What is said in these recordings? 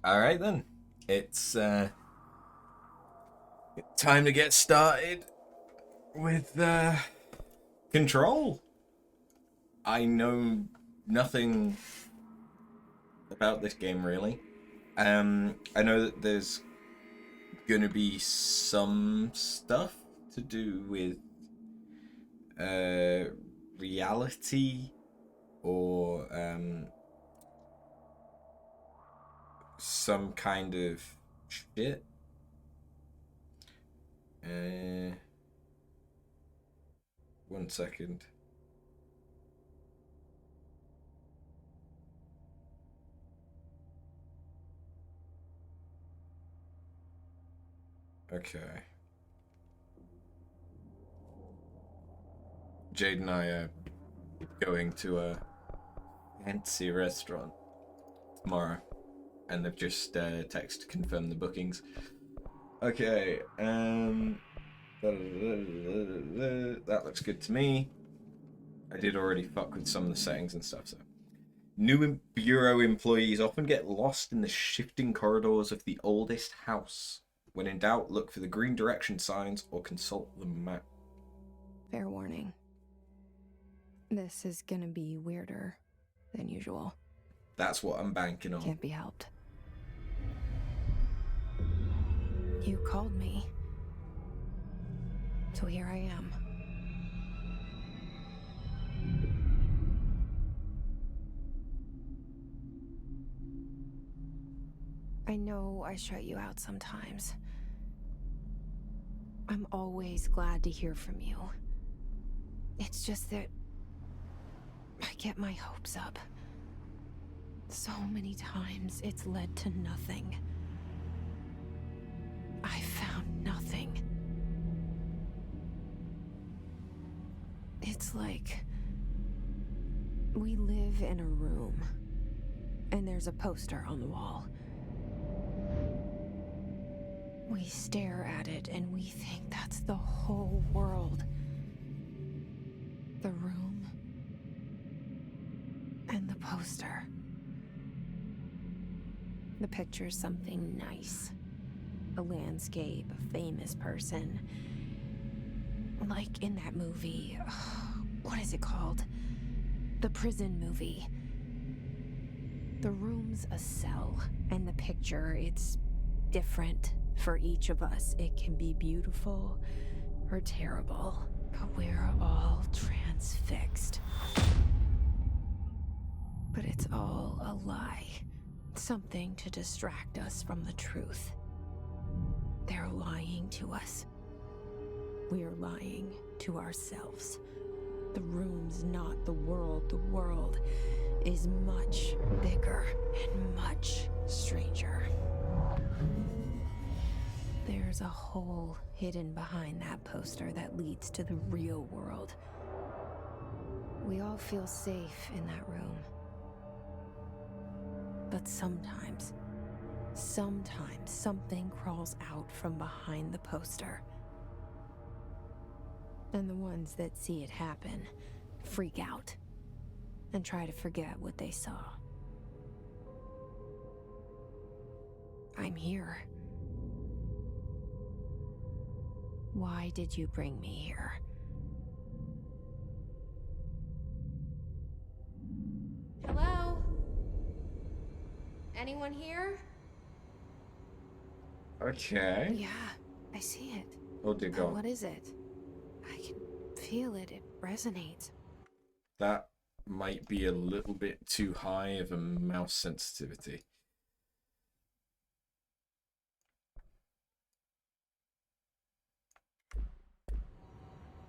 All right then. It's time to get started with Control. I know nothing about this game really. I know that there's gonna be some stuff to do with uh reality or some kind of shit. Uh, 1 second. Okay. Jade and I are going to a fancy restaurant tomorrow, and they've just texted to confirm the bookings. Okay, that looks good to me. I did already fuck with some of the settings and stuff, so. New bureau employees often get lost in the shifting corridors of the oldest house. When in doubt, look for the green direction signs or consult the map. Fair warning. This is gonna be weirder than usual. That's what I'm banking on. Can't be helped. You called me. So here I am. I know I shut you out sometimes. I'm always glad to hear from you. It's just that I get my hopes up. So many times it's led to nothing. I found nothing. It's like we live in a room, and there's a poster on the wall. We stare at it and we think that's the whole world. The room and the poster. The picture's something nice. A landscape, a famous person. Like in that movie, what is it called? The prison movie. The room's a cell, and the picture, it's different for each of us. It can be beautiful or terrible, but we're all transfixed. But it's all a lie. Something to distract us from the truth. They're lying to us. We're lying to ourselves. The room's not the world. The world is much bigger and much stranger. There's a hole hidden behind that poster that leads to the real world. We all feel safe in that room. But sometimes something crawls out from behind the poster. And the ones that see it happen freak out and try to forget what they saw. I'm here. Why did you bring me here? Hello? Anyone here? Okay. Yeah, I see it. Oh dear But God. what is it? I can feel it. It resonates. That might be a little bit too high of a mouse sensitivity.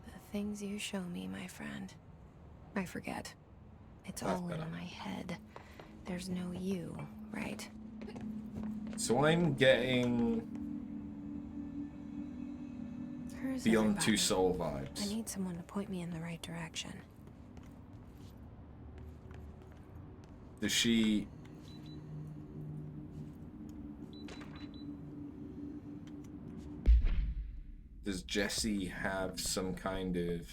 The things you show me, my friend, I forget. It's That's all better. in my head. There's no you, right? So I'm getting Where's Beyond everybody? Two Soul I vibes. need someone to point me in the right direction. Does she... Does Jesse have some kind of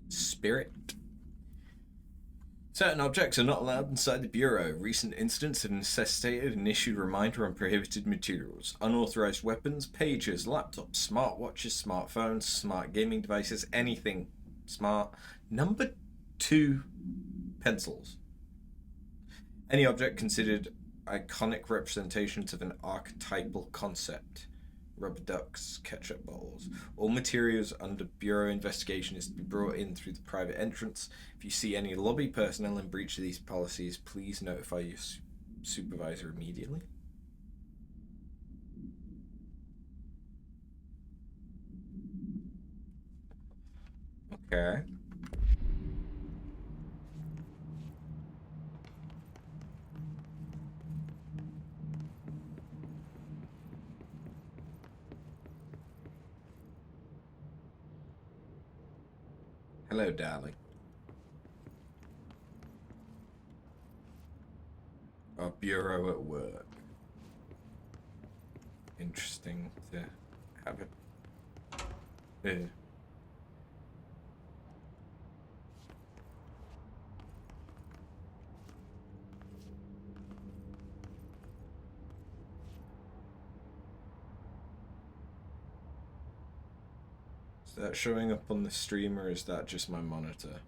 spirit Certain objects are not allowed inside the Bureau. Recent incidents have necessitated an issued reminder on prohibited materials. Unauthorized weapons, pagers, laptops, smartwatches, smartphones, smart gaming devices, anything smart. Number 2, pencils. Any object considered iconic representations of an archetypal concept. Rubber ducks, ketchup bowls. All materials under Bureau investigation is to be brought in through the private entrance. If you see any lobby personnel in breach of these policies, please notify your supervisor immediately. Okay. Hello, darling. Our bureau at work. Interesting to have it. Is that showing up on the stream, or is that just my monitor?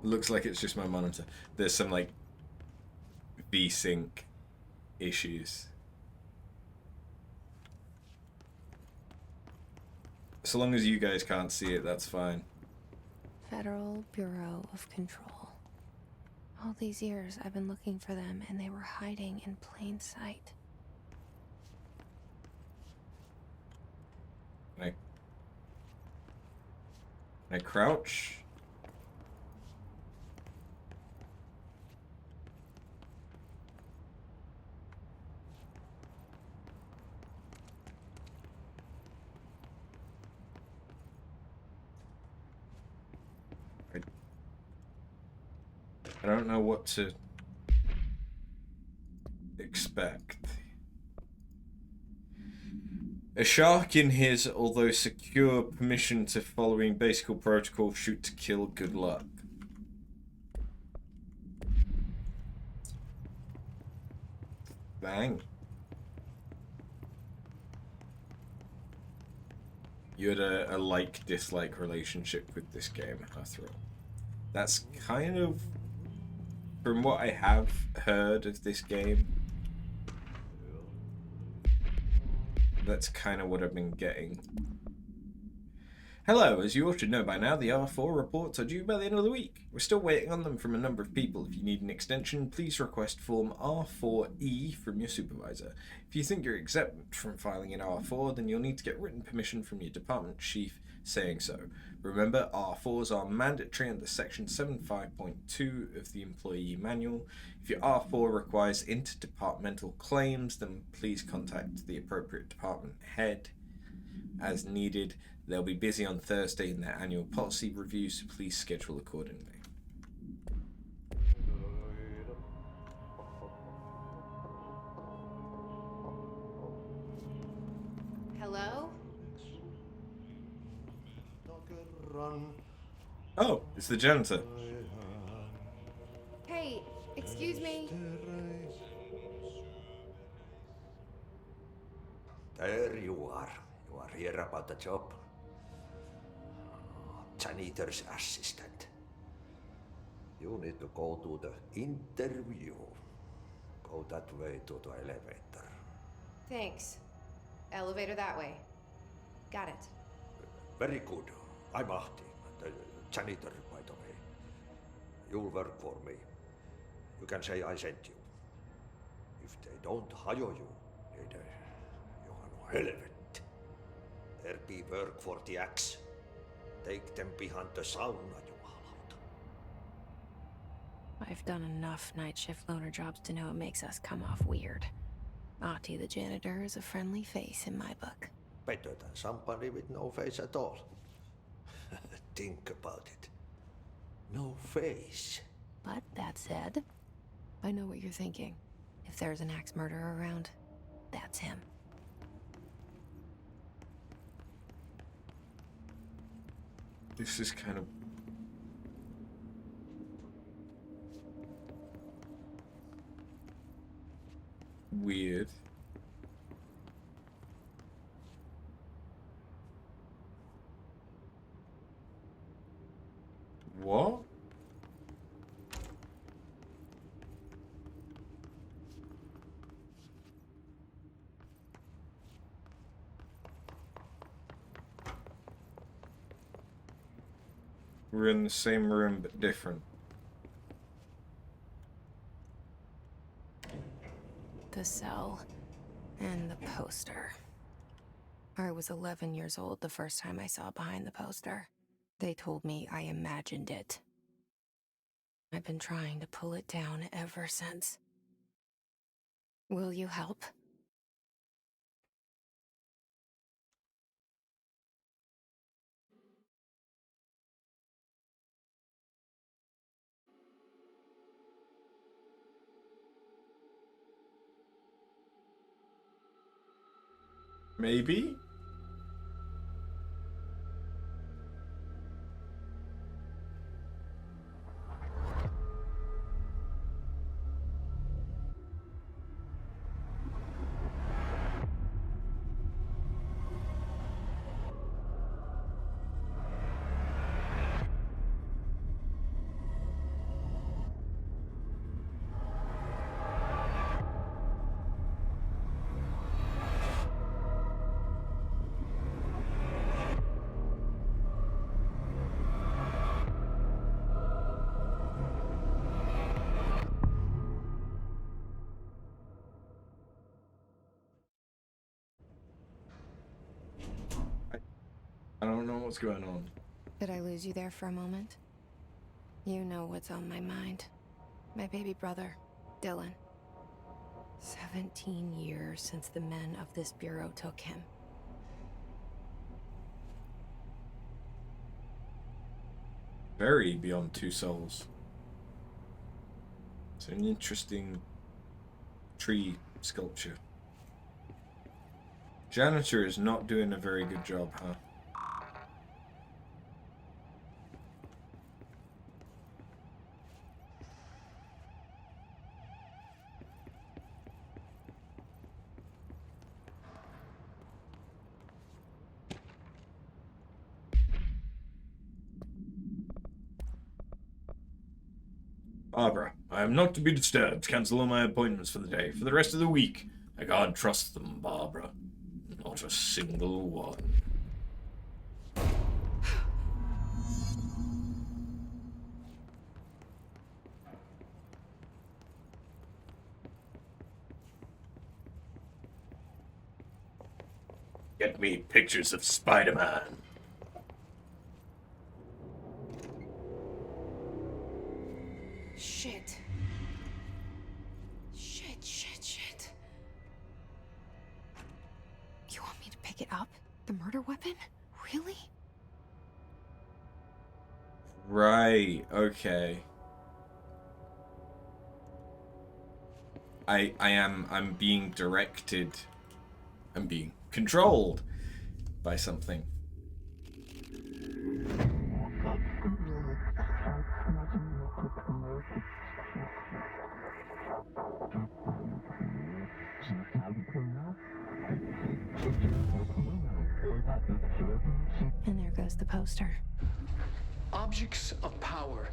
Looks like it's just my monitor. There's some like V-Sync issues. So long as you guys can't see it, that's fine. Federal Bureau of Control. All these years I've been looking for them, and they were hiding in plain sight. Can I crouch? I don't know what to expect. A shark in his, although secure, permission to following basic protocol, shoot to kill, good luck. Bang. You had a like-dislike relationship with this game, after all. That's kind of, from what I have heard of this game, that's kind of what I've been getting. Hello, as you all should know by now, the R4 reports are due by the end of the week. We're still waiting on them from a number of people. If you need an extension, please request form R4E from your supervisor. If you think you're exempt from filing an R4, then you'll need to get written permission from your department chief saying so. Remember, R4s are mandatory under section 75.2 of the employee manual. If your R4 requires interdepartmental claims, then please contact the appropriate department head as needed. They'll be busy on Thursday in their annual policy review, so please schedule accordingly. Hello? Oh, it's the janitor. Hey, excuse me. There you are. You are here about the job. Janitor's assistant. You need to go to the interview. Go that way to the elevator. Thanks. Elevator that way. Got it. Very good. I'm Martti, the janitor, by the way. You'll work for me. You can say I sent you. If they don't hire you, then you are no helvet. There be work for the axe. Take them behind the sauna, jumalauta. I've done enough night shift loner jobs to know it makes us come off weird. Martti the janitor is a friendly face in my book. Better than somebody with no face at all. Think about it. No face. But that said, I know what you're thinking. If there's an axe murderer around, that's him. This is kind of weird. What? We're in the same room but different. The cell and the poster. I was 11 years old the first time I saw behind the poster. They told me I imagined it. I've been trying to pull it down ever since. Will you help? Maybe? I don't know what's going on. Did I lose you there for a moment? You know what's on my mind. My baby brother, Dylan. 17 years since the men of this bureau took him. Very beyond two souls. It's an interesting tree sculpture. Janitor is not doing a very good job, huh? Barbara, I am not to be disturbed. Cancel all my appointments for the day. For the rest of the week. I can't trust them, Barbara. Not a single one. Get me pictures of Spider-Man. Shit. Shit. You want me to pick it up? The murder weapon? Really? Right, okay. I'm being directed. I'm being controlled by something. And there goes the poster. Objects of power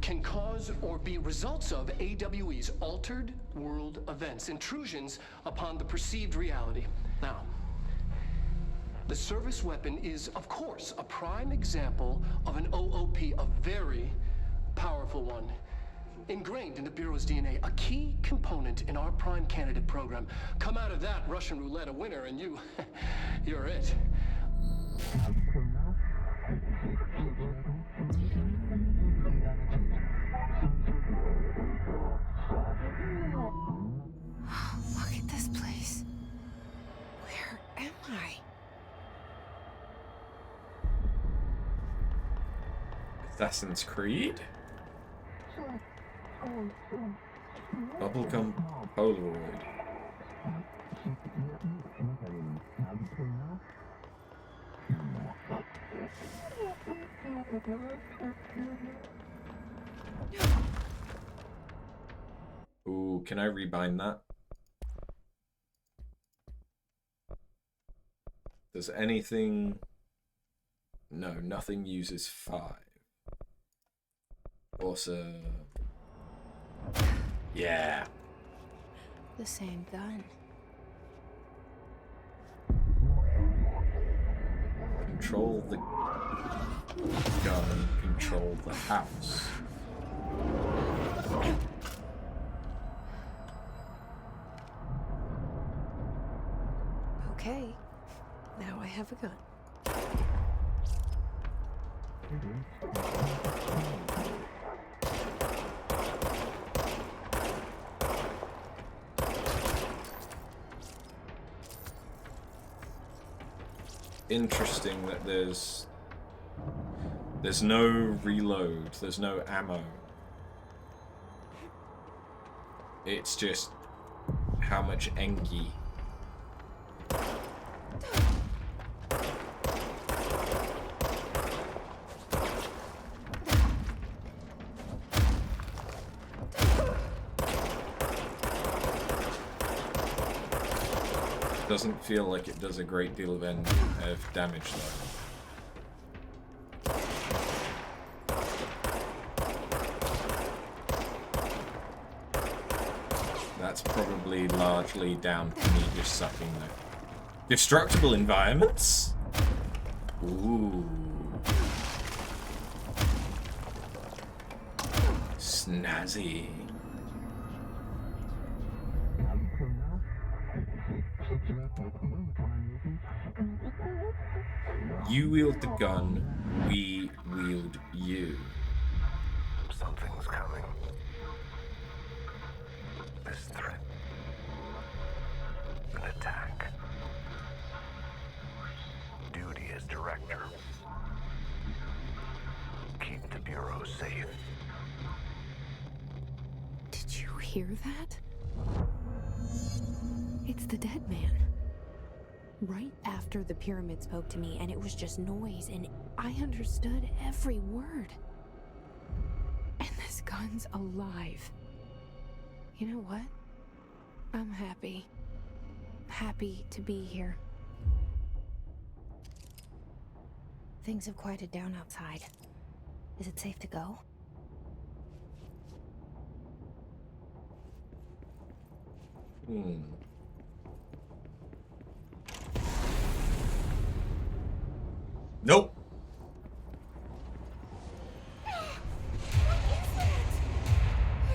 can cause or be results of AWE's altered world events, intrusions upon the perceived reality. Now, the service weapon is, of course, a prime example of an OOP, a very powerful one. Ingrained in the Bureau's DNA, a key component in our prime candidate program. Come out of that Russian roulette a winner and you're it. Look at this place. Where am I? Assassin's Creed? Bubblegum Polaroid. Ooh, can I rebind that? Does anything... No, nothing uses 5. Awesome. Yeah. The same gun. Control the gun, control the house. Okay, now I have a gun. Interesting that there's no reload, there's no ammo. It's just how much Engi. Doesn't feel like it does a great deal of damage though. That's probably largely down to me just sucking the destructible environments. Ooh. Snazzy. You wield the gun, we wield you. Something's coming. This threat. An attack. Duty as director. Keep the Bureau safe. Did you hear that? It's the dead man. Right after the pyramid spoke to me, and it was just noise, and I understood every word. And this gun's alive. You know what? I'm happy. Happy to be here. Things have quieted down outside. Is it safe to go? Nope.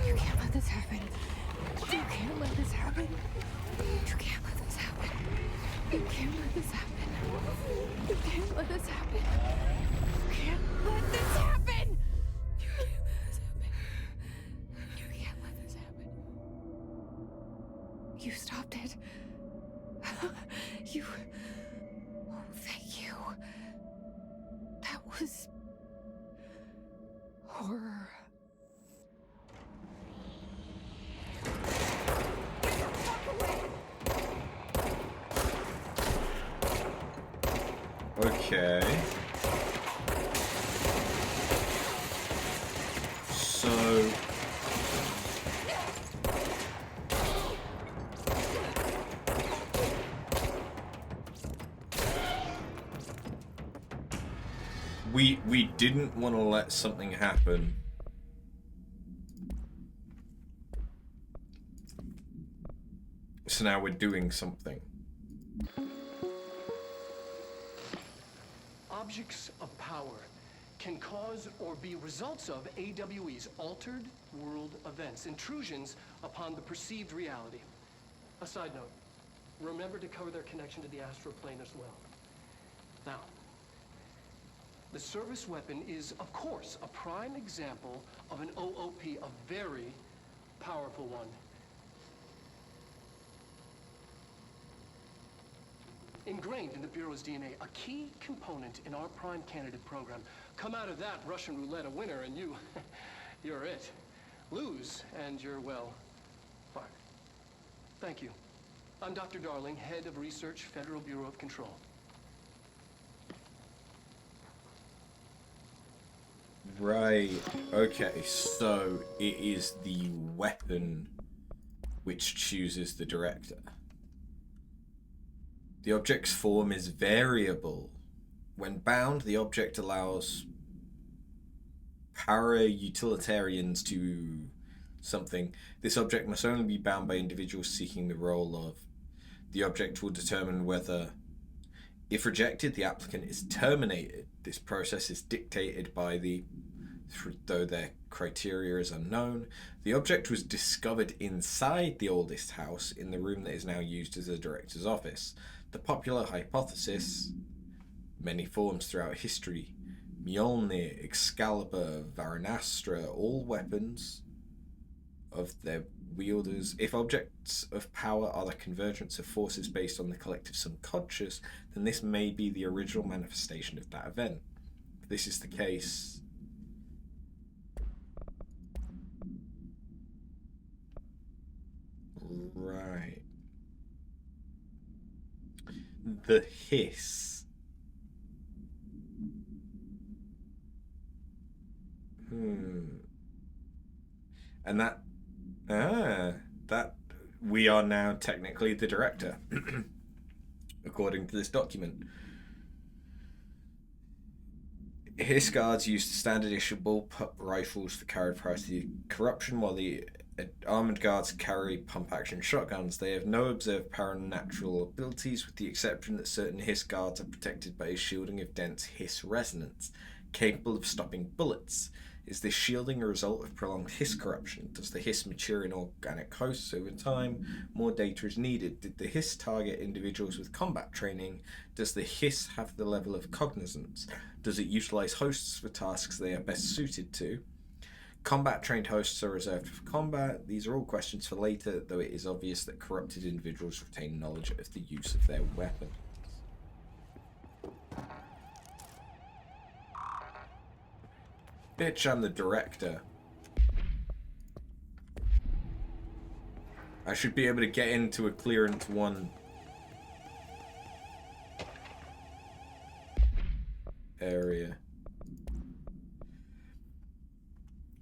You can't let this happen. You can't let this happen. You can't let this happen. You can't let this happen. You can't let this happen. You can't let this happen. You can't let this happen. You can't let this happen. You stopped it. You... Oh, thank you. That was... horror. Okay. So... We didn't want to let something happen. So now we're doing something. Objects of power can cause or be results of AWE's altered world events, intrusions upon the perceived reality. A side note, remember to cover their connection to the astral plane as well. Now, the service weapon is, of course, a prime example of an OOP, a very powerful one. Ingrained in the Bureau's DNA, a key component in our prime candidate program. Come out of that Russian roulette a winner and you're it. Lose and you're, well, fired. Thank you. I'm Dr. Darling, Head of Research, Federal Bureau of Control. Right. Okay, so it is the weapon which chooses the director. The object's form is variable. When bound, the object allows para-utilitarians to something. This object must only be bound by individuals seeking the role of. The object will determine whether, if rejected, the applicant is terminated. This process is dictated by though their criteria is unknown. The object was discovered inside the oldest house in the room that is now used as the director's office. The popular hypothesis, many forms throughout history, Mjolnir, Excalibur, Varanastra, all weapons of their wielders. If objects of power are the convergence of forces based on the collective subconscious, then this may be the original manifestation of that event. If this is the case, right. The hiss. And that we are now technically the director, according to this document. Hiss guards used standard issue bullpup rifles for carried prior to the corruption, while the armored guards carry pump-action shotguns. They have no observed paranormal abilities, with the exception that certain hiss guards are protected by a shielding of dense hiss resonance, capable of stopping bullets. Is this shielding a result of prolonged hiss corruption? Does the hiss mature in organic hosts over time? More data is needed. Did the hiss target individuals with combat training? Does the hiss have the level of cognizance? Does it utilize hosts for tasks they are best suited to? Combat-trained hosts are reserved for combat. These are all questions for later, though it is obvious that corrupted individuals retain knowledge of the use of their weapons. Bitch, I'm the director. I should be able to get into a clearance 1 area.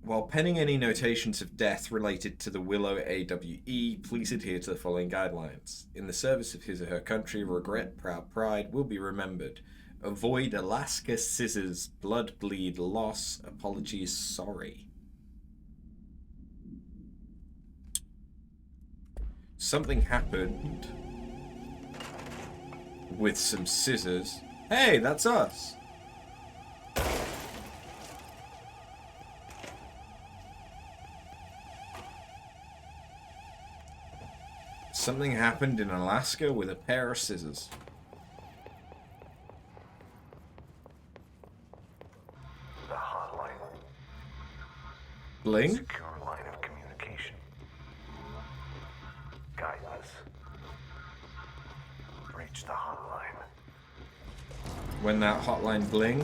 While penning any notations of death related to the Willow AWE, please adhere to the following guidelines. In the service of his or her country, regret, proud pride will be remembered. Avoid Alaska scissors, blood bleed, loss, apologies, sorry. Something happened with some scissors. Hey, that's us. Something happened in Alaska with a pair of scissors. The hotline. Bling? Secure line of communication. Guide us. Reach the hotline. When that hotline bling.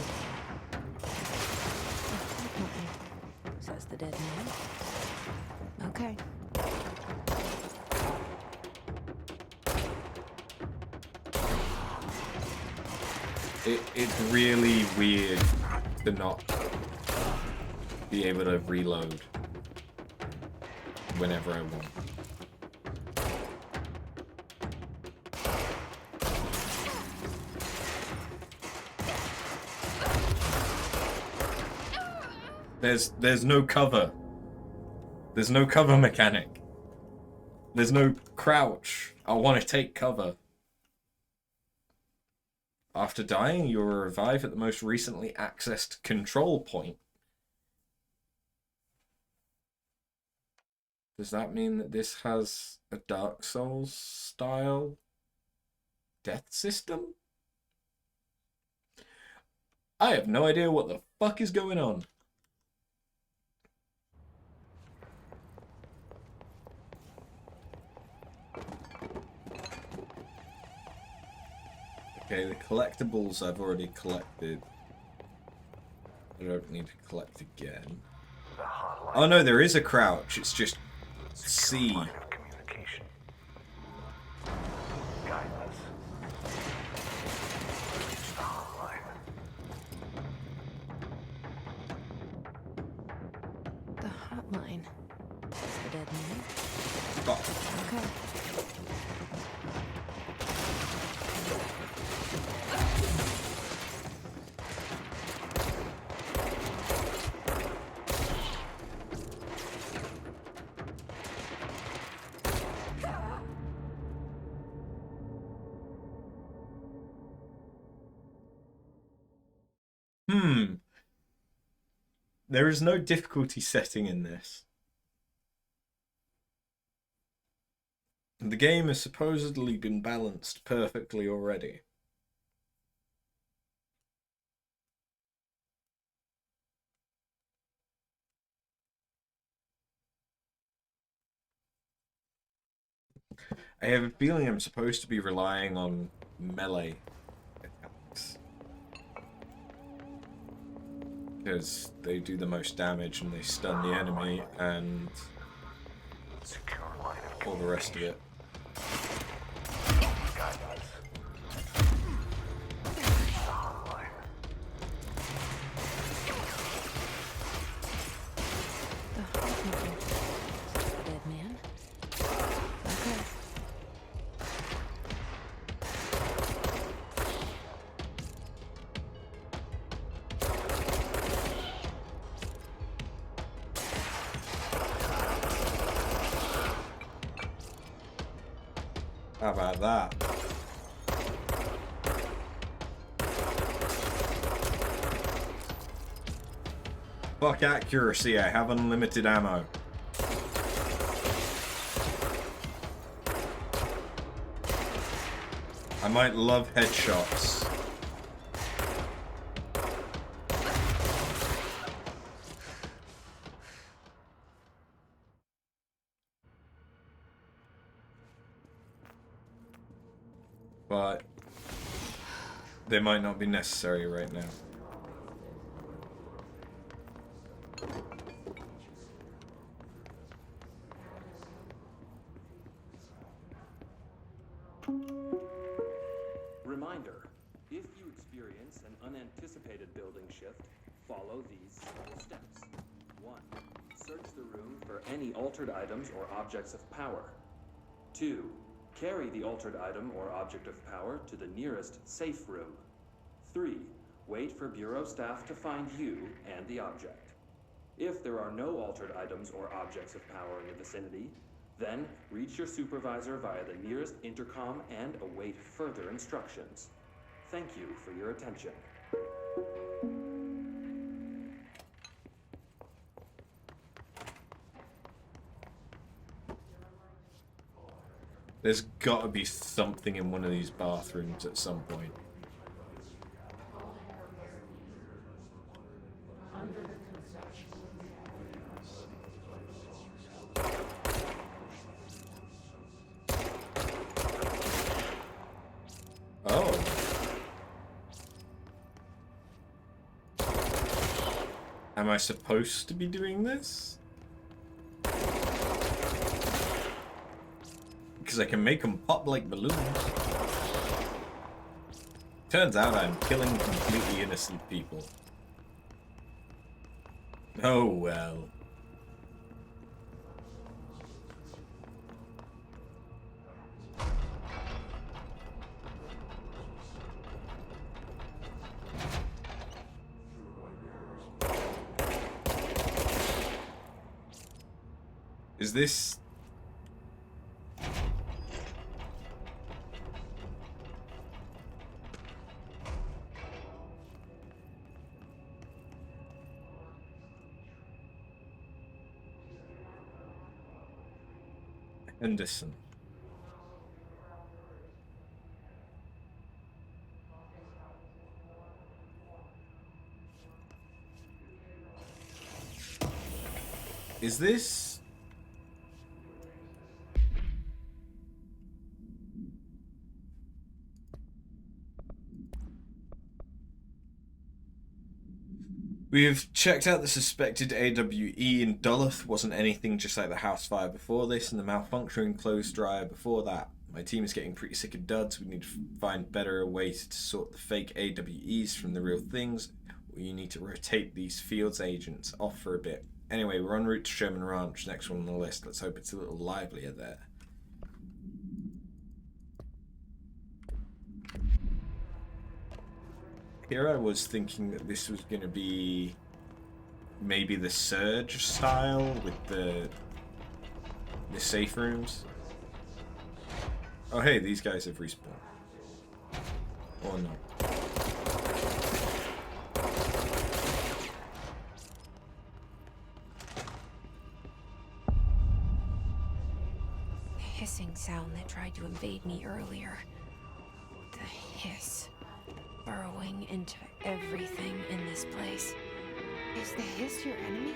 Says the dead man. Okay. It's really weird to not be able to reload whenever I want. There's no cover. There's no cover mechanic. There's no crouch. I want to take cover. After dying, you will revive at the most recently accessed control point. Does that mean that this has a Dark Souls style death system? I have no idea what the fuck is going on. Okay, the collectibles I've already collected. I don't need to collect again. The hotline. Oh no, there is a crouch. It's just C. Secure line of communication. Guide us. Reach the hotline. Hotline. That's the dead man. Fuck. Okay. There is no difficulty setting in this. The game has supposedly been balanced perfectly already. I have a feeling I'm supposed to be relying on melee attacks, because they do the most damage and they stun the enemy and Secure line of all the rest of it. guidance. Reach the hotline. The Hotline. Dead man. Okay. How about that? Fuck accuracy, I have unlimited ammo. I might love headshots. But they might not be necessary right now. Reminder, if you experience an unanticipated building shift, follow these simple steps. 1. Search the room for any altered items or objects of power. 2. Carry the altered item or object of power to the nearest safe room. 3. Wait for Bureau staff to find you and the object. If there are no altered items or objects of power in the vicinity, then reach your supervisor via the nearest intercom and await further instructions. Thank you for your attention. There's gotta be something in one of these bathrooms at some point. Oh. Am I supposed to be doing this? Because I can make them pop like balloons. Turns out I'm killing completely innocent people. Oh well. Is this... Henderson. Is this... We have checked out the suspected AWE in Duluth. Wasn't anything just like the house fire before this and the malfunctioning clothes dryer before that. My team is getting pretty sick of duds. We need to find better ways to sort the fake AWEs from the real things. You need to rotate these fields agents off for a bit. Anyway, we're en route to Sherman Ranch, next one on the list. Let's hope it's a little livelier there. Here I was thinking that this was going to be maybe the Surge style with the safe rooms. Oh hey, these guys have respawned. Or not. The hissing sound that tried to invade me earlier. The hiss. Burrowing into everything in this place. Is the hiss your enemy?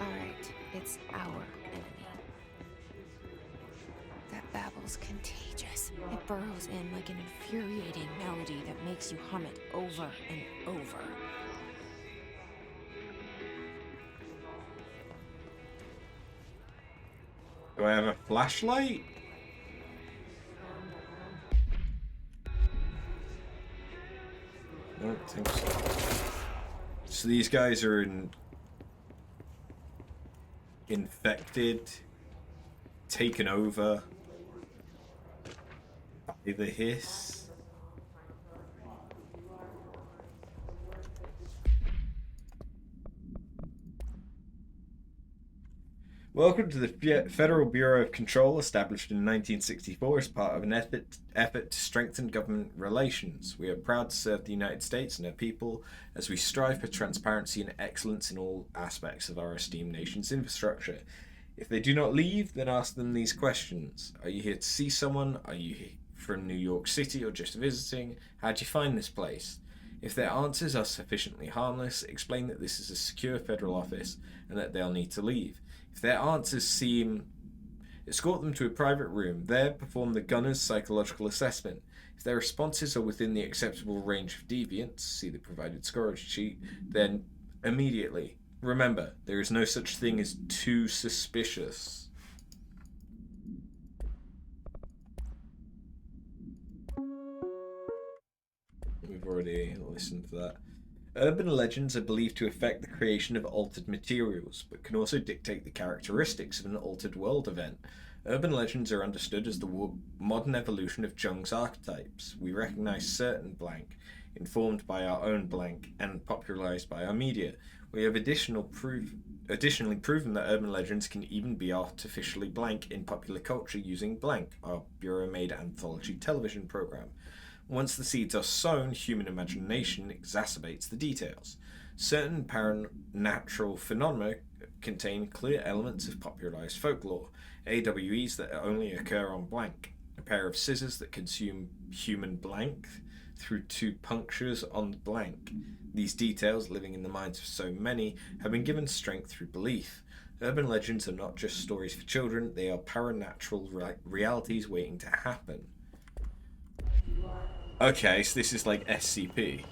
Alright, it's our enemy. That babble's contagious. It burrows in like an infuriating melody that makes you hum it over and over. Do I have a flashlight? I don't think so. So these guys are infected, taken over by the hiss. Welcome to the Federal Bureau of Control, established in 1964 as part of an effort to strengthen government relations. We are proud to serve the United States and her people as we strive for transparency and excellence in all aspects of our esteemed nation's infrastructure. If they do not leave, then ask them these questions. Are you here to see someone? Are you from New York City or just visiting? How'd you find this place? If their answers are sufficiently harmless, explain that this is a secure federal office and that they'll need to leave. If their answers seem... escort them to a private room. There, perform the gunner's psychological assessment. If their responses are within the acceptable range of deviance, see the provided scoring sheet, then immediately. Remember, there is no such thing as too suspicious. We've already listened to that. Urban legends are believed to affect the creation of altered materials, but can also dictate the characteristics of an altered world event. Urban legends are understood as the modern evolution of Jung's archetypes. We recognize certain blank, informed by our own blank, and popularized by our media. We have additionally proven that urban legends can even be artificially blank in popular culture using Blank, our Bureau-made anthology television program. Once the seeds are sown, human imagination exacerbates the details. Certain paranormal phenomena contain clear elements of popularized folklore. AWEs that only occur on blank. A pair of scissors that consume human blank through two punctures on the blank. These details, living in the minds of so many, have been given strength through belief. Urban legends are not just stories for children, they are paranatural realities waiting to happen. Okay, so this is like SCP.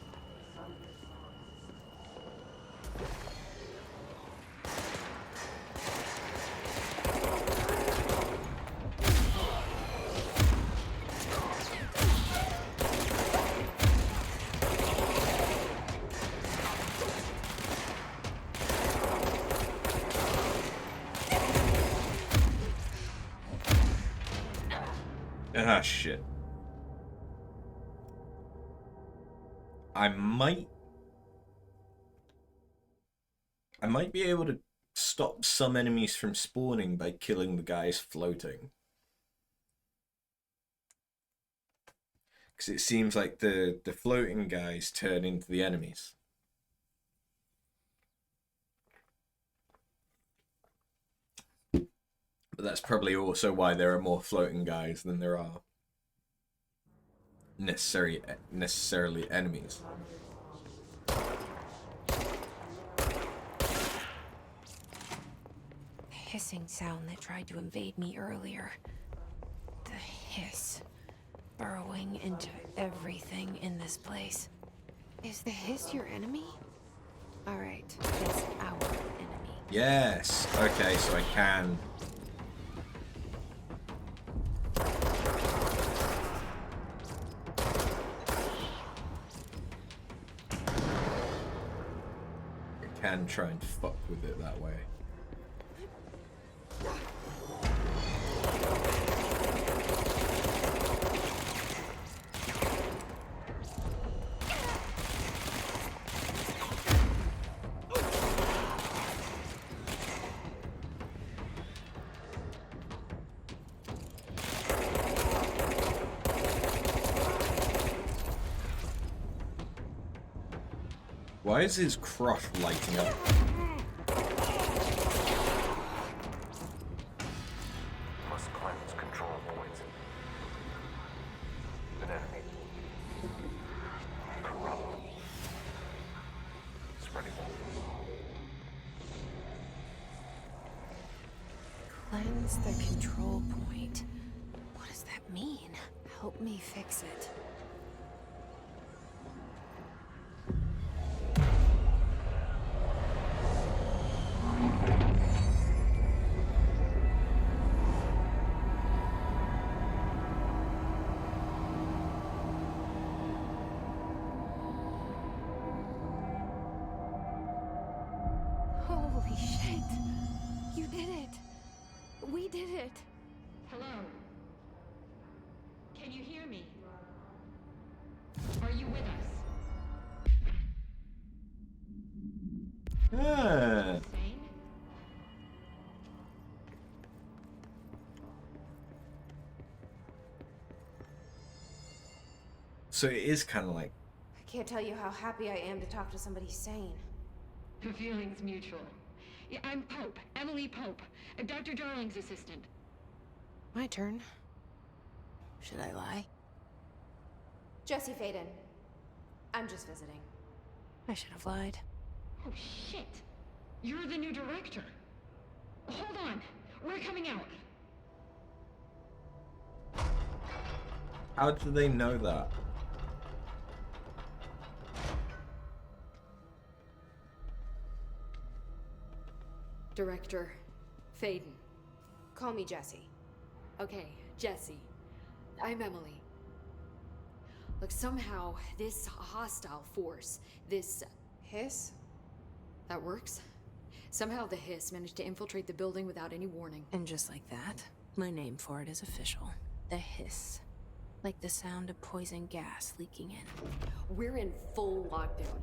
Ah, shit. I might be able to stop some enemies from spawning by killing the guys floating. Because it seems like the floating guys turn into the enemies. But that's probably also why there are more floating guys than there are necessarily enemies. The hissing sound that tried to invade me earlier. The hiss. Burrowing into everything in this place. Is the hiss your enemy? Alright, it's our enemy. Yes. Okay, so I can... try and fuck with it that way. Why is his crotch lighting up? Must cleanse control points. An enemy. Corrupt. Spreading. Cleanse the control point. What does that mean? Help me fix it. Holy shit! You did it! We did it! Hello? Can you hear me? Are you with us? Ah. Insane? So it is kind of like, I can't tell you how happy I am to talk to somebody sane. The feeling's mutual. Yeah, I'm Pope, Emily Pope, Dr. Darling's assistant. My turn. Should I lie? Jesse Faden. I'm just visiting. I should have lied. Oh shit! You're the new director. Hold on, we're coming out. how do they know that? Director Faden. Call me Jesse. Okay, Jesse. I'm Emily. Look, somehow this hostile force, this Hiss? that works. Somehow the hiss managed to infiltrate the building without any warning. And just like that, my name for it is official. The hiss. Like the sound of poison gas leaking in. We're in full lockdown.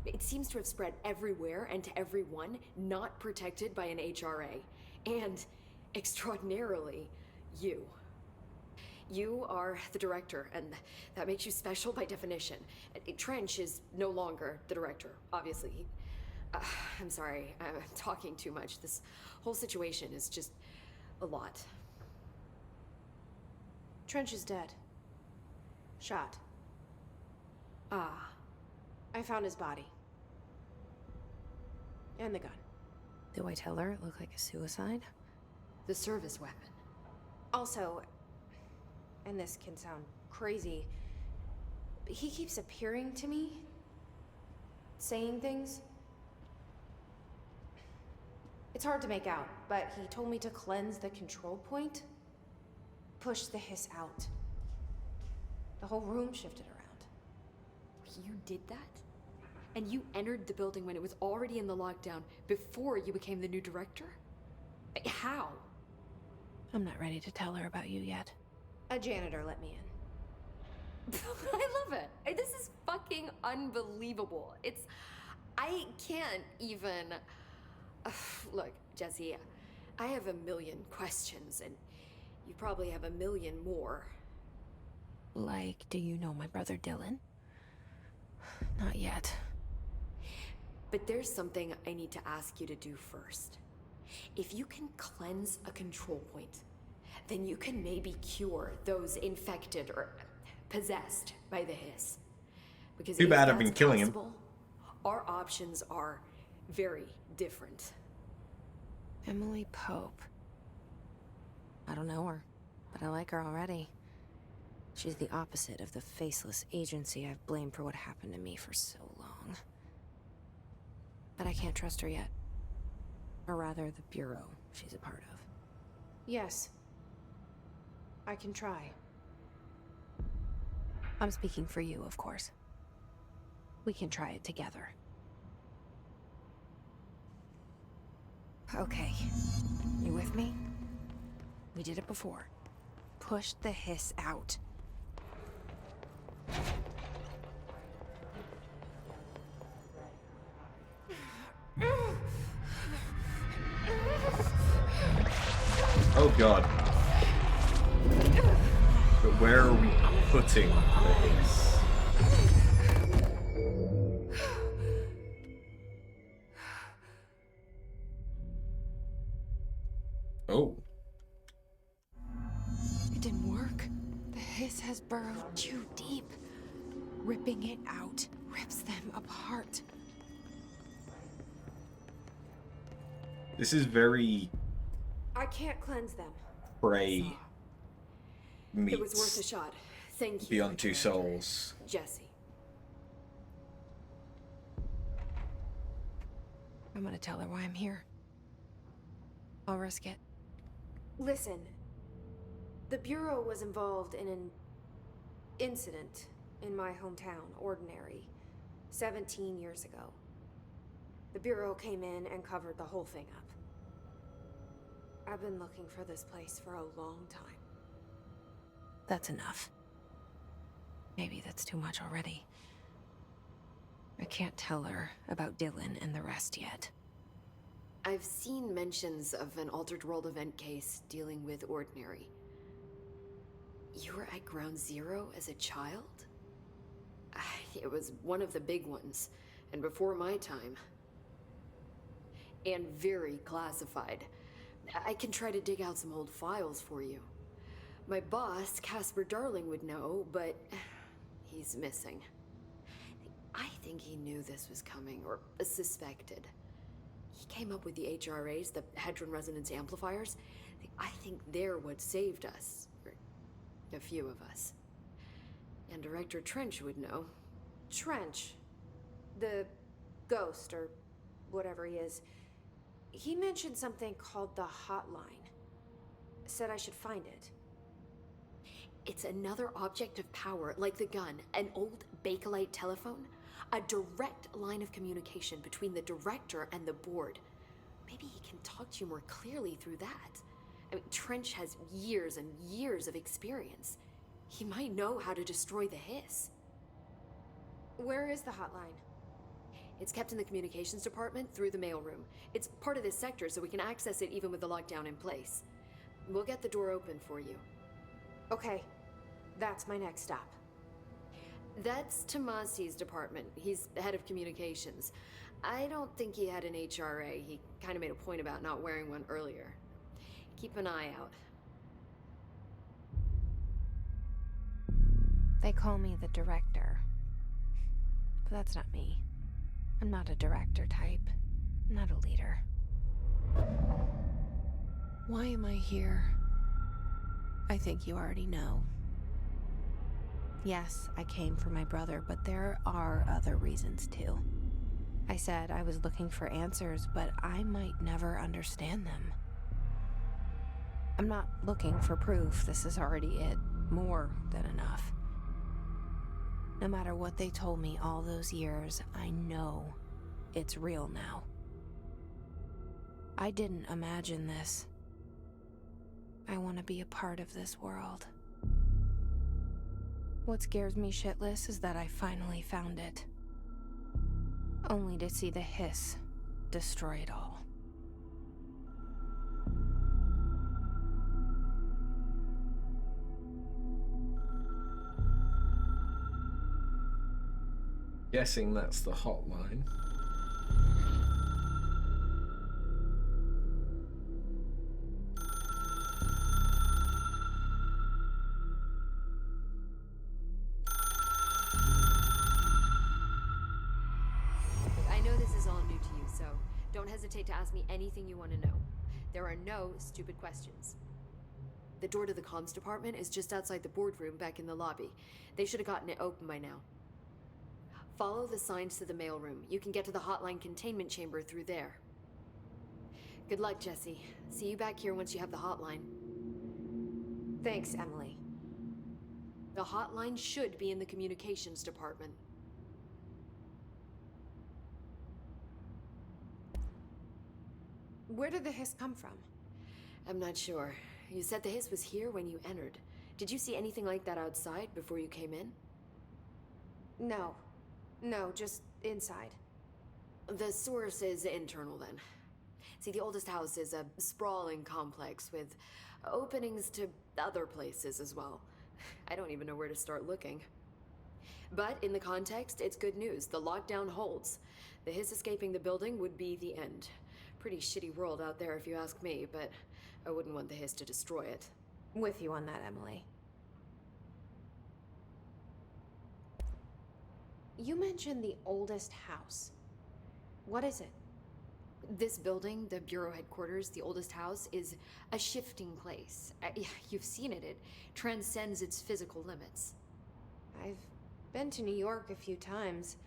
It seems to have spread everywhere and to everyone not protected by an HRA. And, extraordinarily, you. You are the director, and that makes you special by definition. Trench is no longer the director, obviously. I'm sorry, I'm talking too much. This whole situation is just a lot. Trench is dead. Shot. Ah, I found his body. And the gun. Do I tell her it looked like a suicide? the service weapon. Also, and this can sound crazy, but he keeps appearing to me, saying things. It's hard to make out, but he told me to cleanse the control point, push the hiss out. The whole room shifted around. You did that? And you entered the building when it was already in the lockdown before you became the new director? How? I'm not ready to tell her about you yet. A janitor let me in. I love it. This is fucking unbelievable. I can't even... Look, Jesse, I have a million questions, and you probably have a million more. Like, do you know my brother Dylan? Not yet. But there's something I need to ask you to do first. If you can cleanse a control point, then you can maybe cure those infected or possessed by the hiss. Because Too bad I've been that's killing him. possible, our options are very different. Emily Pope. I don't know her, but I like her already. She's the opposite of the faceless agency I've blamed for what happened to me for so long. But I can't trust her yet. Or rather, the bureau she's a part of. Yes. I can try. I'm speaking for you, of course. We can try it together. Okay. You with me? We did it before. Push the hiss out. Oh god. But where are we putting the hiss? Oh. It didn't work. The hiss has burrowed too deep. Ripping it out rips them apart. This is very I can't cleanse them. Prey meets It was worth a shot. Thank you. Beyond Two Souls. Jesse. I'm gonna tell her why I'm here. I'll risk it. Listen, the Bureau was involved in an incident in my hometown, Ordinary, 17 years ago. The Bureau came in and covered the whole thing up. I've been looking for this place for a long time. That's enough. Maybe that's too much already. I can't tell her about Dylan and the rest yet. I've seen mentions of an Altered World event case dealing with Ordinary. You were at Ground Zero as a child? It was one of the big ones, and before my time. And very classified. I can try to dig out some old files for you. My boss, Casper Darling, would know, but he's missing. I think he knew this was coming, or suspected. He came up with the HRAs, the Hadron Resonance Amplifiers. I think they're what saved us. Or a few of us. And Director Trench would know. Trench, the ghost, or whatever he is, he mentioned something called the Hotline. Said I should find it. It's another object of power, like the gun, an old Bakelite telephone. A direct line of communication between the director and the board. Maybe he can talk to you more clearly through that. I mean, Trench has years and years of experience. He might know how to destroy the hiss. Where is the hotline? It's kept in the communications department through the mailroom. It's part of this sector, so we can access it even with the lockdown in place. We'll get the door open for you. Okay, that's my next stop. That's Tomasi's department. He's the head of communications. I don't think he had an HRA. He kind of made a point about not wearing one earlier. Keep an eye out. They call me the director. But that's not me. I'm not a director type. I'm not a leader. Why am I here? I think you already know. Yes, I came for my brother, but there are other reasons too. I said I was looking for answers, but I might never understand them. I'm not looking for proof. This is already it. More than enough. No matter what they told me all those years, I know it's real now. I didn't imagine this. I want to be a part of this world. What scares me shitless is that I finally found it. Only to see the hiss destroy it all. Guessing that's the hotline. I know this is all new to you, so don't hesitate to ask me anything you want to know. There are no stupid questions. The door to the comms department is just outside the boardroom back in the lobby. They should have gotten it open by now. Follow the signs to the mailroom. You can get to the hotline containment chamber through there. Good luck, Jesse. See you back here once you have the hotline. Thanks, Emily. The hotline should be in the communications department. Where did the hiss come from? I'm not sure. You said the hiss was here when you entered. Did you see anything like that outside before you came in? No. No, just inside. The source is internal then. See, the oldest house is a sprawling complex with openings to other places as well. I don't even know where to start looking. But in the context, it's good news. The lockdown holds. The hiss escaping the building would be the end. Pretty shitty world out there if you ask me, but I wouldn't want the hiss to destroy it. With you on that, Emily. You mentioned the oldest house. What is it? This building, the Bureau headquarters, the oldest house, is a shifting place. You've seen it. It transcends its physical limits. I've been to New York a few times.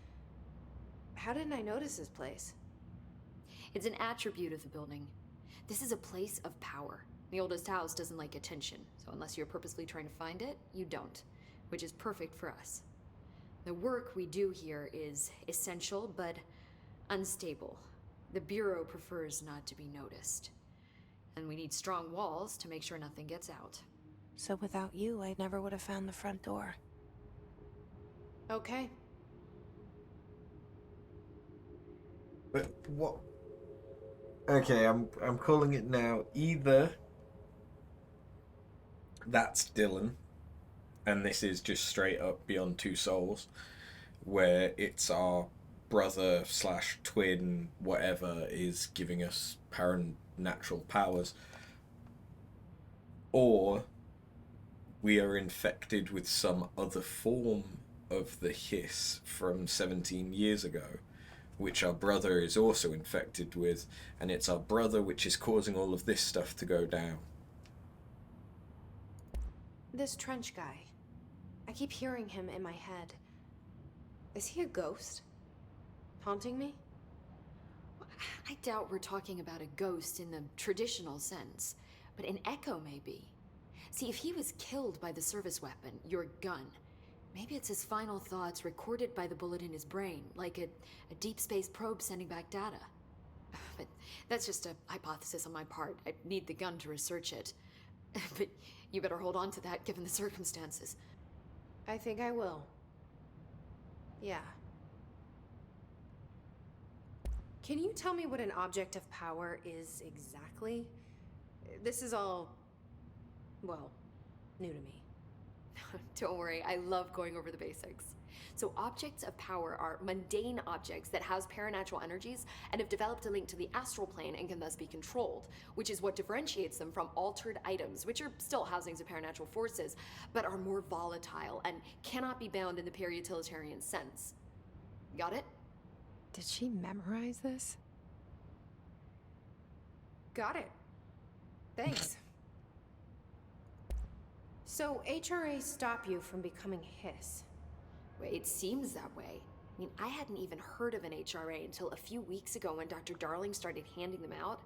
How didn't I notice this place? It's an attribute of the building. This is a place of power. The oldest house doesn't like attention, so unless you're purposely trying to find it, you don't, which is perfect for us. The work we do here is essential, but unstable. The Bureau prefers not to be noticed. And we need strong walls to make sure nothing gets out. So without you, I never would have found the front door. Okay. But what? Okay, I'm calling it now. Either that's Dylan, and this is just straight up Beyond Two Souls, where it's our brother / twin, whatever, is giving us paranatural powers, or we are infected with some other form of the hiss from 17 years ago, which our brother is also infected with, and it's our brother which is causing all of this stuff to go down. This trench guy. I keep hearing him in my head. Is he a ghost? Haunting me? I doubt we're talking about a ghost in the traditional sense, but an echo maybe. See, if he was killed by the service weapon, your gun, maybe it's his final thoughts recorded by the bullet in his brain, like a deep space probe sending back data. But that's just a hypothesis on my part. I need the gun to research it. But you better hold on to that given the circumstances. I think I will. Yeah. Can you tell me what an object of power is exactly? This is all, well, new to me. Don't worry, I love going over the basics. So objects of power are mundane objects that house paranatural energies and have developed a link to the astral plane and can thus be controlled, which is what differentiates them from altered items, which are still housings of paranatural forces, but are more volatile and cannot be bound in the para-utilitarian sense. Got it? Did she memorize this? Got it. Thanks. So HRA stop you from becoming hiss? It seems that way. I mean, I hadn't even heard of an HRA until a few weeks ago when Dr. Darling started handing them out.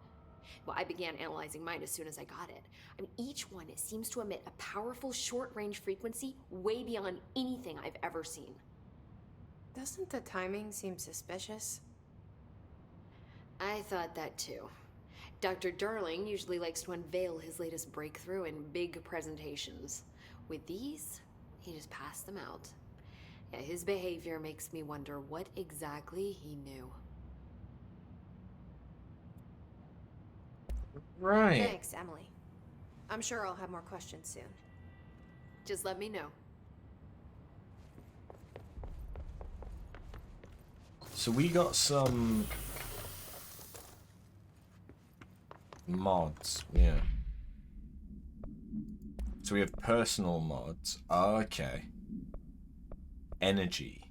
Well, I began analyzing mine as soon as I got it. I mean, each one seems to emit a powerful short-range frequency way beyond anything I've ever seen. Doesn't the timing seem suspicious? I thought that too. Dr. Darling usually likes to unveil his latest breakthrough in big presentations. With these, he just passed them out. Yeah, his behavior makes me wonder what exactly he knew. Right. Thanks, Emily. I'm sure I'll have more questions soon. Just let me know. So we got some mods, yeah. So we have personal mods. Oh, okay. Energy.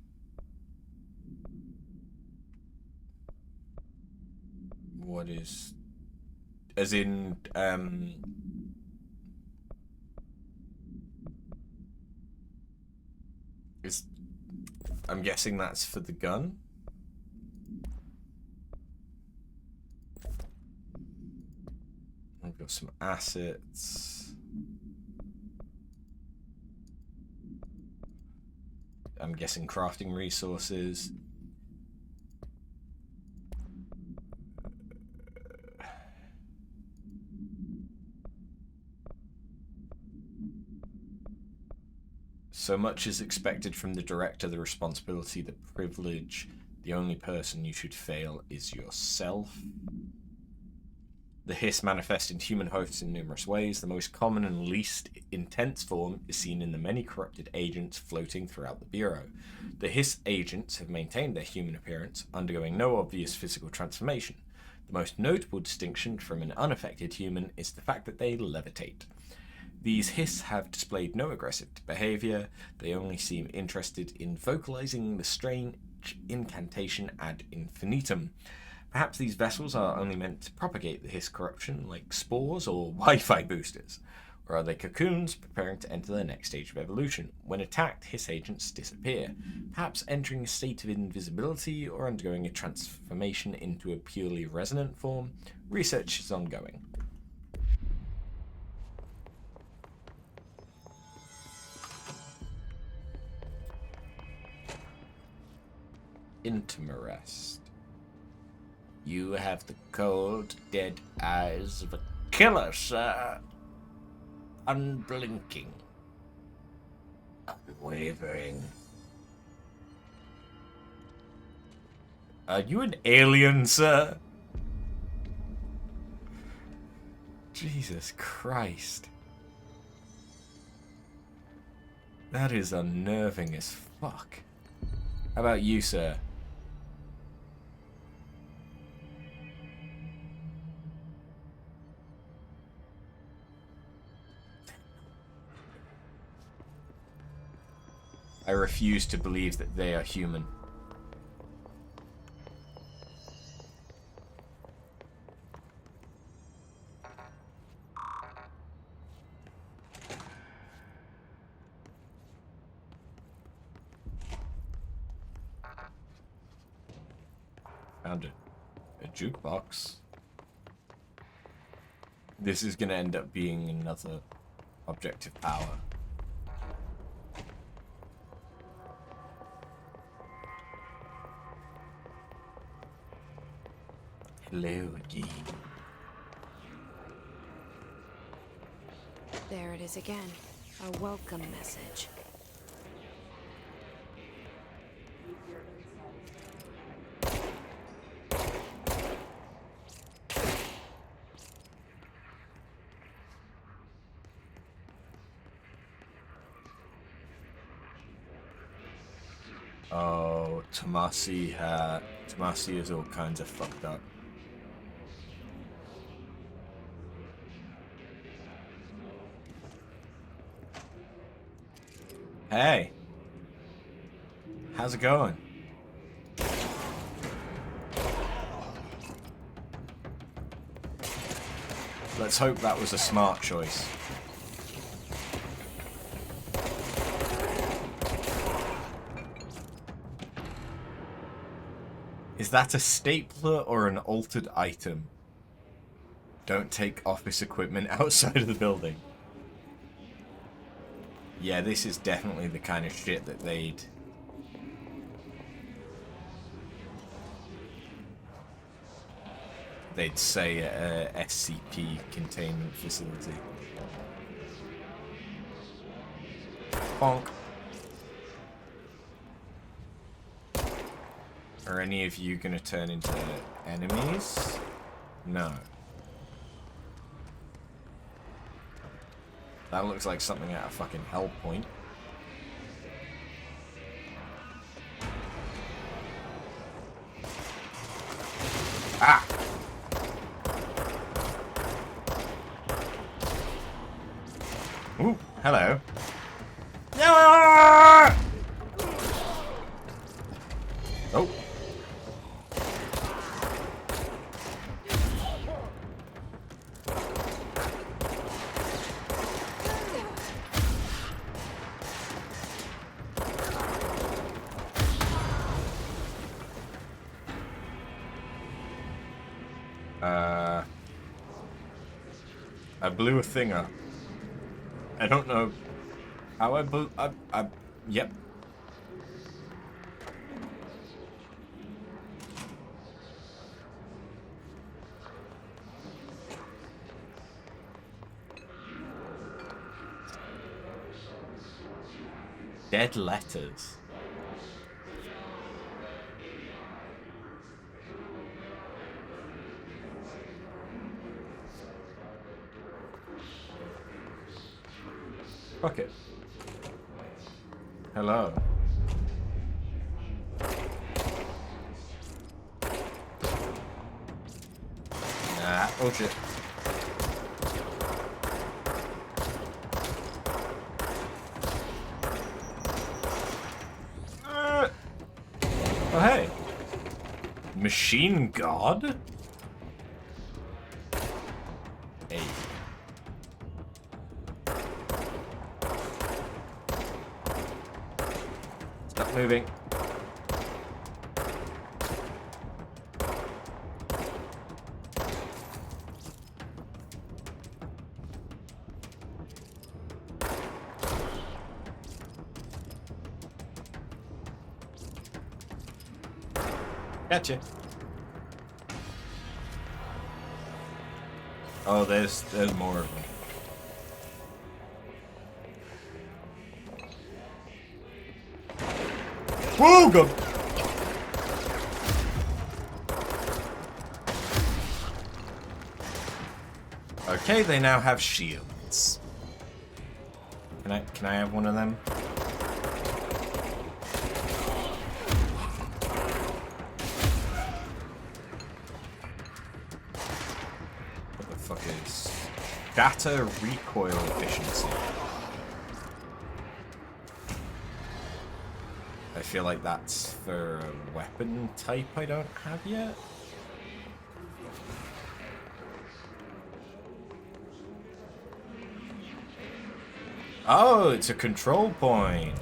What is... As in, is... I'm guessing that's for the gun? We've got some assets. I'm guessing crafting resources. So much is expected from the director, the responsibility, the privilege. The only person you should fail is yourself. The hiss manifests in human hosts in numerous ways. The most common and least intense form is seen in the many corrupted agents floating throughout the Bureau. The hiss agents have maintained their human appearance, undergoing no obvious physical transformation. The most notable distinction from an unaffected human is the fact that they levitate. These hiss have displayed no aggressive behavior. They only seem interested in vocalizing the strange incantation ad infinitum. Perhaps these vessels are only meant to propagate the hiss corruption like spores or Wi-Fi boosters. Or are they cocoons preparing to enter their next stage of evolution? When attacked, hiss agents disappear, perhaps entering a state of invisibility or undergoing a transformation into a purely resonant form. Research is ongoing. Interest. You have the cold, dead eyes of a killer, sir. Unblinking. Unwavering. Are you an alien, sir? Jesus Christ. That is unnerving as fuck. How about you, sir? I refuse to believe that they are human. Found it. A jukebox. This is gonna end up being another object of power. Hello again. There it is again. A welcome message. Oh, Tomasi is all kinds of fucked up. Hey. How's it going? Let's hope that was a smart choice. Is that a stapler or an altered item? Don't take office equipment outside of the building. Yeah, this is definitely the kind of shit that they'd say at a SCP containment facility. Bonk. Are any of you gonna turn into enemies? No. That looks like something out of fucking Hell Point. Ah! Ooh, hello. Ah! Oh. I blew a thing up. I don't know how I blew. Yep. Dead letters. Fuck it. Hello. Nah, oh shit. Oh hey. Machine God? Hey. Stop moving. Gotcha. Oh, there's more of them. Whoa, go! Okay, they now have shields. Can I have one of them? What the fuck is data recoil efficiency? I feel like that's for a weapon type I don't have yet. Oh, it's a control point.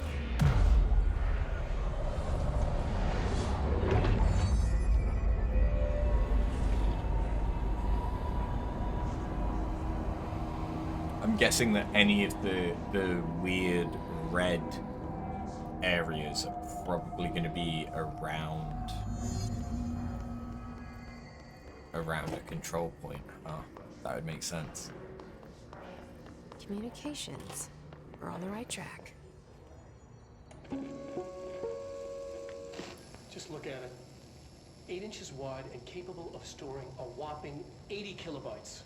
I'm guessing that any of the weird red areas are probably going to be around a control point. Oh, that would make sense. Communications. We're on the right track. Just look at it. 8 inches wide and capable of storing a whopping 80 kilobytes.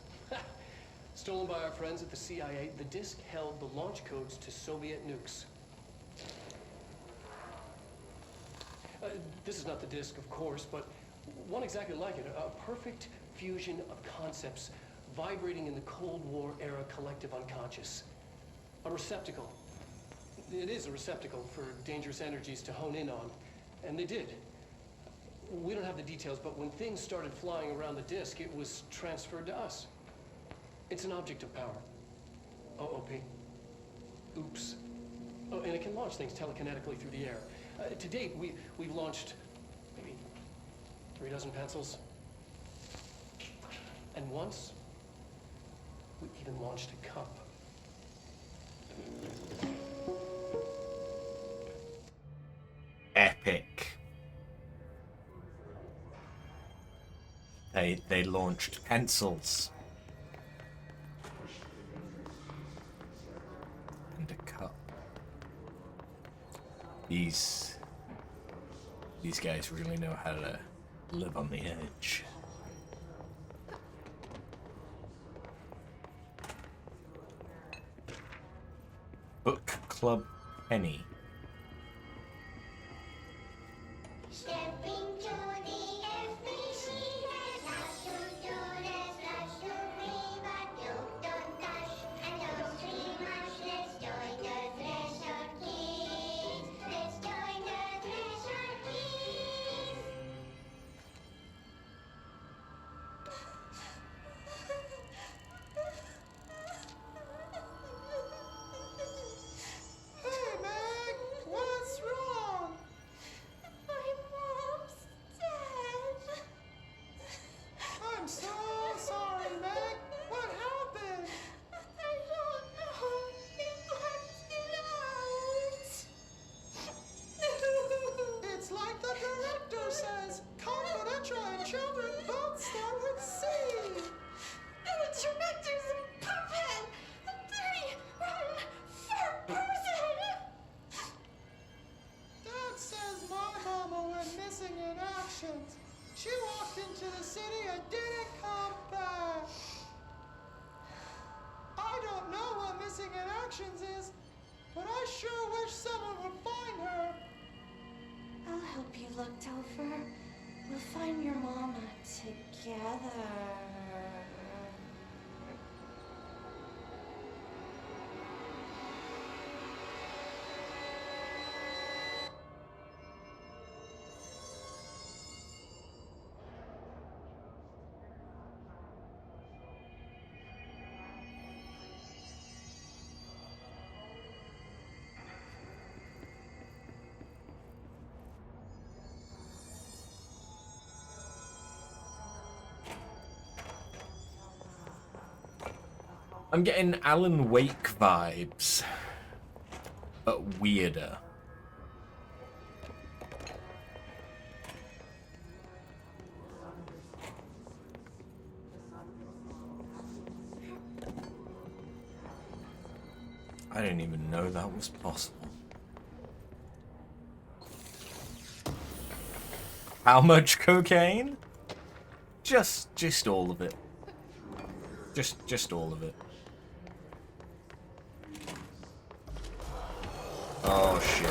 Stolen by our friends at the CIA, the disk held the launch codes to Soviet nukes. This is not the disk, of course, but one exactly like it. A perfect fusion of concepts vibrating in the Cold War era collective unconscious. A receptacle. It is a receptacle for dangerous energies to hone in on. And they did. We don't have the details, but when things started flying around the disk, it was transferred to us. It's an object of power. OOP. Oops. Oh, and it can launch things telekinetically through the air. To date, we've launched maybe 3 dozen pencils. And once, we even launched a cup. Epic. They launched pencils. And a cup. These guys really know how to live on the edge. Book Club Penny. Hey, man, you looked over? We'll find your mama together. I'm getting Alan Wake vibes, but weirder. I didn't even know that was possible. How much cocaine? Just all of it. Just all of it. Oh shit.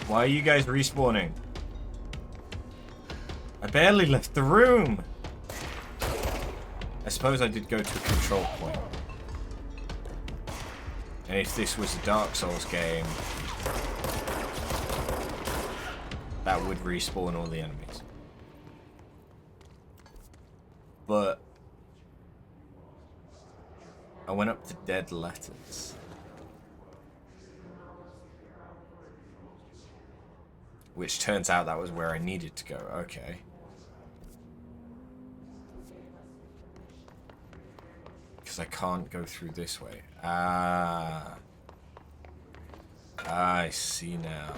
Why are you guys respawning? I barely left the room. I suppose I did go to a control point. And if this was a Dark Souls game, that would respawn all the enemies. But I went up to dead letters. Which turns out that was where I needed to go. Okay. Because I can't go through this way. Ah. I see now.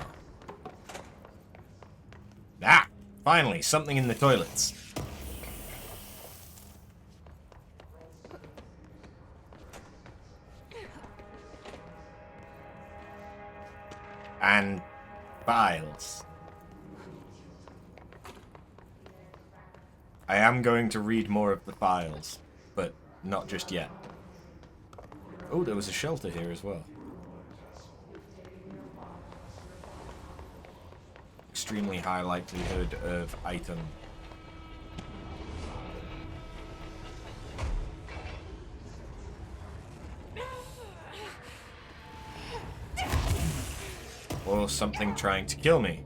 Ah! Finally, something in the toilets. And files. I am going to read more of the files, but not just yet. Oh, there was a shelter here as well. Extremely high likelihood of item. Or something trying to kill me.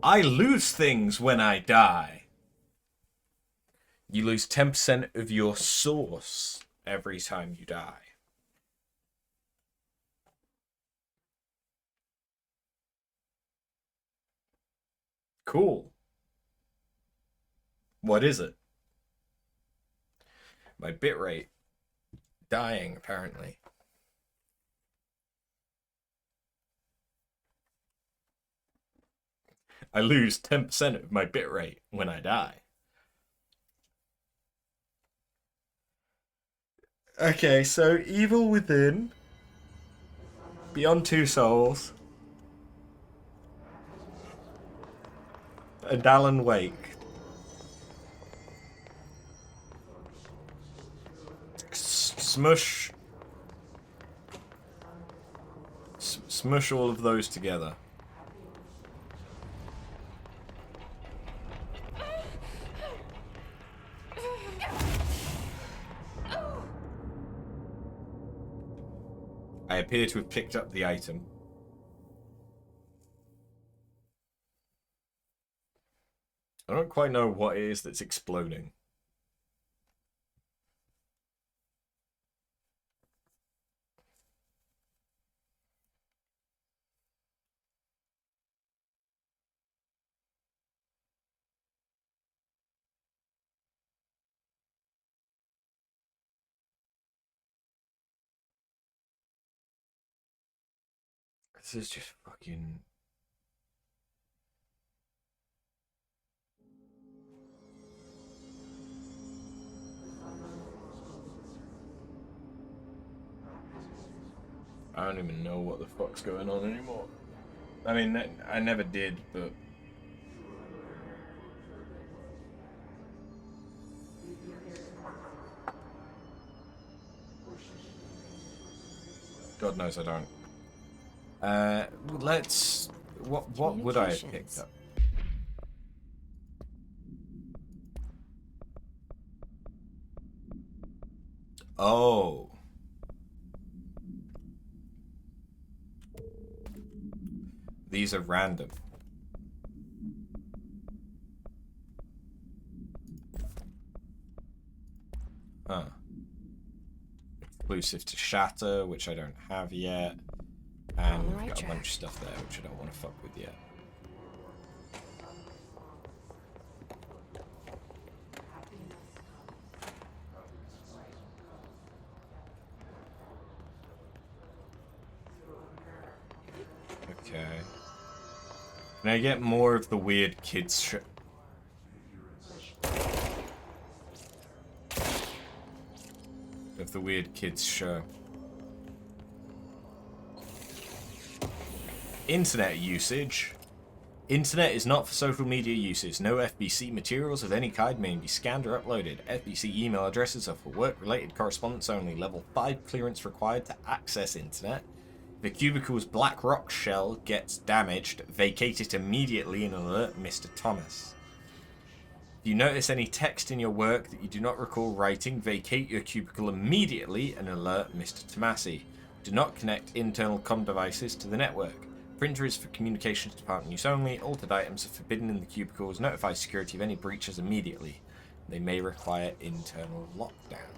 I lose things when I die. You lose 10% of your source every time you die. Cool. What is it? My bitrate. Dying, apparently. I lose 10% of my bitrate when I die. Okay, so Evil Within, Beyond Two Souls, and Alan Wake. Smush. Smush all of those together. I appear to have picked up the item. I don't quite know what it is that's exploding. This is just fucking... I don't even know what the fuck's going on anymore. I mean, I never did, but... God knows I don't. Let's... What would I have picked up? Oh. These are random. Huh. Exclusive to Shatter, which I don't have yet. And we've got a bunch of stuff there, which I don't want to fuck with yet. Okay. Can I get more of the weird kids show? Of the weird kids show. Internet usage. Internet is not for social media uses. No FBC materials of any kind may be scanned or uploaded. FBC email addresses are for work-related correspondence only. Level 5 clearance required to access internet. If a cubicle's black rock shell gets damaged, vacate it immediately and alert Mr. Thomas. If you notice any text in your work that you do not recall writing, vacate your cubicle immediately and alert Mr. Tomasi. Do not connect internal comm devices to the network. Printer is for communications department use only. Altered items are forbidden in the cubicles. Notify security of any breaches immediately. They may require internal lockdown.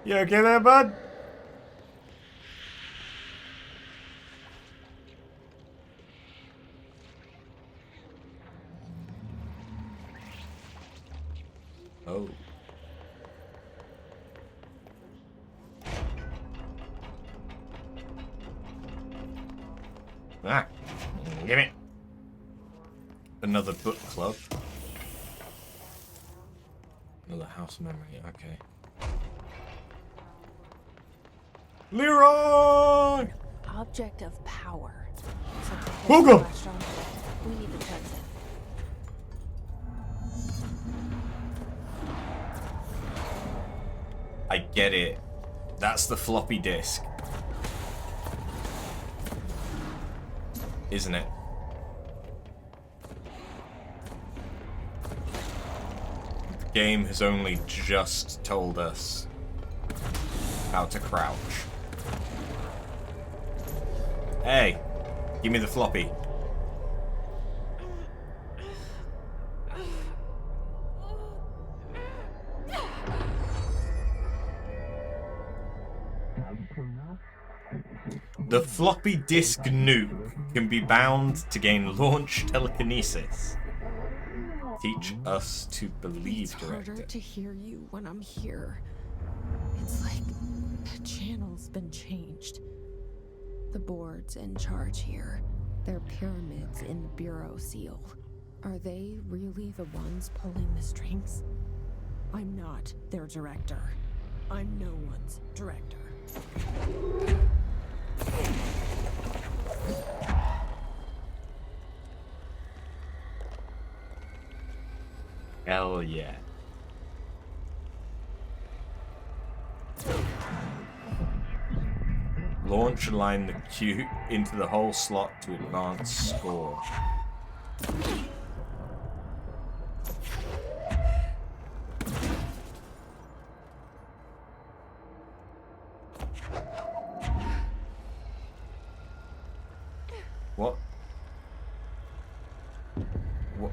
You okay there, bud? Oh. Ah. Give it. Another book club. Another house memory, okay. Leroy! Object of power. Google! We need to cleanse it. I get it. That's the floppy disk. Isn't it? The game has only just told us how to crouch. Hey, give me the floppy. The floppy disk nuke can be bound to gain launch telekinesis. Teach us to believe, It's harder Director. to hear you when I'm here. It's like the channel's been changed. The board's in charge here. They're pyramids in the Bureau seal. Are they really the ones pulling the strings? I'm not their director. I'm no one's director. Hell yeah. Launch and line the cue into the whole slot to advance score.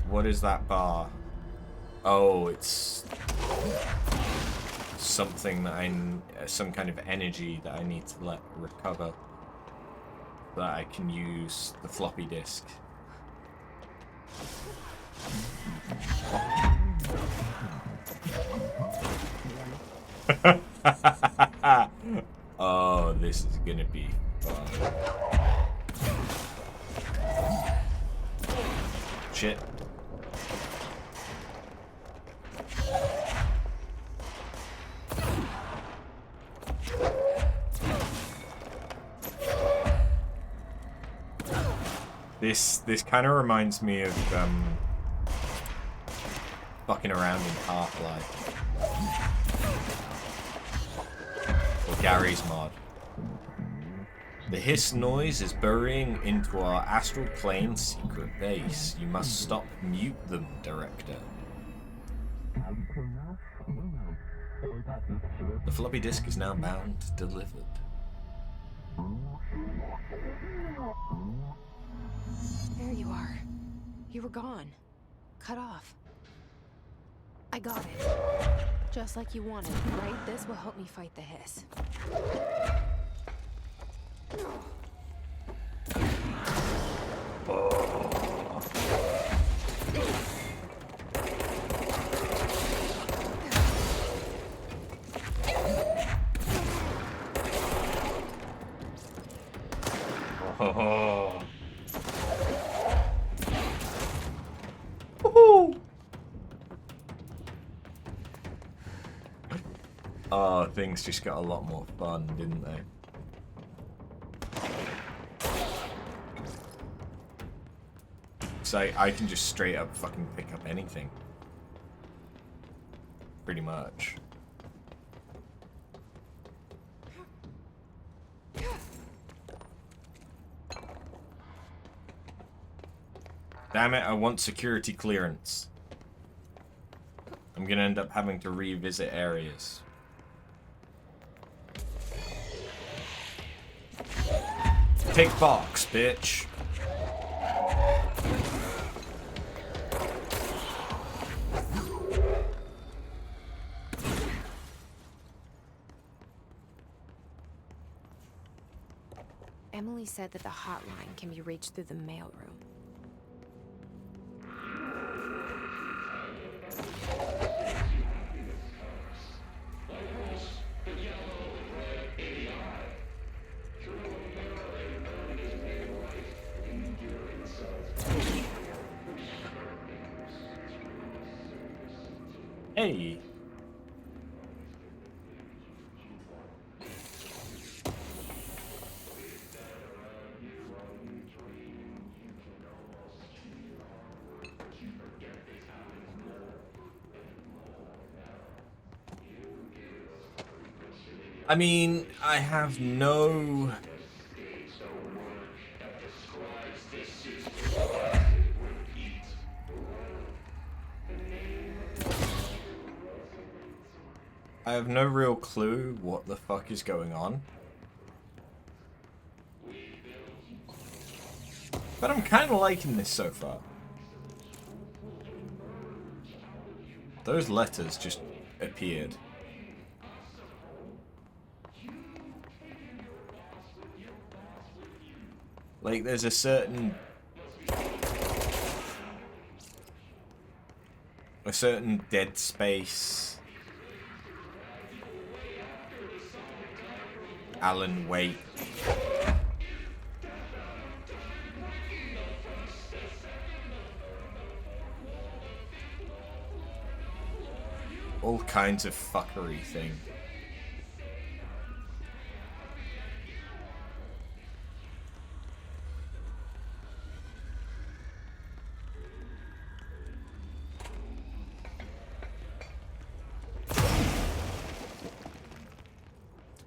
What is that bar? Oh, it's something that some kind of energy that I need to let recover, so that I can use the floppy disk. Oh, this is gonna be fun. Shit. This kind of reminds me of fucking around in Half-Life. Or Gary's mod. The hiss noise is burying into our astral plane secret base. You must stop, mute them, Director. The floppy disk is now bound, delivered. There you are. You were gone. Cut off. I got it. Just like you wanted, right? This will help me fight the hiss. Oh. Woohoo! Oh, things just got a lot more fun, didn't they? So I can just straight up fucking pick up anything. Pretty much. Damn it, I want security clearance. I'm gonna end up having to revisit areas. Tick box, bitch. Emily said that the hotline can be reached through the mailroom. Hey. I mean, I have no... I have no real clue what the fuck is going on. But I'm kind of liking this so far. Those letters just appeared. Like, there's a certain dead space. Alan Wake. All kinds of fuckery thing.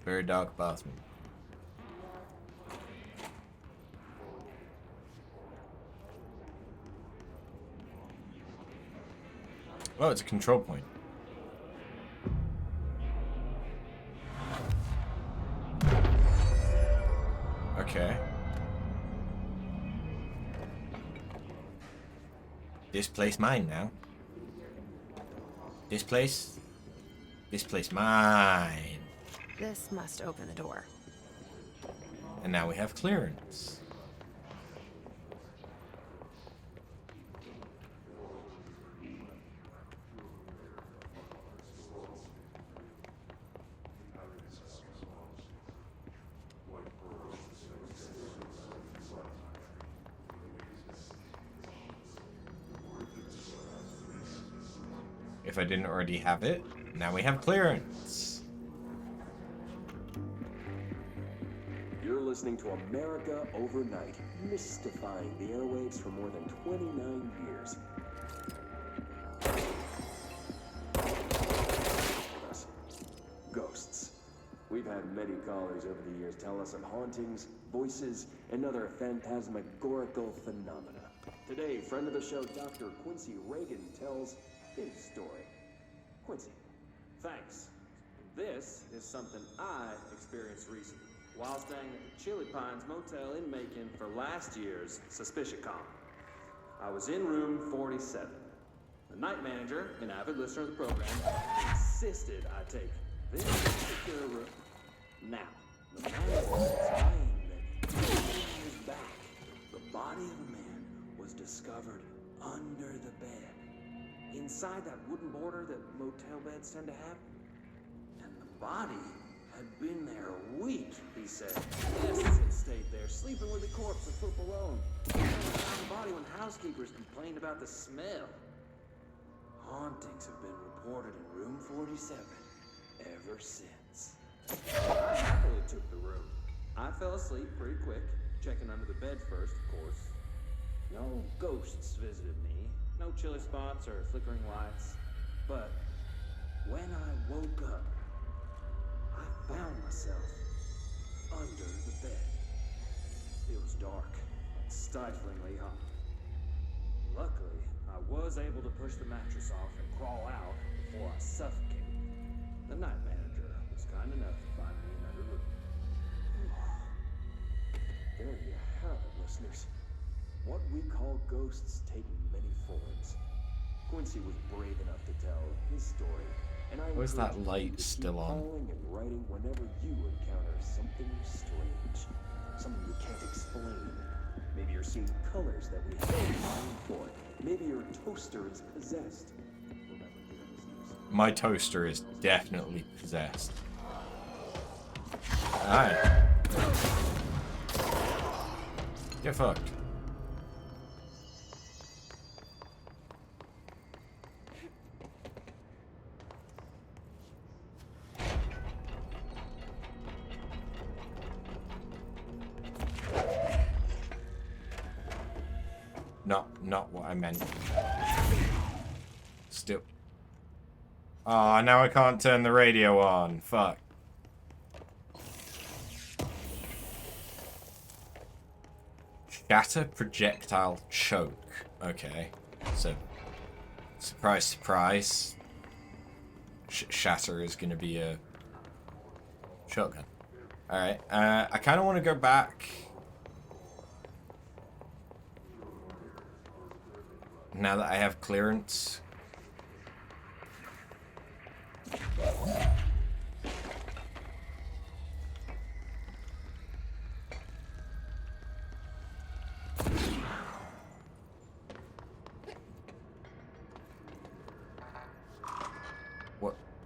Very dark bathroom. Oh, it's a control point. Okay. This place mine now. This place mine. This must open the door. And now we have clearance. if I didn't already have it. Now we have clearance. You're listening to America Overnight, mystifying the airwaves for more than 29 years. Ghosts. We've had many callers over the years tell us of hauntings, voices, and other phantasmagorical phenomena. Today, friend of the show, Dr. Quincy Reagan, tells his story. Quincy, thanks. This is something I experienced recently while staying at the Chili Pines Motel in Macon for last year's SuspiciaCon. I was in room 47. The night manager, an avid listener of the program, insisted I take this particular room. Now, the man was explained that 2 years back, the body of a man was discovered under the bed, inside that wooden border that motel beds tend to have. And the body had been there a week, he said. Guests had stayed there, sleeping with the corpse a foot below him. They found the body when housekeepers complained about the smell. Hauntings have been reported in room 47 ever since. I happily took the room. I fell asleep pretty quick, checking under the bed first, of course. No ghosts visited me, no chilly spots or flickering lights. But when I woke up, I found myself under the bed. It was dark and stiflingly hot. Luckily, I was able to push the mattress off and crawl out before I suffocated. The night manager was kind enough to find me another room. There you have it, listeners. What we call ghosts take many forms. Quincy was brave enough to tell his story, and I Where's that encourage you light to still keep on? calling and writing whenever you encounter something strange, something you can't explain. Maybe you're seeing colors that we haven't mind for. Maybe your toaster is possessed. Remember, dear listeners, My toaster is definitely possessed. Alright. Get fucked. Not what I meant. Still. Ah, now I can't turn the radio on. Fuck. Shatter projectile choke. Okay. So, surprise, surprise. Shatter is going to be a shotgun. Alright. I kind of want to go back. Now that I have clearance.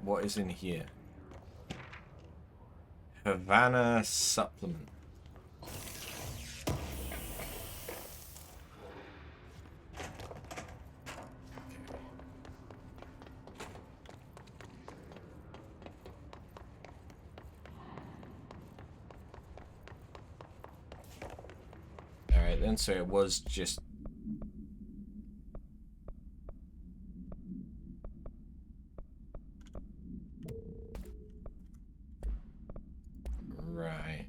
What is in here? Havana supplement. Alright then, so it was just... Right.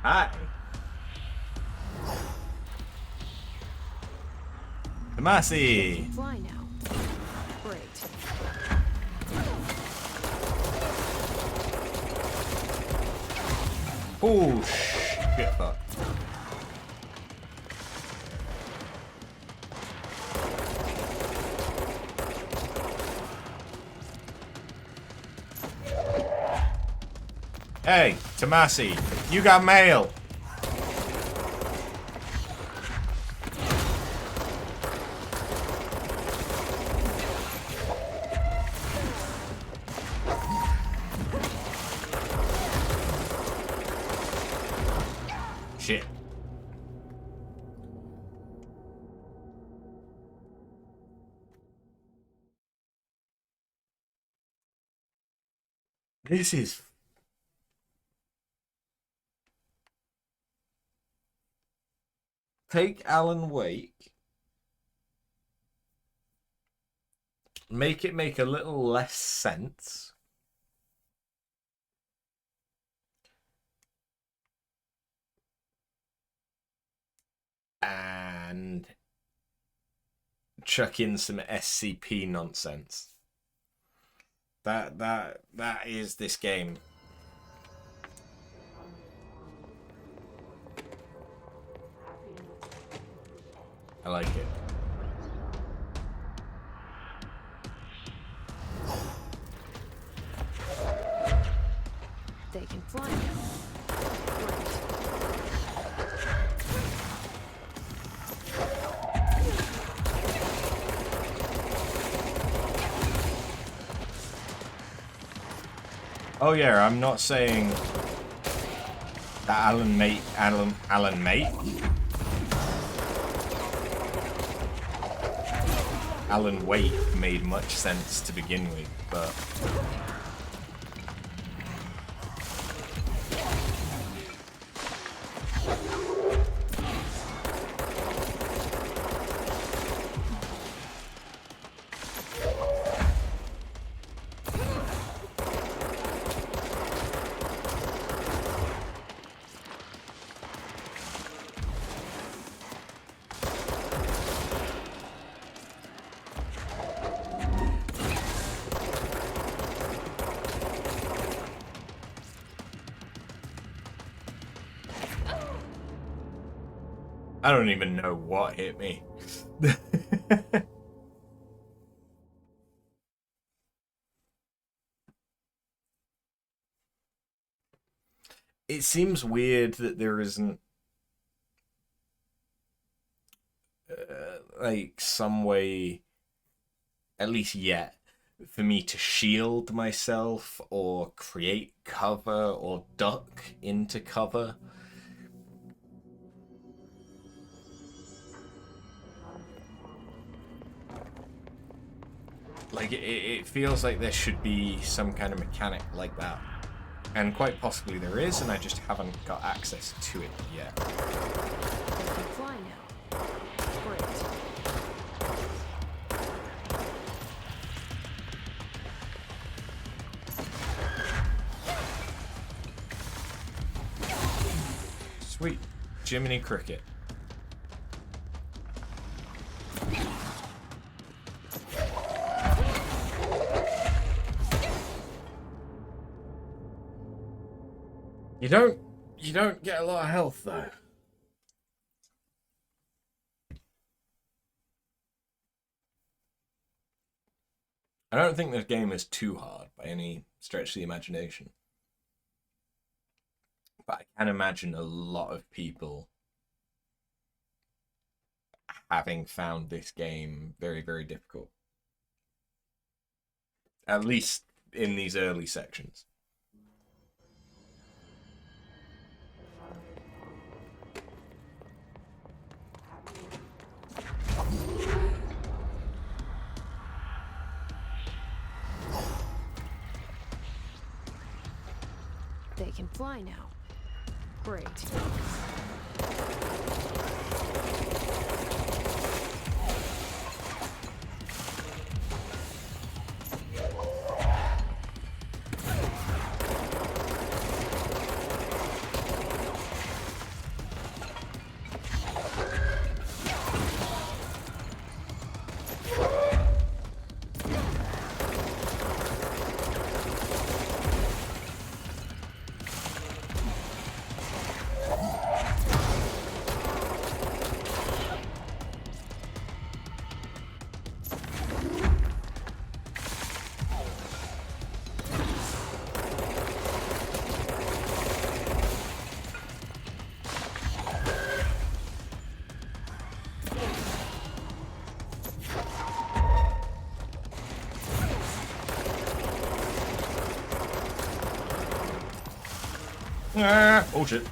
Hi. Tomasi. Fly now. Great. Oh, shit, fuck. Hey, Tomasi, you got mail. Shit. This is... Take Alan Wake. Make it make a little less sense. And chuck in some SCP nonsense. That is this game. I like it. They can fly now. Oh yeah, I'm not saying that Alan Wake made much sense to begin with, but I don't even know what hit me. It seems weird that there isn't like some way, at least yet, for me to shield myself or create cover or duck into cover. Like, it feels like there should be some kind of mechanic like that. And quite possibly there is, and I just haven't got access to it yet. They can fly now. Great. Sweet. Jiminy Cricket. You don't get a lot of health though. I don't think this game is too hard by any stretch of the imagination. But I can imagine a lot of people having found this game very, very difficult. At least in these early sections. They can fly now. Great. Ah, oh shit.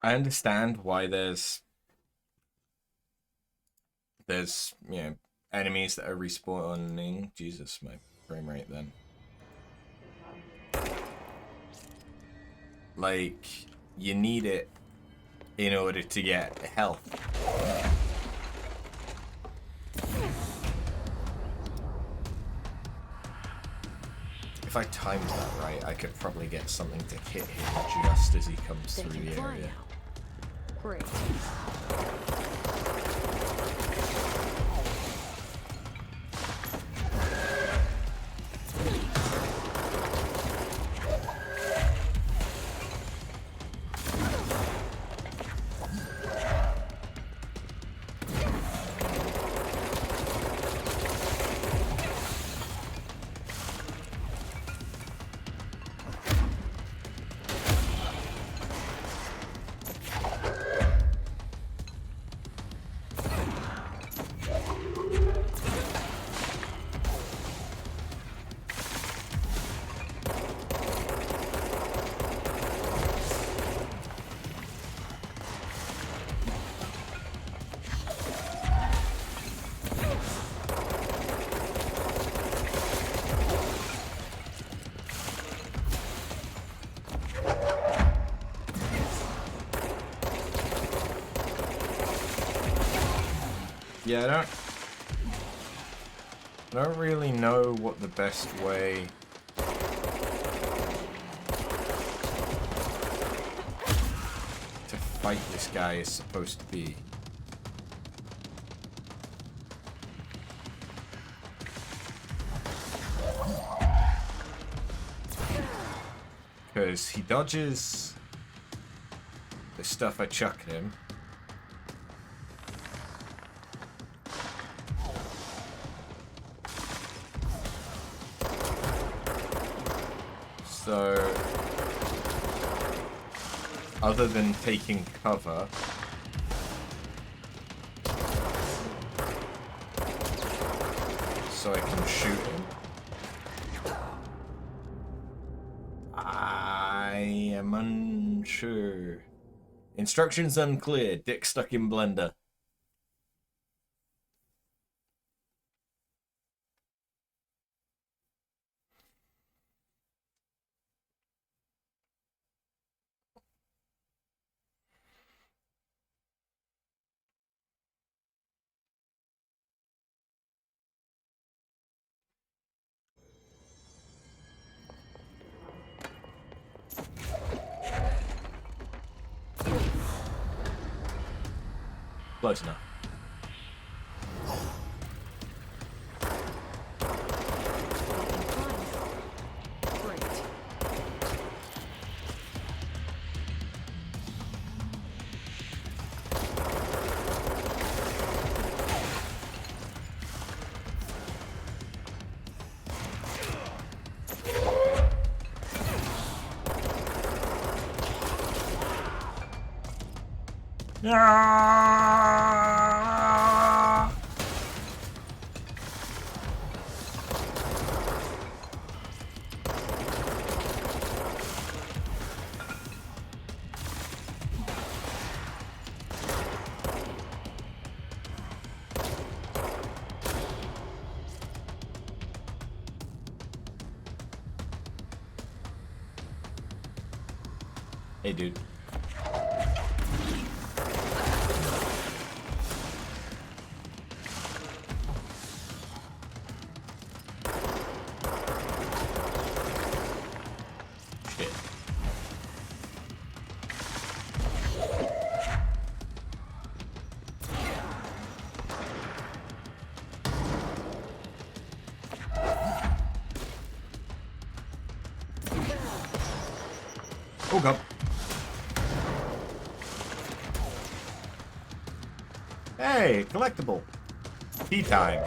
I understand why there's you know, enemies that are respawning. Jesus, my frame rate then. Like, you need it in order to get health. If I timed that right, I could probably get something to hit him just as he comes They through can the fly area. now. Great. Yeah, I don't really know what the best way to fight this guy is supposed to be. Because he dodges the stuff I chuck at him. So, other than taking cover, so I can shoot him, I am unsure. Instructions unclear. Dick stuck in blender. Close enough. Great. Ah! Hey, dude. Shit. Oh god. Hey, collectible. Tea time.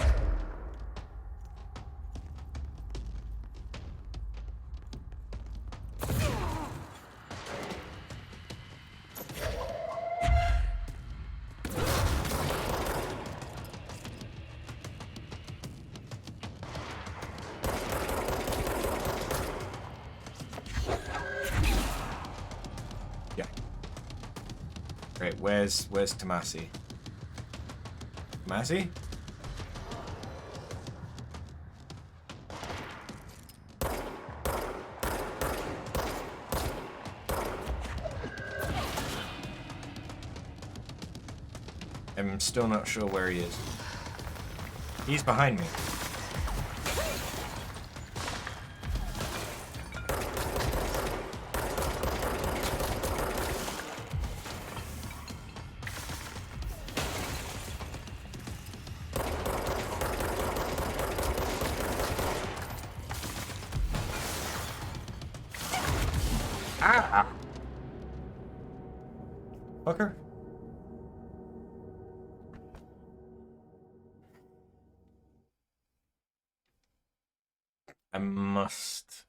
Yeah. where's Tomasi? Tomasi? I'm still not sure where he is. He's behind me. Ah! Fucker. I must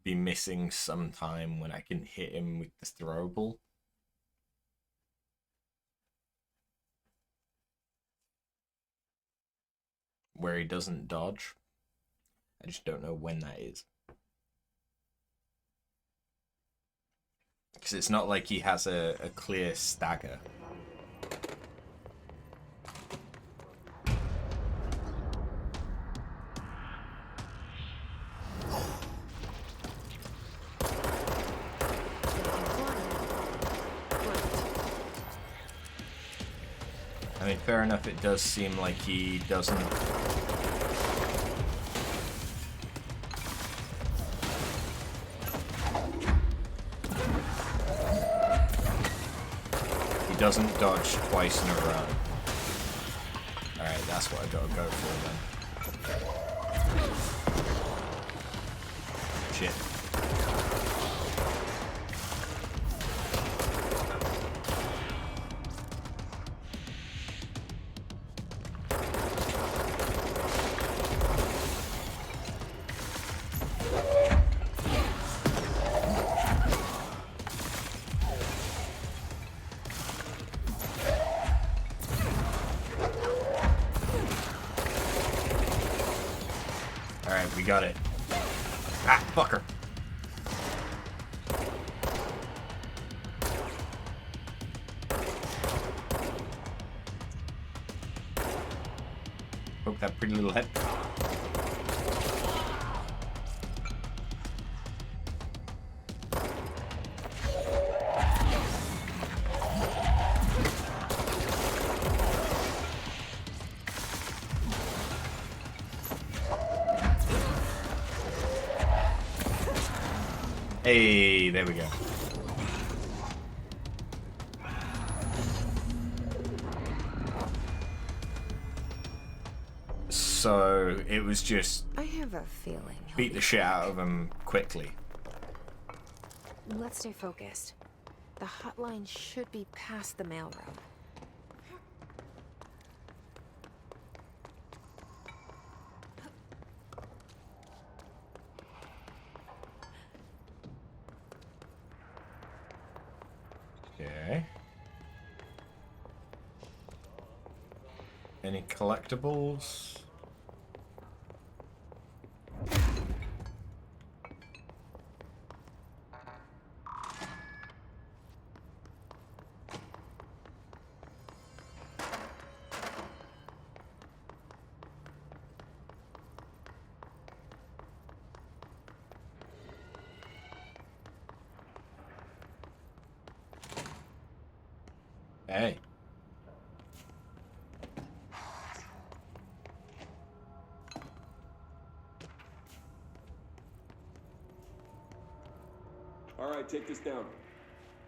be missing some time when I can hit him with the throwable. Where he doesn't dodge. I just don't know when that is. Because it's not like he has a clear stagger. I mean, fair enough, it does seem like he doesn't... He doesn't dodge twice in a row. Alright, that's what I gotta go for then. Shit. We got it. Ah, fucker. Poke that pretty little head. Hey, there we go. So it was just I have a feeling he'll beat the shit out of him quickly. Let's stay focused. The hotline should be past the mailroom. Okay. Any collectibles? Hey. All right, take this down.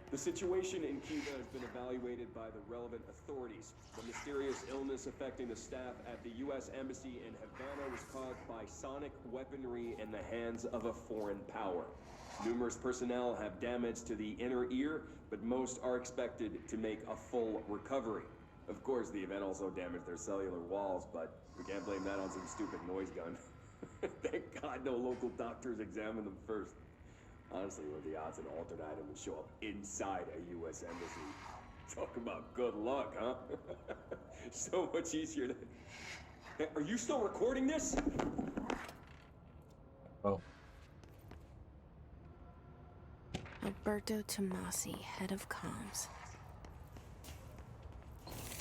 The situation in Cuba has been evaluated by the relevant authorities. The mysterious illness affecting the staff at the U.S. Embassy in Havana was caused by sonic weaponry in the hands of a foreign power. Numerous personnel have damage to the inner ear, but most are expected to make a full recovery. Of course, the event also damaged their cellular walls, but we can't blame that on some stupid noise gun. Thank God no local doctors examined them first. Honestly, what are the odds an altered item would show up inside a U.S. embassy? Talk about good luck, huh? So much easier to... Hey, are you still recording this? Oh. Alberto Tomasi, head of comms.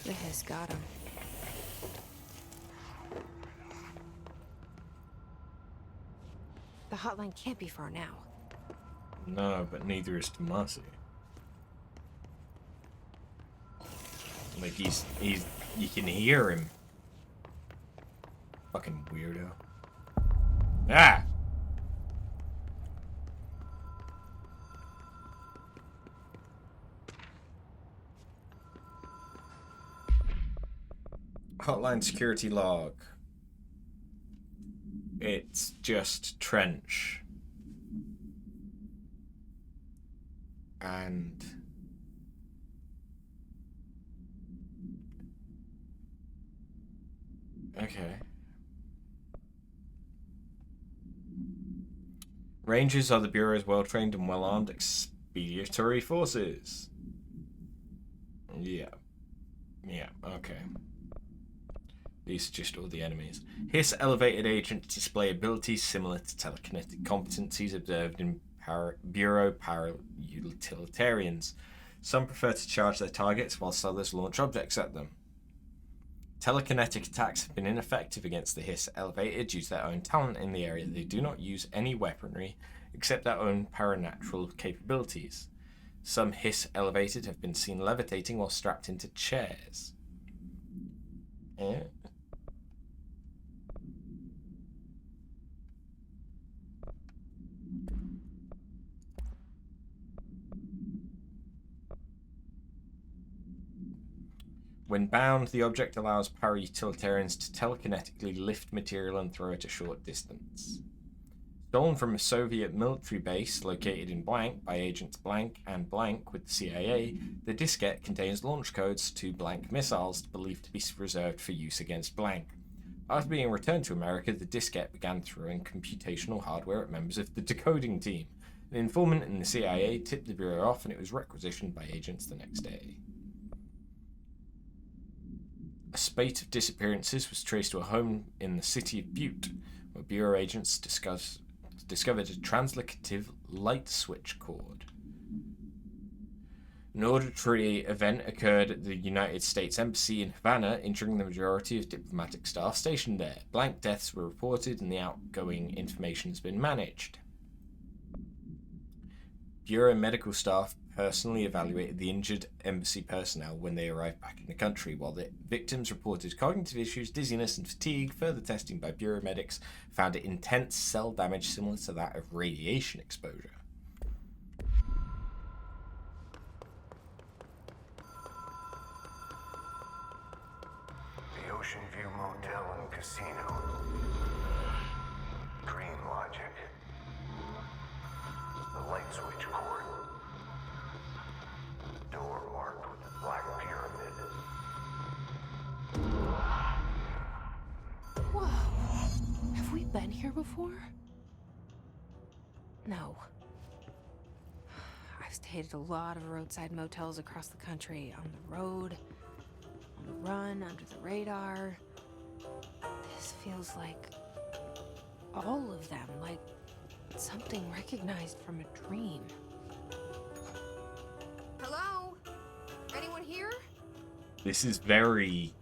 The hiss got him. The hotline can't be far now. No, but neither is Tomasi. Like he's you can hear him. Fucking weirdo. Ah! Hotline security log. It's just trench. And okay. Rangers are the Bureau's well-trained and well-armed expeditionary forces. Yeah. Yeah, okay. These are just all the enemies. Hiss elevated agents display abilities similar to telekinetic competencies observed in Bureau para-utilitarians. Some prefer to charge their targets, whilst others launch objects at them. Telekinetic attacks have been ineffective against the Hiss elevated due to their own talent in the area. They do not use any weaponry except their own paranatural capabilities. Some Hiss elevated have been seen levitating while strapped into chairs. Eh? When bound, the object allows para-utilitarians to telekinetically lift material and throw it a short distance. Stolen from a Soviet military base located in blank by agents blank and blank with the CIA, the diskette contains launch codes to blank missiles believed to be reserved for use against blank. After being returned to America, the diskette began throwing computational hardware at members of the decoding team. An informant in the CIA tipped the Bureau off, and it was requisitioned by agents the next day. A spate of disappearances was traced to a home in the city of Butte, where Bureau agents discovered a translocative light switch cord. An auditory event occurred at the United States Embassy in Havana, injuring the majority of diplomatic staff stationed there. Blank deaths were reported, and the outgoing information has been managed. Bureau medical staff personally evaluated the injured embassy personnel when they arrived back in the country, while the victims reported cognitive issues, dizziness, and fatigue. Further testing by Bureau medics found intense cell damage similar to that of radiation exposure. The Ocean View Motel and Casino. Dream logic. The light switch cord. Door marked with a black pyramid. Whoa. Have we been here before? No. I've stayed at a lot of roadside motels across the country, on the road, on the run, under the radar. This feels like all of them, like something recognized from a dream. Hello? Anyone here? This is very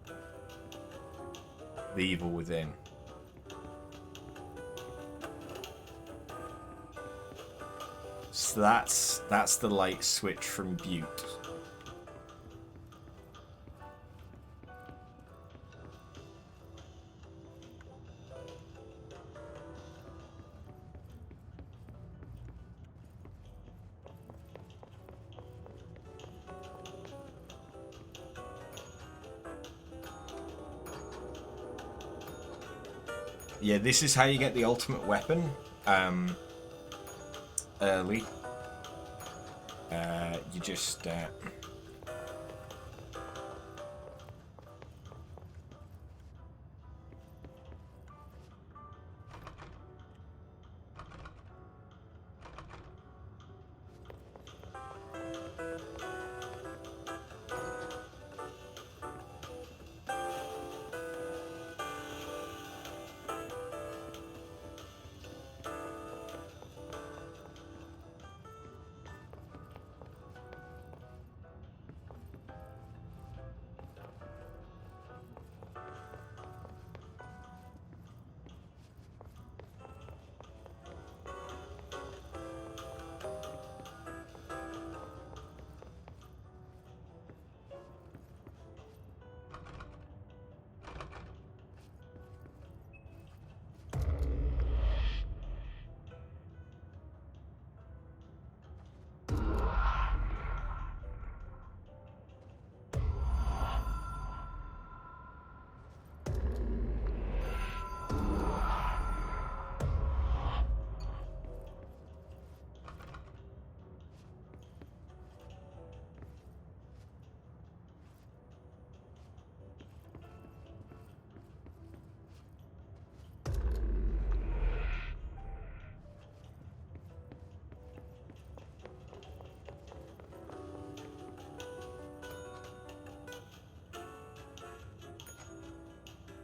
The Evil Within. So that's the light switch from Butte. Yeah, this is how you get the ultimate weapon. Early. You just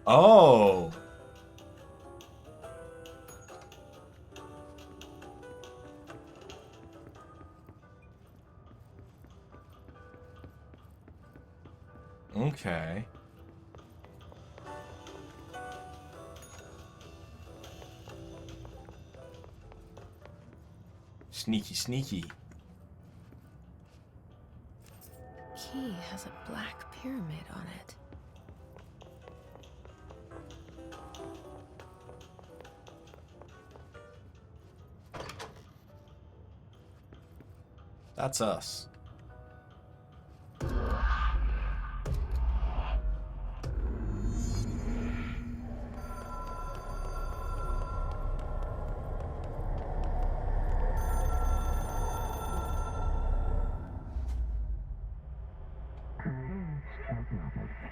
Oh. Okay. Sneaky, sneaky. Key has a black pyramid on it. That's us.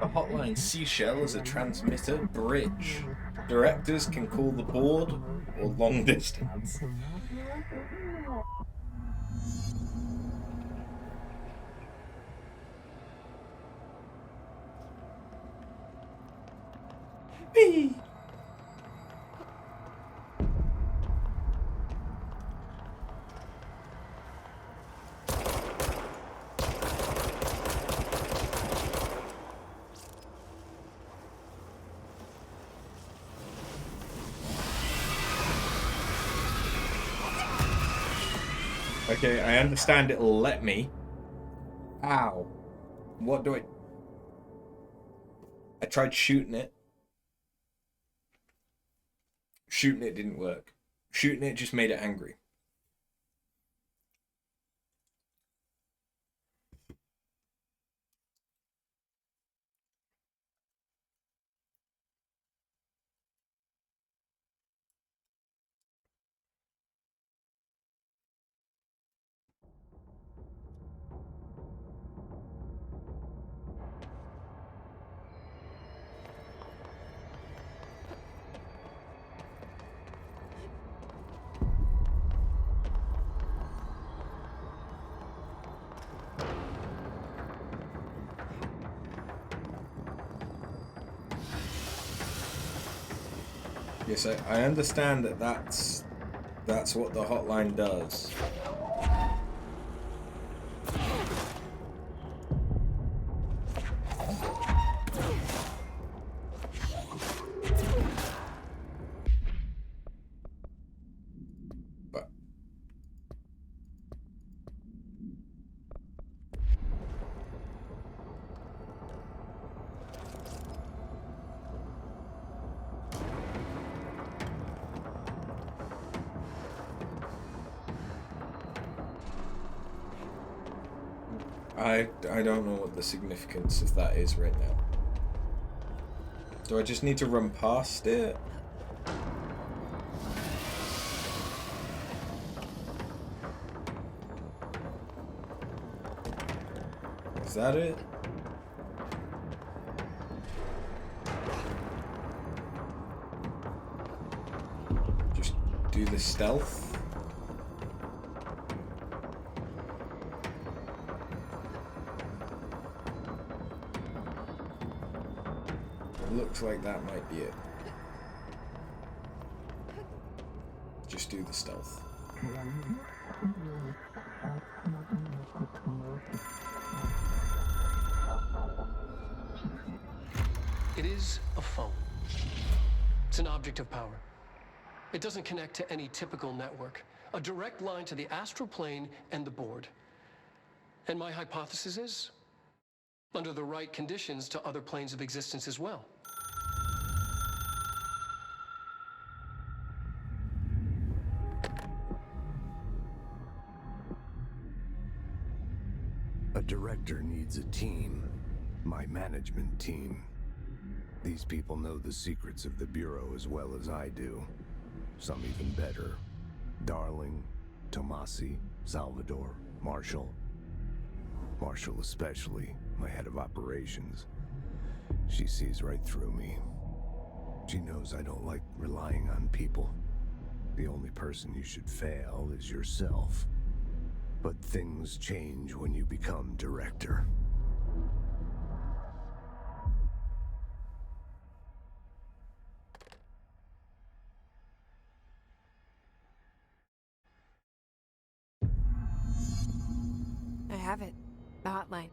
A hotline seashell is a transmitter bridge. Directors can call the board or long distance. Whee! Okay, I understand it'll let me. Ow. What do I tried shooting it. Shooting it didn't work. Shooting it just made it angry. Yes, I understand that that's what the hotline does. But I don't know what the significance of that is right now. Do I just need to run past it? Is that it? Just do the stealth? Looks like that might be it. Just do the stealth. It is a phone. It's an object of power. It doesn't connect to any typical network. A direct line to the astral plane and the board. And my hypothesis is, under the right conditions, to other planes of existence as well. A director needs a team. My management team. These people know the secrets of the Bureau as well as I do. Some even better. Darling, Tomasi, Salvador, Marshall. Marshall especially, my head of operations. She sees right through me. She knows I don't like relying on people. The only person you should fail is yourself. But things change when you become director. have it. The hotline.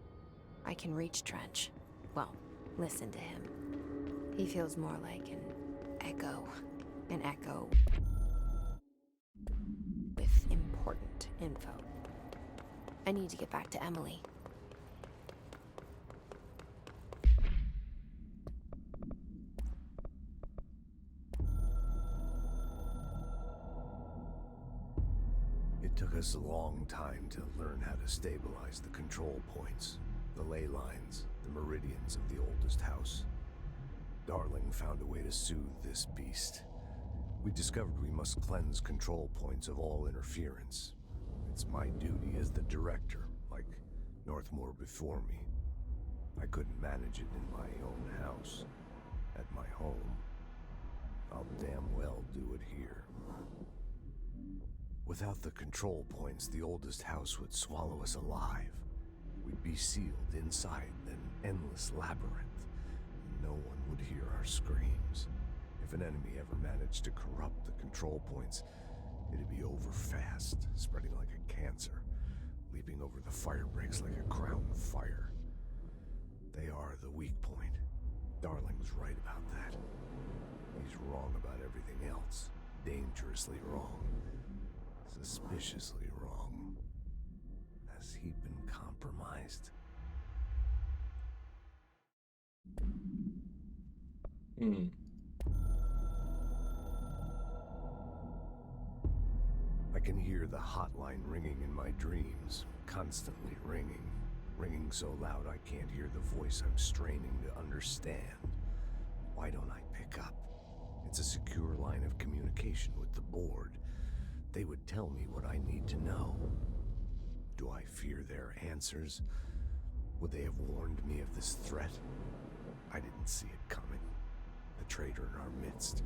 I can reach Trench. Well, listen to him. He feels more like an echo. An echo with important info. I need to get back to Emily. It took us a long time to learn how to stabilize the control points, the ley lines, the meridians of the oldest house. Darling found a way to soothe this beast. We discovered we must cleanse control points of all interference. It's my duty as the director, like Northmore before me. I couldn't manage it in my own house, at my home. I'll damn well do it here. Without the control points, the oldest house would swallow us alive. We'd be sealed inside an endless labyrinth. No one would hear our screams. If an enemy ever managed to corrupt the control points, it'd be over fast, spreading like a cancer, leaping over the fire breaks like a crown of fire. They are the weak point. Darling's right about that. He's wrong about everything else. Dangerously wrong. Suspiciously wrong. Has he been compromised? I can hear the hotline ringing in my dreams, constantly ringing. Ringing so loud I can't hear the voice I'm straining to understand. Why don't I pick up? It's a secure line of communication with the board. They would tell me what I need to know. Do I fear their answers? Would they have warned me of this threat? I didn't see it coming. The traitor in our midst.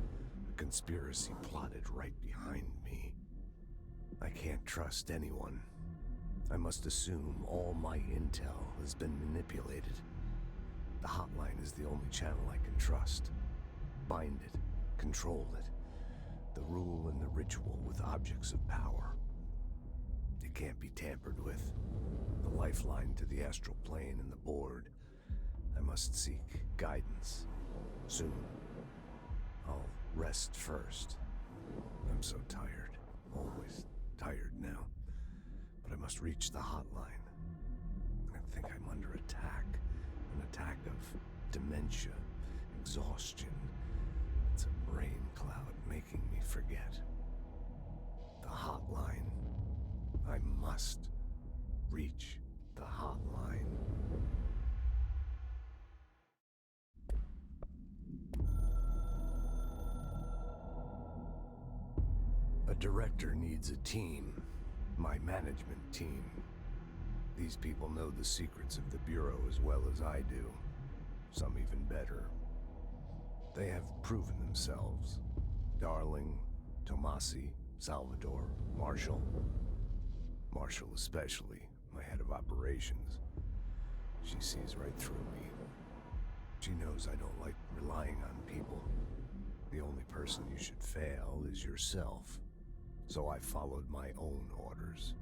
A conspiracy plotted right behind me. I can't trust anyone. I must assume all my intel has been manipulated. The hotline is the only channel I can trust. Bind it, control it. The rule and the ritual with objects of power. It can't be tampered with. The lifeline to the astral plane and the board. I must seek guidance. Soon. I'll rest first. I'm so tired. Always tired now. But I must reach the hotline. I think I'm under attack. An attack of dementia, exhaustion. It's a brain cloud making me forget. The hotline. I must reach the hotline. A director needs a team. My management team. These people know the secrets of the Bureau as well as I do. Some even better. They have proven themselves. Darling, Tomasi, Salvador, Marshall. Marshall especially, my head of operations. She sees right through me. She knows I don't like relying on people. The only person you should fail is yourself. So I followed my own orders.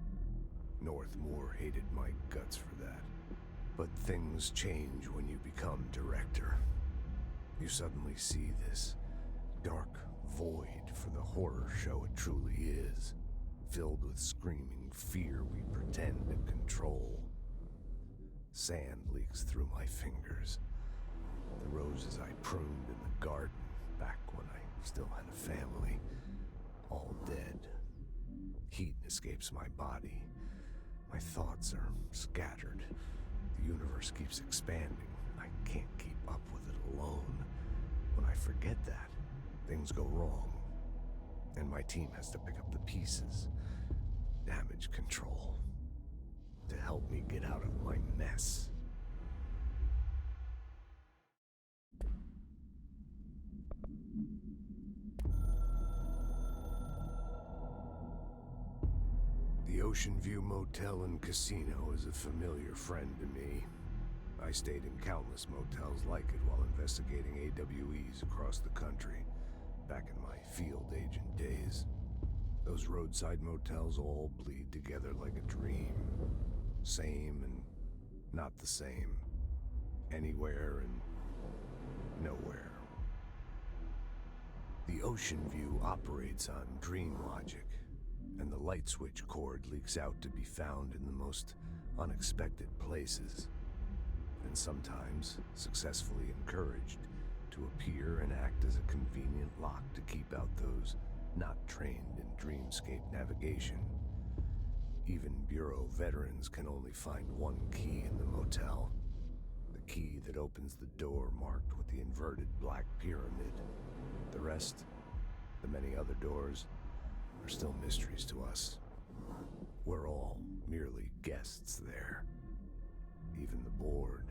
Northmore hated my guts for that. But things change when you become director. You suddenly see this dark void for the horror show it truly is, filled with screaming fear we pretend to control. Sand leaks through my fingers. The roses I pruned in the garden back when I still had a family, all dead. Heat escapes my body. My thoughts are scattered. The universe keeps expanding. I can't keep up with it alone. When I forget that, things go wrong. And my team has to pick up the pieces. Damage control. To help me get out of my mess. The Ocean View Motel and Casino is a familiar friend to me. I stayed in countless motels like it while investigating AWEs across the country, back in my field agent days. Those roadside motels all bleed together like a dream. Same and not the same. Anywhere and nowhere. The ocean view operates on dream logic, and the light switch cord leaks out to be found in the most unexpected places, and sometimes successfully encouraged to appear and act as a convenient lock to keep out those not trained in dreamscape navigation. Even Bureau veterans can only find one key in the motel. The key that opens the door marked with the inverted black pyramid. The rest, the many other doors, are still mysteries to us. We're all merely guests there. Even the board.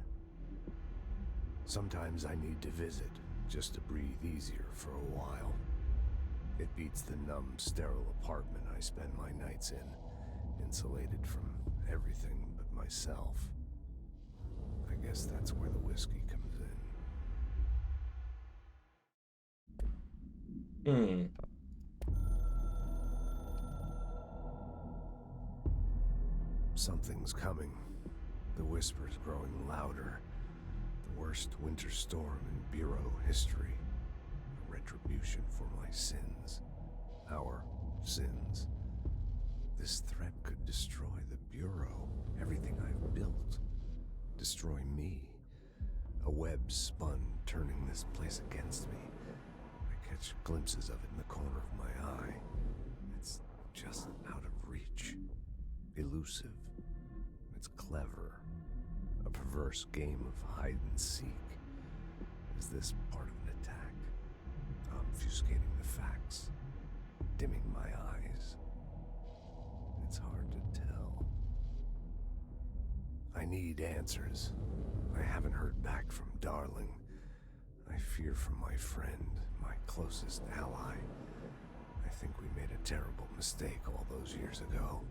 Sometimes I need to visit, just to breathe easier for a while. It beats the numb, sterile apartment I spend my nights in, insulated from everything but myself. I guess that's where the whiskey comes in. Something's coming. The whispers growing louder. The worst winter storm in Bureau history. A retribution for my sins. Our sins. This threat could destroy the Bureau, everything I've built. Destroy me. A web spun, turning this place against me. I catch glimpses of it in the corner of my eye. It's just out of reach. Elusive. It's clever. A perverse game of hide and seek. Is this part of an attack? Obfuscating the facts. Dimming my eyes. It's hard to tell. I need answers. I haven't heard back from Darling. I fear for my friend, my closest ally. I think we made a terrible mistake all those years ago.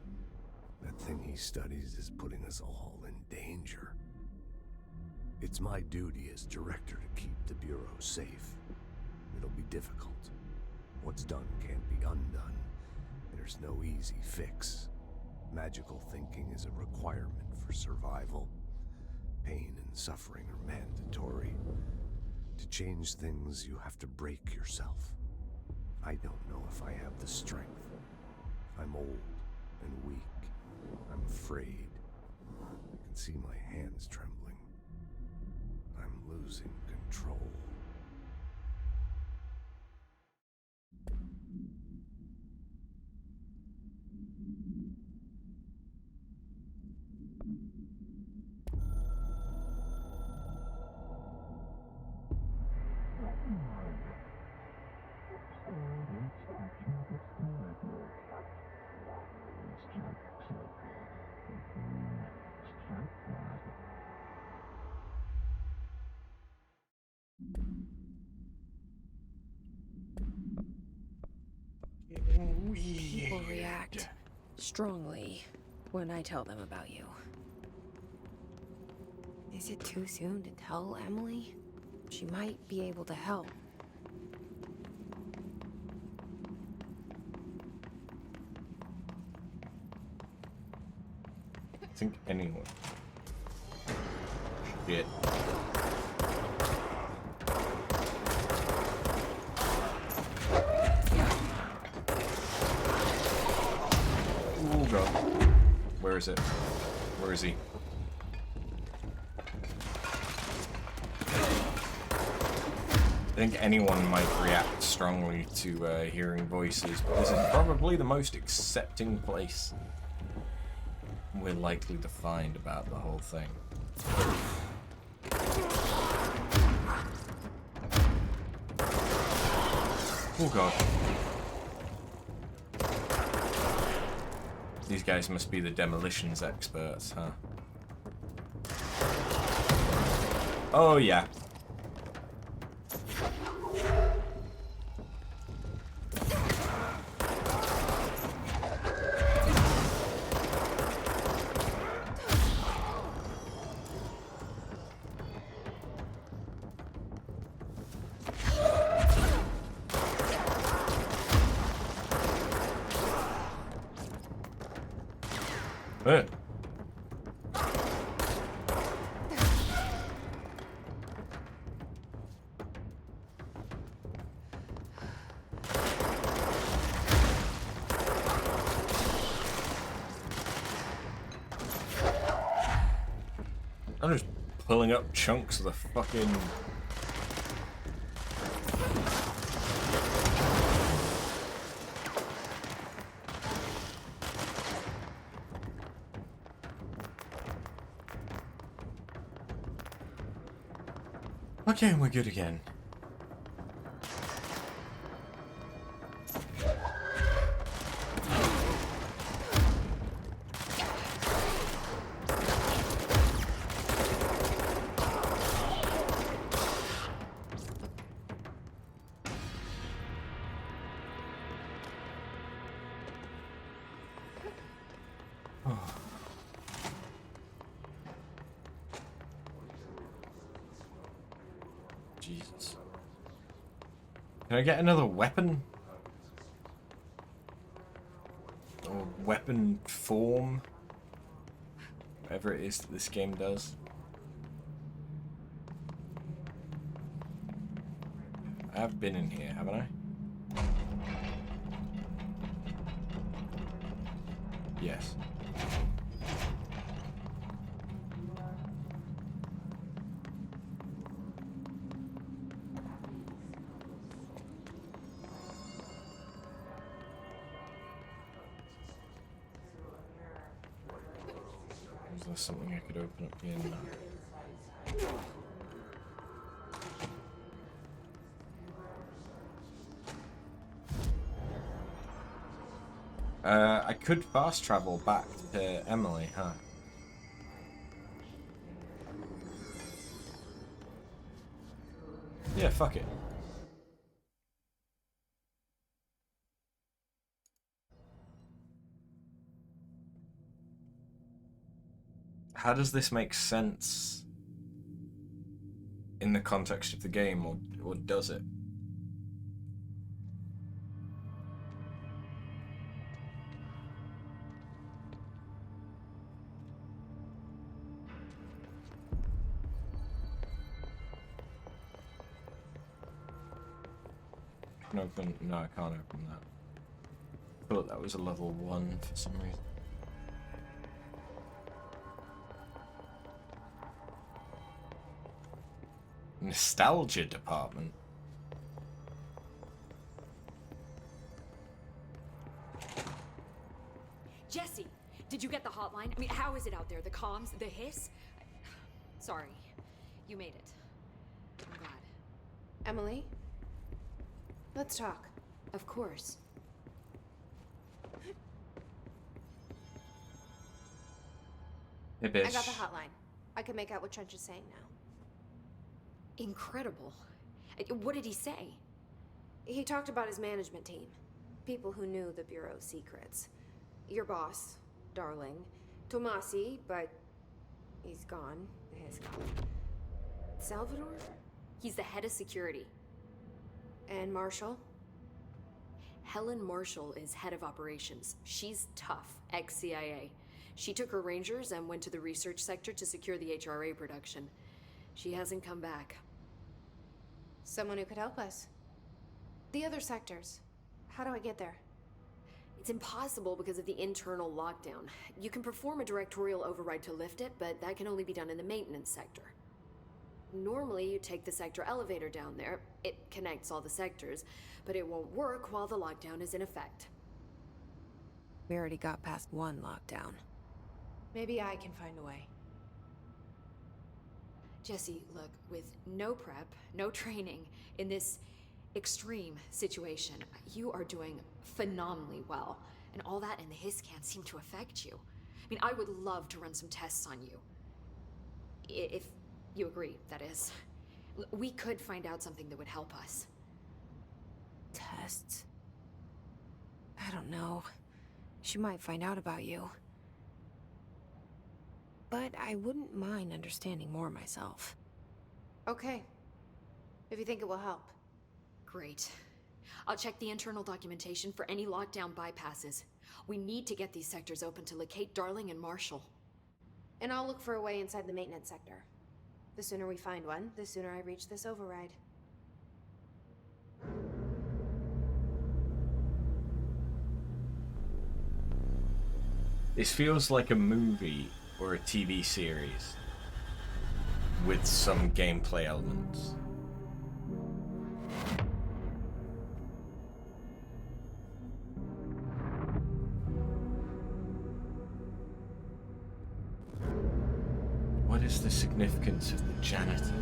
That thing he studies is putting us all in danger. It's my duty as director to keep the Bureau safe. It'll be difficult. What's done can't be undone. There's no easy fix. Magical thinking is a requirement for survival. Pain and suffering are mandatory. To change things, you have to break yourself. I don't know if I have the strength. I'm old and weak. I'm afraid. I can see my hands trembling. I'm losing control. People react strongly when I tell them about you. Is it too soon to tell Emily? She might be able to help. I think anyone. Shit. Oh god. Where is it? Where is he? I think anyone might react strongly to hearing voices, but this is probably the most accepting place we're likely to find about the whole thing. Oh god. These guys must be the demolitions experts, huh? Oh yeah. I'm just pulling up chunks of the fucking... Okay, we're good again. Jesus. Can I get another weapon? Or weapon form? Whatever it is that this game does. I have been in here, haven't I? Yes. Is there something I could open up here now? I could fast travel back to Emily, huh? Yeah, fuck it. How does this make sense in the context of the game, or does it? I can open... No, I can't open that. I thought that was a level 1 for some reason. Nostalgia department. Jesse, did you get the hotline? I mean, how is it out there? The comms, the hiss? Sorry, you made it. I'm glad. Emily? Let's talk. Of course. Hey, bitch. I got the hotline. I can make out what Trench is saying now. Incredible. What did he say? He talked about his management team. People who knew the Bureau's secrets. Your boss, Darling. Tomasi, but he's gone. His gone. Salvador? He's the head of security. And Marshall? Helen Marshall is head of operations. She's tough, ex-CIA. She took her rangers and went to the research sector to secure the HRA production. She hasn't come back. Someone who could help us. The other sectors. How do I get there? It's impossible because of the internal lockdown. You can perform a directorial override to lift it, but that can only be done in the maintenance sector. Normally, you take the sector elevator down there. It connects all the sectors, but it won't work while the lockdown is in effect. We already got past one lockdown. Maybe I can find a way. Jesse, look, with no prep, no training, in this extreme situation, you are doing phenomenally well. And all that and the hiss can't seem to affect you. I mean, I would love to run some tests on you. If you agree, that is. We could find out something that would help us. Tests? I don't know. She might find out about you. But I wouldn't mind understanding more myself. Okay. If you think it will help. Great. I'll check the internal documentation for any lockdown bypasses. We need to get these sectors open to locate Darling and Marshall. And I'll look for a way inside the maintenance sector. The sooner we find one, the sooner I reach this override. This feels like a movie or a TV series. with some gameplay elements. What is the significance of the janitor?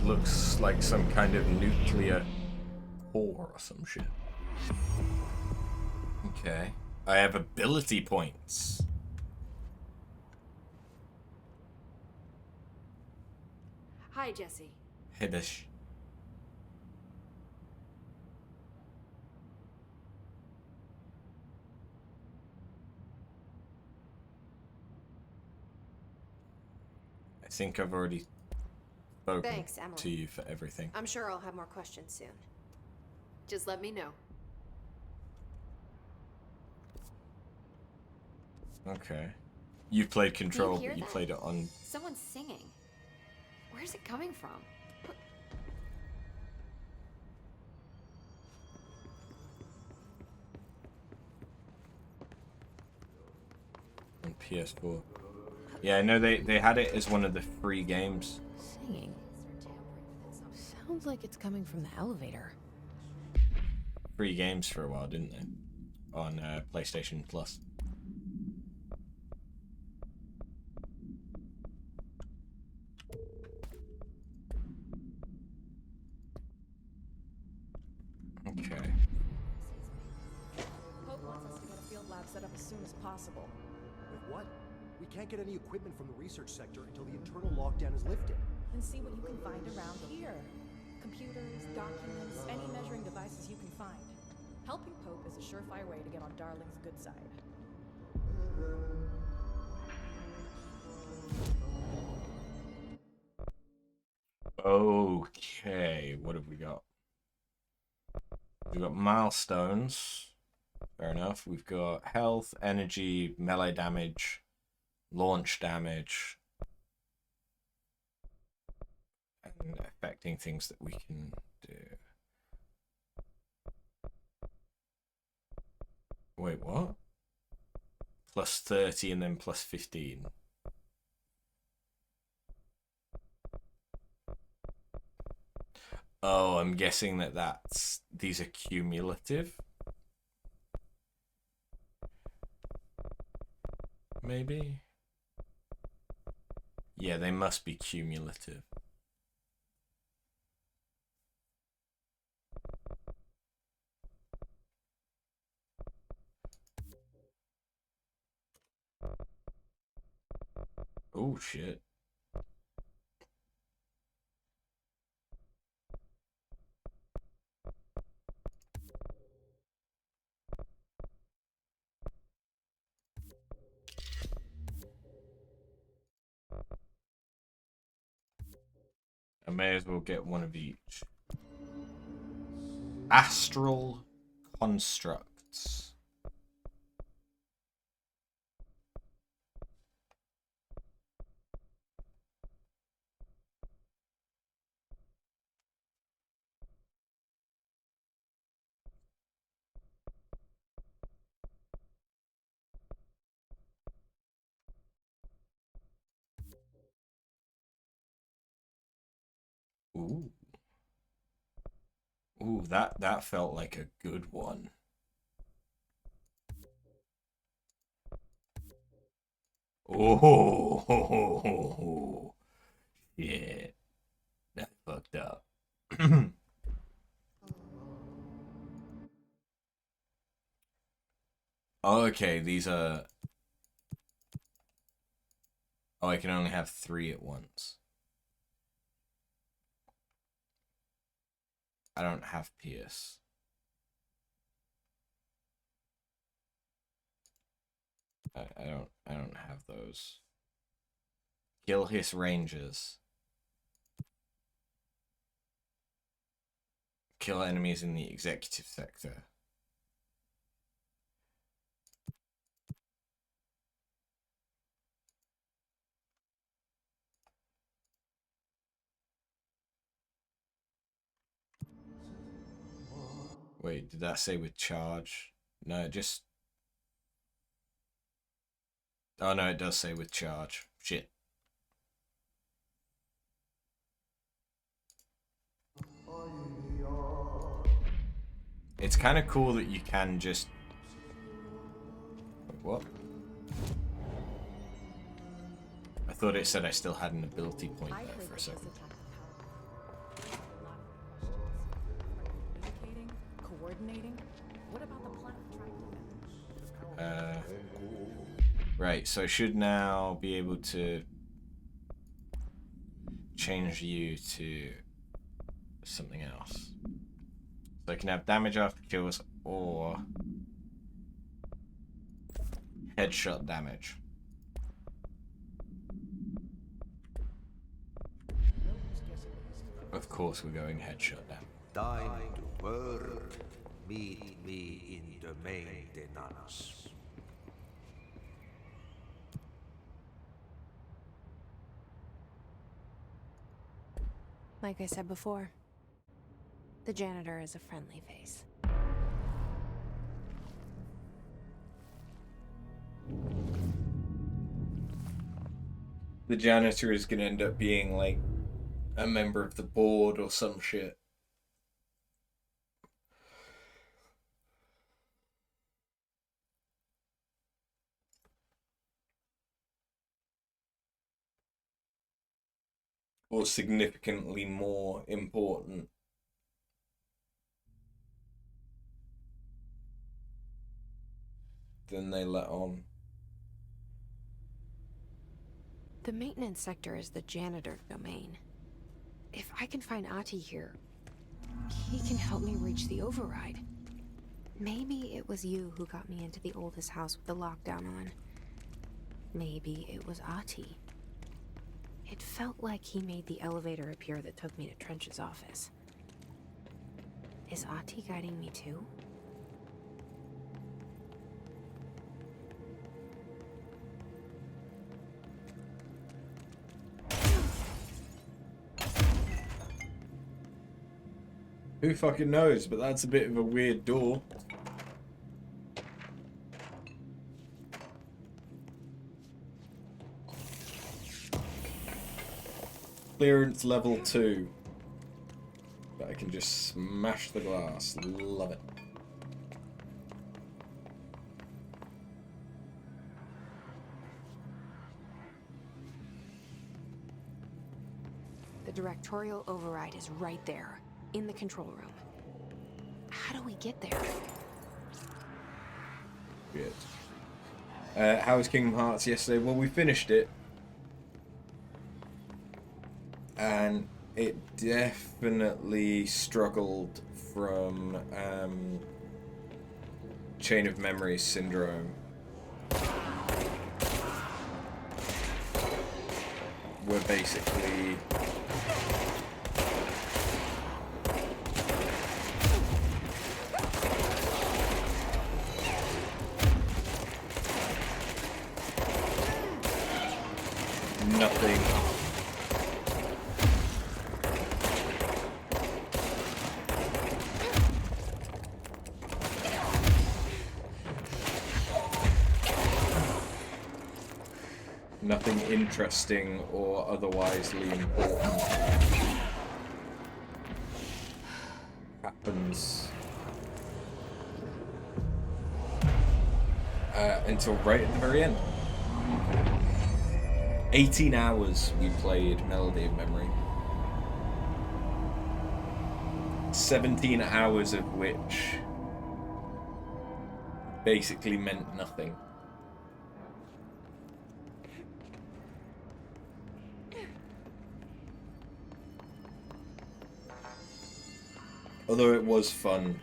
Looks like some kind of nuclear core or some shit. Okay. I have ability points. Hi, Jesse. Hey, Dish. I think I've already spoken Thanks, Emily. to you for everything. I'm sure I'll have more questions soon. Just let me know. Okay. You played Control, hear but you that? played it on... Someone's singing. Where's it coming from? on PS4. Yeah, no, they had it as one of the free games. Singing. Sounds like it's coming from the elevator. Free games for a while, didn't they? On PlayStation Plus. Okay. Hope wants us to get a field lab set up as soon as possible. With what? We can't get any equipment from the research sector until the internal lockdown is lifted. And see what you can find around here. Computers, documents, any measuring devices you can find. Helping Pope is a surefire way to get on Darling's good side. Okay, what have we got? We've got milestones. Fair enough. We've got health, energy, melee damage, launch damage, and affecting things that we can do. Wait, what? Plus 30 and then plus 15. Oh, I'm guessing that these are cumulative. Maybe? Yeah, they must be cumulative. Oh, shit. I may as well get one of each. Astral constructs. Ooh. Ooh, that felt like a good one. Oh, yeah, that fucked up. Okay, these are... Oh, I can only have 3 at once. I don't have Pierce. I don't have those. Kill his rangers. Kill enemies in the executive sector. Wait, did that say with charge? No, it just... Oh no, it does say with charge. Shit. It's kind of cool that you can just... Wait, what? I thought it said I still had an ability point there for a second. Coordinating? What about the planet Right, so I should now be able to change you to something else. So I can have damage after kills or headshot damage. Of course we're going headshot damage. Time to work. Meet me in the maintenance. Like I said before, the janitor is a friendly face. The janitor is gonna end up being like a member of the board or some shit. Or significantly more important. Than they let on. The maintenance sector is the janitor domain. If I can find Ahti here, he can help me reach the override. Maybe it was you who got me into the oldest house with the lockdown on. Maybe it was Ahti. It felt like he made the elevator appear that took me to Trench's office. Is Ahti guiding me too? Who fucking knows, but that's a bit of a weird door. Clearance level 2. But I can just smash the glass. Love it. The directorial override is right there, in the control room. How do we get there? Weird. How was Kingdom Hearts yesterday? Well, we finished it. And it definitely struggled from Chain of Memories syndrome. We're basically nothing. Nothing interesting or otherwisely important happens until right at the very end. 18 hours we played Melody of Memory. 17 hours of which basically meant nothing. Although it was fun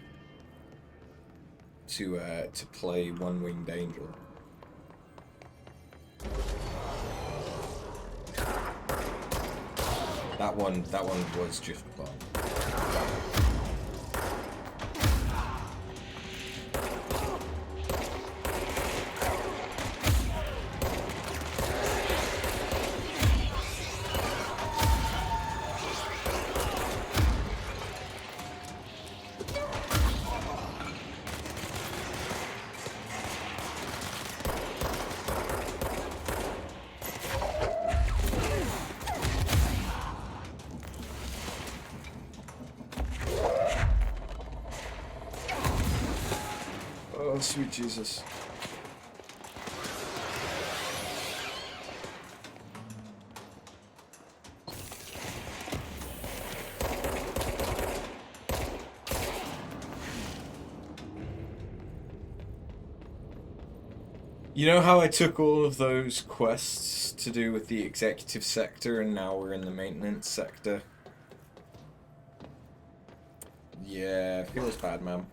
to play One Winged Angel. That one was just fun. Oh, sweet Jesus. You know how I took all of those quests to do with the executive sector and now we're in the maintenance sector? Yeah, feels bad, man.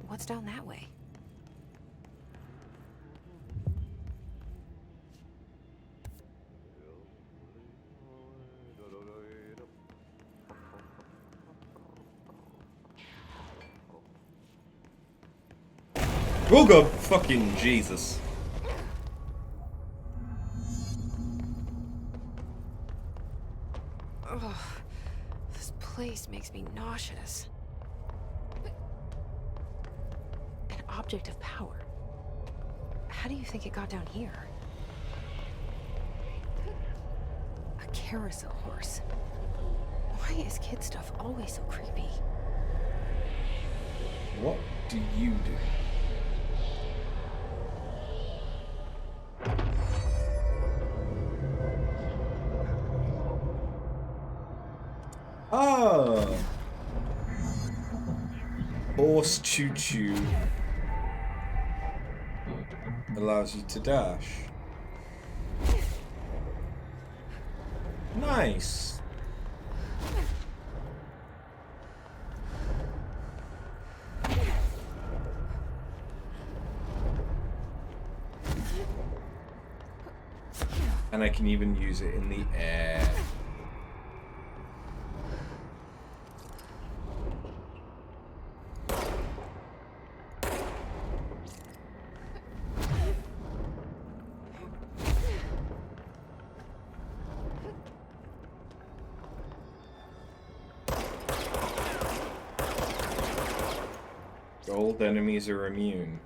What's down that way? Oh god, fucking Jesus. Ugh, this place makes me nauseous. An object of power. How do you think it got down here? A carousel horse. Why is kid stuff always so creepy? What do you do? Ah, horse choo-choo allows you to dash. Nice. And I can even use it in the air. Gold enemies are immune.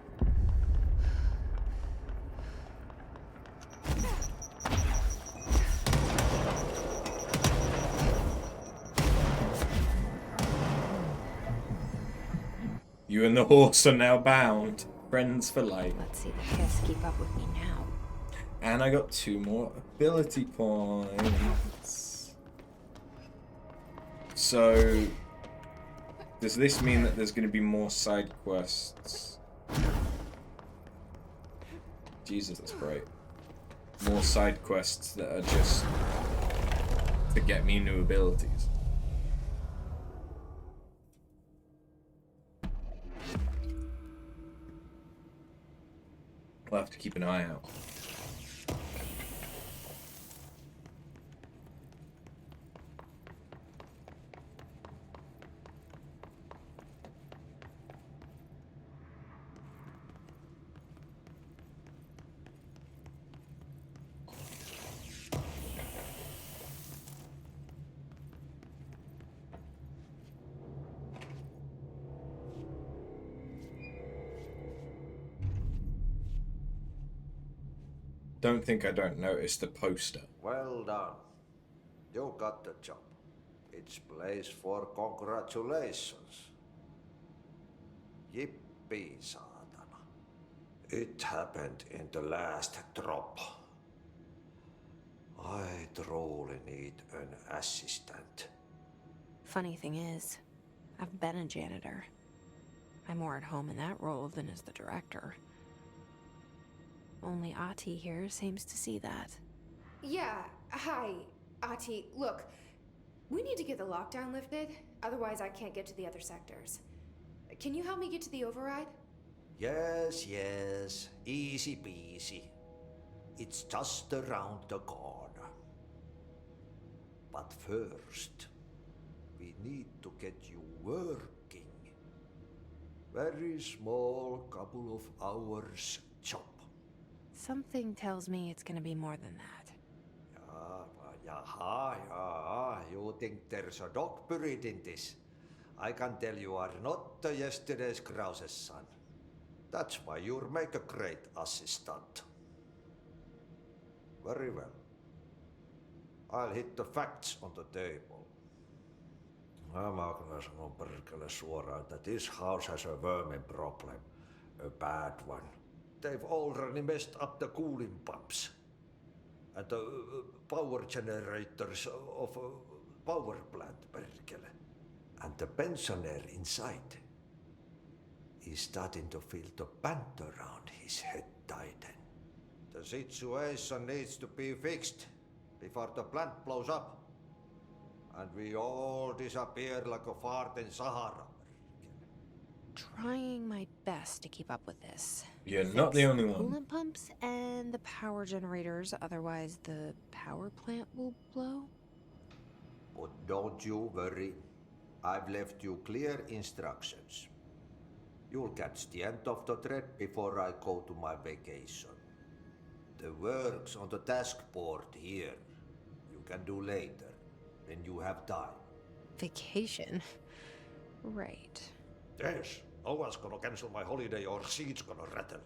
You and the horse are now bound. Friends for life. Let's see the hiss keep up with me now. And I got 2 more ability points. So, does this mean that there's going to be more side quests? Jesus, that's great. More side quests that are just to get me new abilities. I'll have to keep an eye out. Don't think I don't notice the poster. Well done. You got the job. It's place for congratulations. Yippee, saatana. It happened in the last drop. I truly need an assistant. Funny thing is, I've been a janitor. I'm more at home in that role than as the director. Only Ahti here seems to see that. Yeah, hi, Ahti. Look, we need to get the lockdown lifted. Otherwise, I can't get to the other sectors. Can you help me get to the override? Yes, yes. Easy peasy. It's just around the corner. But first, we need to get you working. Very small, couple of hours job. Something tells me it's gonna be more than that. Yeah. You think there's a dog buried in this? I can tell you are not yesterday's Krause's son. That's why you'll make a great assistant. Very well. I'll hit the facts on the table. Mä kyllä sanon perkele suoraan, että this house has a vermin problem. A bad one. They've already messed up the cooling pumps. And the power generators of a power plant, perkele. And the pensioner inside is starting to feel the band around his head tighten. The situation needs to be fixed before the plant blows up. And we all disappear like a fart in Sahara. Trying my best to keep up with this. You're not the only one. Coolant pumps and the power generators, otherwise the power plant will blow. But don't you worry. I've left you clear instructions. You'll catch the end of the thread before I go to my vacation. The work's on the task board here. You can do later, when you have time. Vacation? Right. Yes, no one's gonna cancel my holiday or seat's gonna rattle.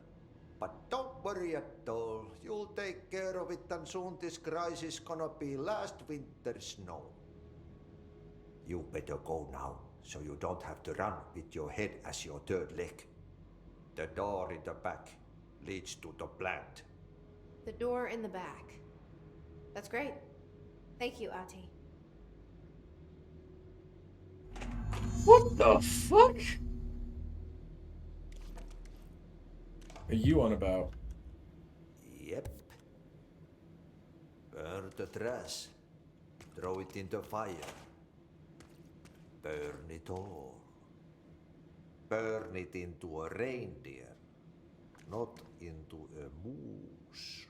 But don't worry at all. You'll take care of it and soon this crisis gonna be last winter's snow. You better go now, so you don't have to run with your head as your third leg. The door in the back leads to the plant. The door in the back. That's great. Thank you, Ahti. What the fuck are you on about? Yep. Burn the trash. Throw it in the fire. Burn it all. Burn it into a reindeer, not into a moose.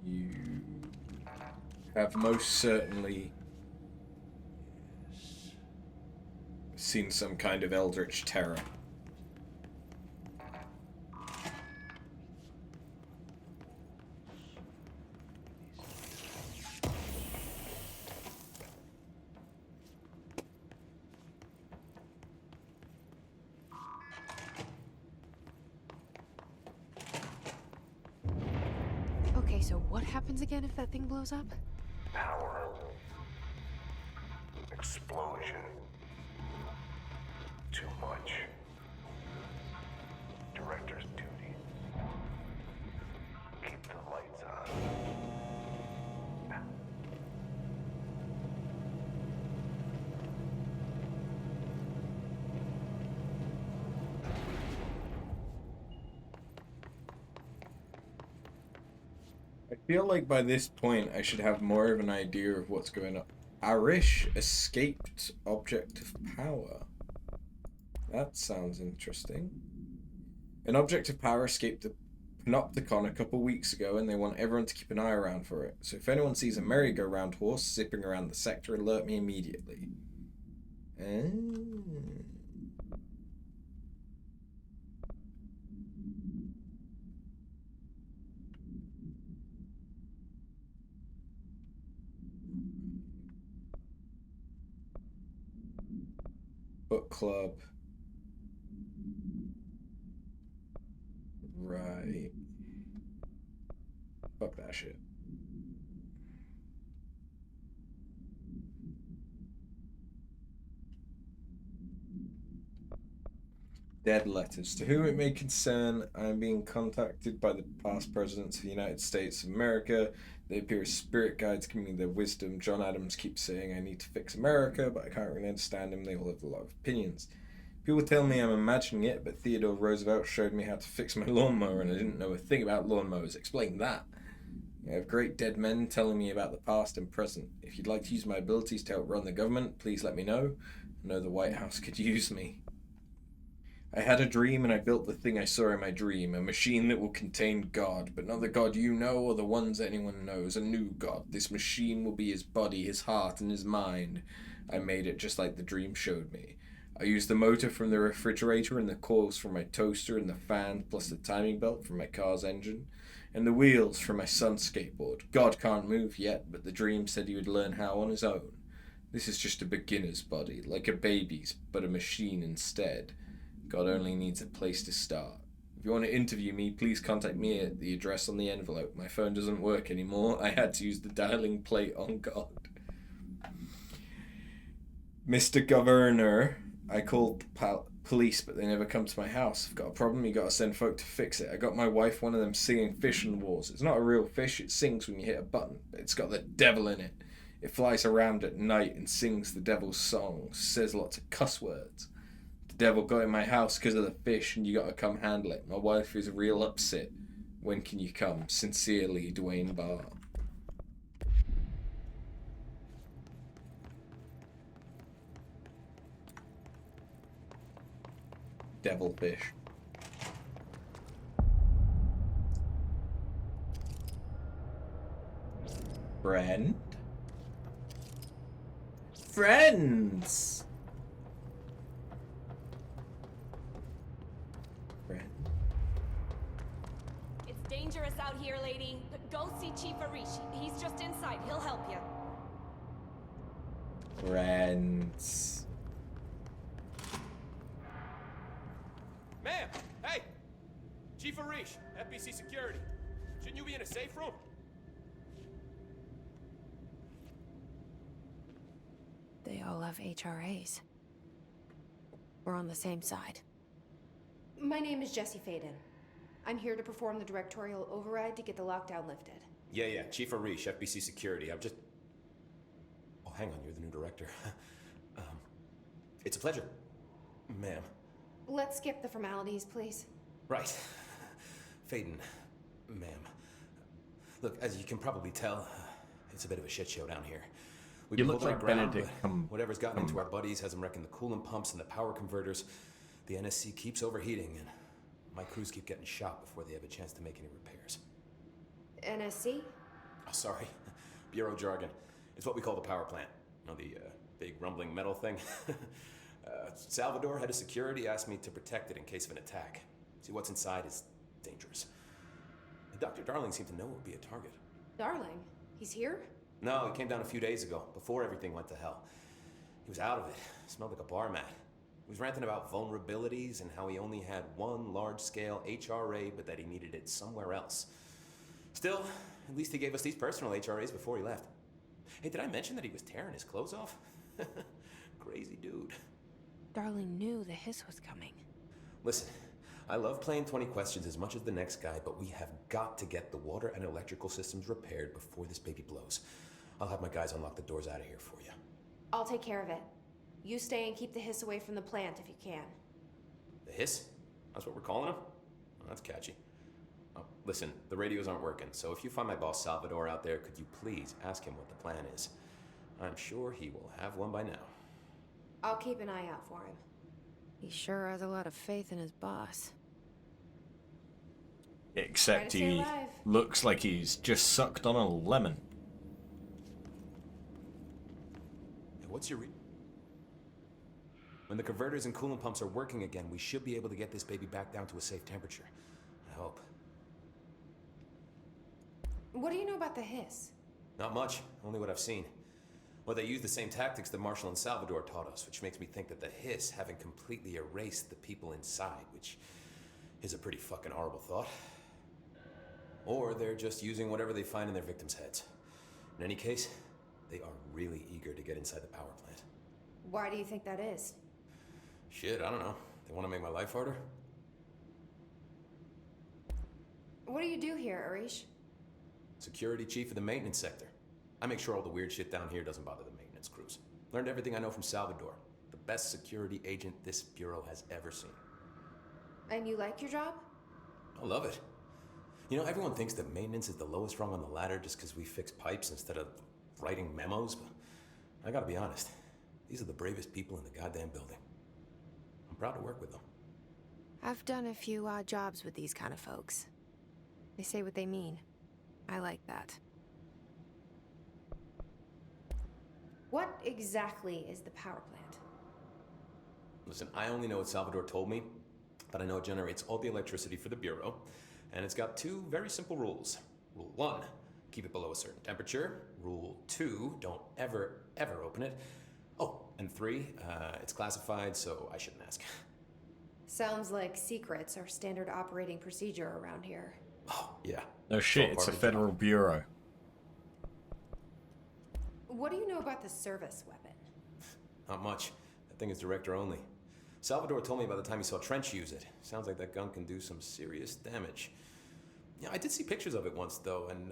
You have most certainly seen some kind of eldritch terror. Okay, so what happens again if that thing blows up? Power. Explosion. Too much. Director's duty. Keep the lights on. I feel like by this point I should have more of an idea of what's going on. Arish escaped object of power. That sounds interesting. An object of power escaped the Panopticon a couple weeks ago, and they want everyone to keep an eye around for it. So if anyone sees a merry-go-round horse zipping around the sector, alert me immediately. Book club. Right. Fuck that shit. Dead letters. To whom it may concern, I am being contacted by the past presidents of the United States of America. They appear as spirit guides giving me their wisdom. John Adams keeps saying I need to fix America, but I can't really understand him. They all have a lot of opinions. People tell me I'm imagining it, but Theodore Roosevelt showed me how to fix my lawnmower, and I didn't know a thing about lawnmowers. Explain that. I have great dead men telling me about the past and present. If you'd like to use my abilities to help run the government, please let me know. I know the White House could use me. I had a dream and I built the thing I saw in my dream, a machine that will contain God, but not the God you know or the ones anyone knows, a new God. This machine will be his body, his heart, and his mind. I made it just like the dream showed me. I used the motor from the refrigerator and the coils from my toaster and the fan, plus the timing belt from my car's engine, and the wheels from my son's skateboard. God can't move yet, but the dream said he would learn how on his own. This is just a beginner's body, like a baby's, but a machine instead. God only needs a place to start. If you want to interview me, please contact me at the address on the envelope. My phone doesn't work anymore. I had to use the dialing plate on God. Mr. Governor, I called police, but they never come to my house. I've got a problem, you gotta send folk to fix it. I got my wife one of them singing fishing wars. It's not a real fish, it sings when you hit a button, but it's got the devil in it. It flies around at night and sings the devil's song, says lots of cuss words. The devil got in my house because of the fish, and you gotta come handle it. My wife is real upset. When can you come? Sincerely, Dwayne Barr. Devilfish. Friend? Friends! Friend. It's dangerous out here, lady. Go see Chief Arish. He's just inside. He'll help you. Friends. Ma'am! Hey! Chief Arish, FBC Security. Shouldn't you be in a safe room? They all have HRAs. We're on the same side. My name is Jesse Faden. I'm here to perform the directorial override to get the lockdown lifted. Yeah, Chief Arish, FBC Security. I'm just... Oh, hang on, you're the new director. It's a pleasure, ma'am. Let's skip the formalities, please. Right. Faden, ma'am. Look, as you can probably tell, it's a bit of a shit show down here. We've You been look holding like our ground, Benedict but whatever's gotten into our buddies has them wrecking the coolant pumps and the power converters. The NSC keeps overheating, and my crews keep getting shot before they have a chance to make any repairs. NSC? Oh, sorry. Bureau jargon. It's what we call the power plant. You know, the big rumbling metal thing? Salvador, head of security, asked me to protect it in case of an attack. See, what's inside is dangerous. And Dr. Darling seemed to know it would be a target. Darling? He's here? No, he came down a few days ago, before everything went to hell. He was out of it. Smelled like a bar mat. He was ranting about vulnerabilities and how he only had one large-scale HRA, but that he needed it somewhere else. Still, at least he gave us these personal HRAs before he left. Hey, did I mention that he was tearing his clothes off? Crazy dude. Darling knew the hiss was coming. Listen, I love playing 20 questions as much as the next guy, but we have got to get the water and electrical systems repaired before this baby blows. I'll have my guys unlock the doors out of here for you. I'll take care of it. You stay and keep the hiss away from the plant if you can. The hiss? That's what we're calling him? Oh, that's catchy. Oh, listen, the radios aren't working, so if you find my boss Salvador out there, could you please ask him what the plan is? I'm sure he will have one by now. I'll keep an eye out for him. He sure has a lot of faith in his boss. Except he looks like he's just sucked on a lemon. Hey, what's your When the converters and coolant pumps are working again, we should be able to get this baby back down to a safe temperature. I hope. What do you know about the hiss? Not much, only what I've seen. Well, they use the same tactics that Marshall and Salvador taught us, which makes me think that the hiss haven't completely erased the people inside, which is a pretty fucking horrible thought. Or they're just using whatever they find in their victims' heads. In any case, they are really eager to get inside the power plant. Why do you think that is? Shit, I don't know. They want to make my life harder? What do you do here, Arish? Security chief of the maintenance sector. I make sure all the weird shit down here doesn't bother the maintenance crews. Learned everything I know from Salvador. The best security agent this bureau has ever seen. And you like your job? I love it. You know, everyone thinks that maintenance is the lowest rung on the ladder just because we fix pipes instead of writing memos, but I gotta be honest. These are the bravest people in the goddamn building. I'm proud to work with them. I've done a few odd jobs with these kind of folks. They say what they mean. I like that. What exactly is the power plant? Listen, I only know what Salvador told me, but I know it generates all the electricity for the Bureau, and it's got 2 very simple rules. Rule 1, keep it below a certain temperature. Rule 2, don't ever, ever open it. Oh, and 3, it's classified, so I shouldn't ask. Sounds like secrets are standard operating procedure around here. Oh, yeah. No shit, it's a federal bureau. What do you know about the service weapon? Not much. That thing is director only. Salvador told me by the time he saw Trench use it. Sounds like that gun can do some serious damage. Yeah, I did see pictures of it once, though, and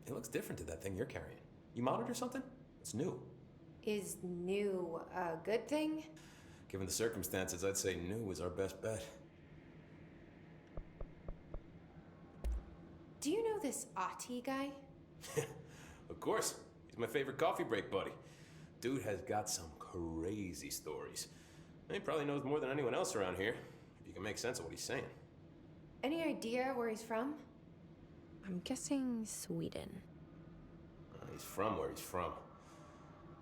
it looks different to that thing you're carrying. You modded or something? It's new. Is new a good thing? Given the circumstances, I'd say new is our best bet. Do you know this Ati guy? Of course. He's my favorite coffee break buddy. Dude has got some crazy stories. And he probably knows more than anyone else around here, if you can make sense of what he's saying. Any idea where he's from? I'm guessing Sweden. He's from where he's from.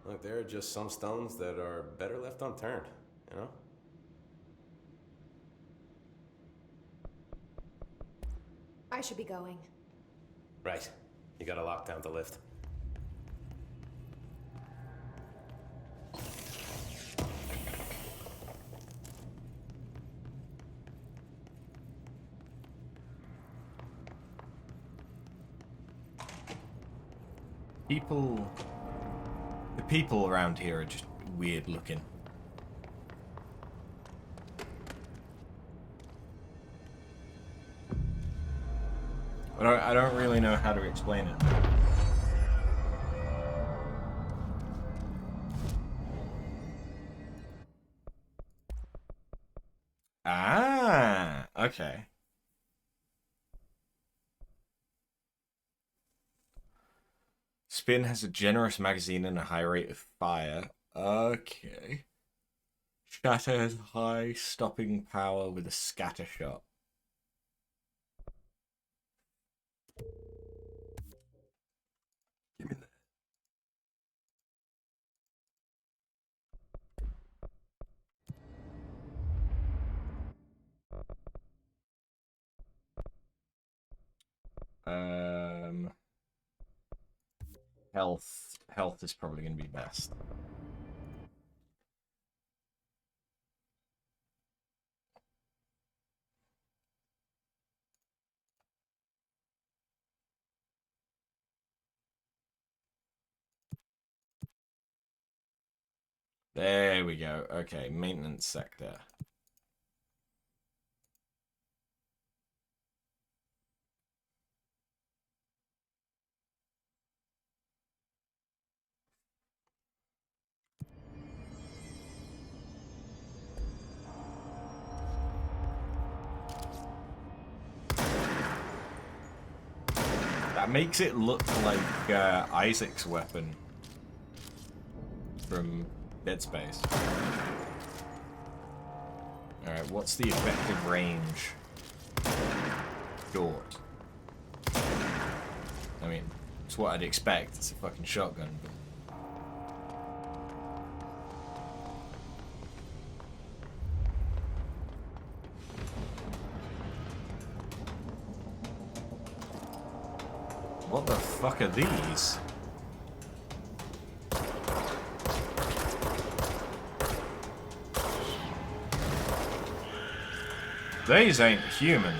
Look, there are just some stones that are better left unturned, you know? I should be going. Right. You got a lockdown to lift. The people around here are just weird looking. I don't really know how to explain it. Ah, okay. Spin has a generous magazine and a high rate of fire. Okay. Shatter has high stopping power with a scatter shot. Give me that. Health is probably going to be best. There we go. Okay, maintenance sector. That makes it look like Isaac's weapon from Dead Space. Alright, what's the effective range? Short. I mean, it's what I'd expect. It's a fucking shotgun. But... what the fuck are these? These ain't human.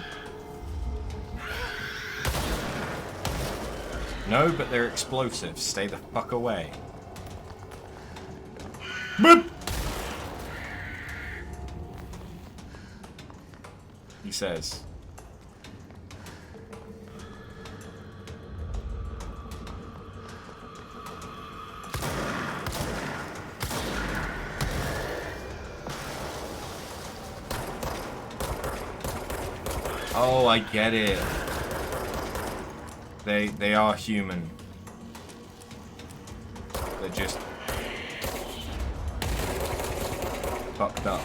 No, but they're explosive. Stay the fuck away. Boop! He says. Oh, I get it. They are human. They're just fucked up.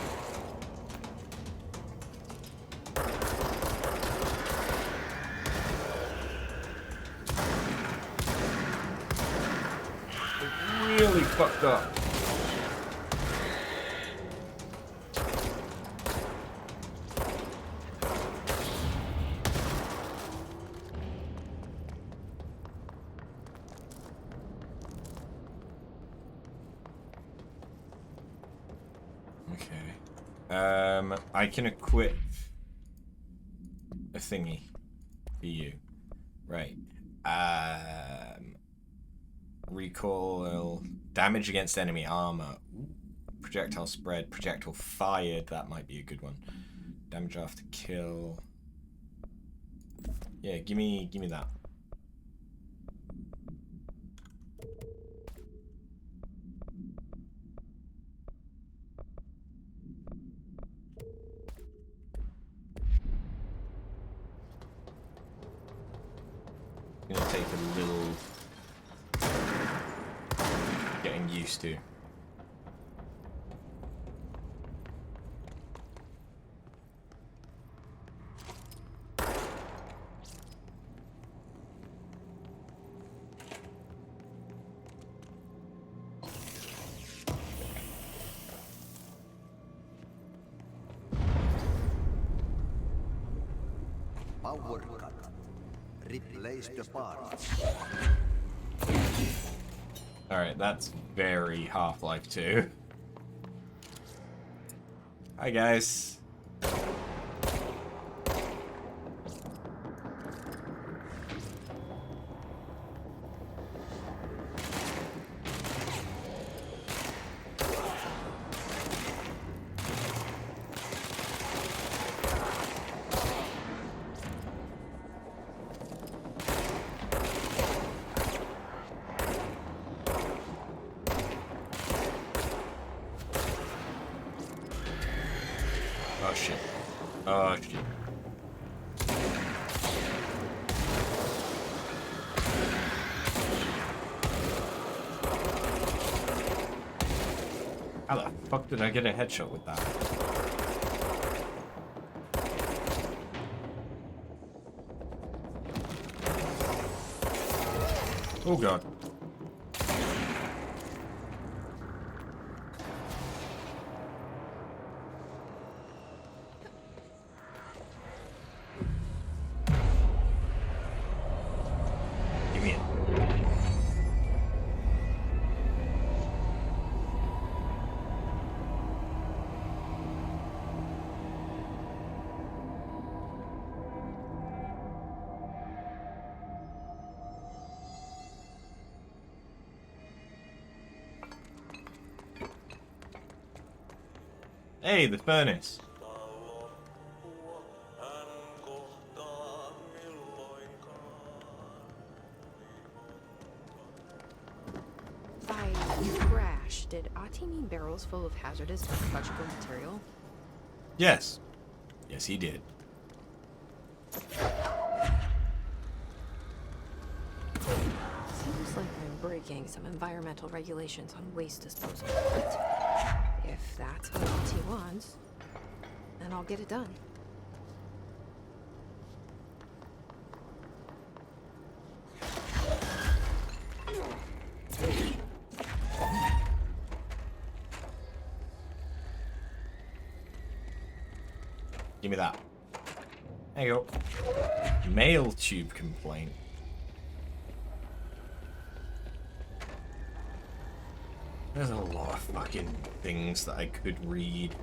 They're really fucked up. I can equip a thingy for you. Right. Recoil, damage against enemy armor. Ooh. Projectile spread, projectile fired. That might be a good one. Damage after kill. Yeah, give me that. Gonna take a little getting used to. Power cut. Replace the parts. Alright, that's very Half-Life 2. Hi guys. Oh shit. Oh shit. How the fuck did I get a headshot with that? Oh god. Give me it. Hey, the furnace. By crash, did Ati mean barrels full of hazardous biological material? Yes. Yes, he did. Seems like I'm breaking some environmental regulations on waste disposal. But if that's what Ati wants, then I'll get it done. Give me that. There you go. Mail tube complaint. There's a lot of fucking things that I could read.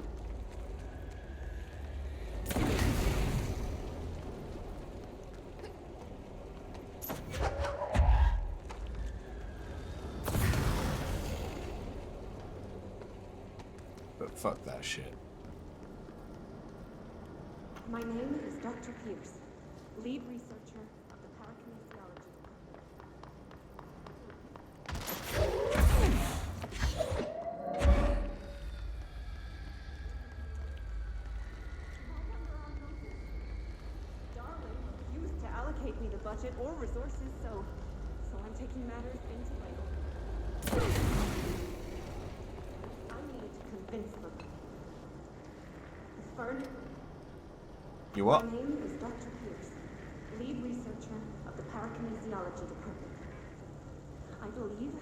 But fuck that shit. My name is Dr. Pierce, lead researcher of the parakinesiology. Darwin refused to allocate me the budget budget or resources, so I'm taking matters into my own. I need to convince them. Fern. You what? My name is Dr. Pierce, lead researcher of the parakinesiology department. I believe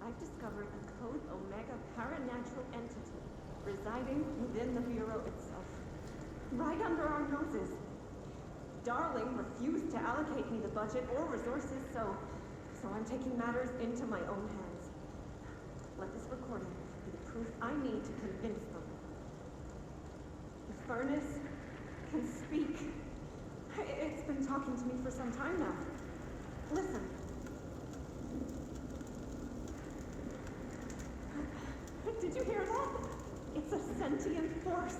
I've discovered a Code Omega paranatural entity residing within the Bureau itself, right under our noses. Darling refused to allocate me the budget or resources, so I'm taking matters into my own hands. Let this recording be the proof I need to convince them. The furnace can speak. It's been talking to me for some time now. Listen. Did you hear that? It's a sentient force,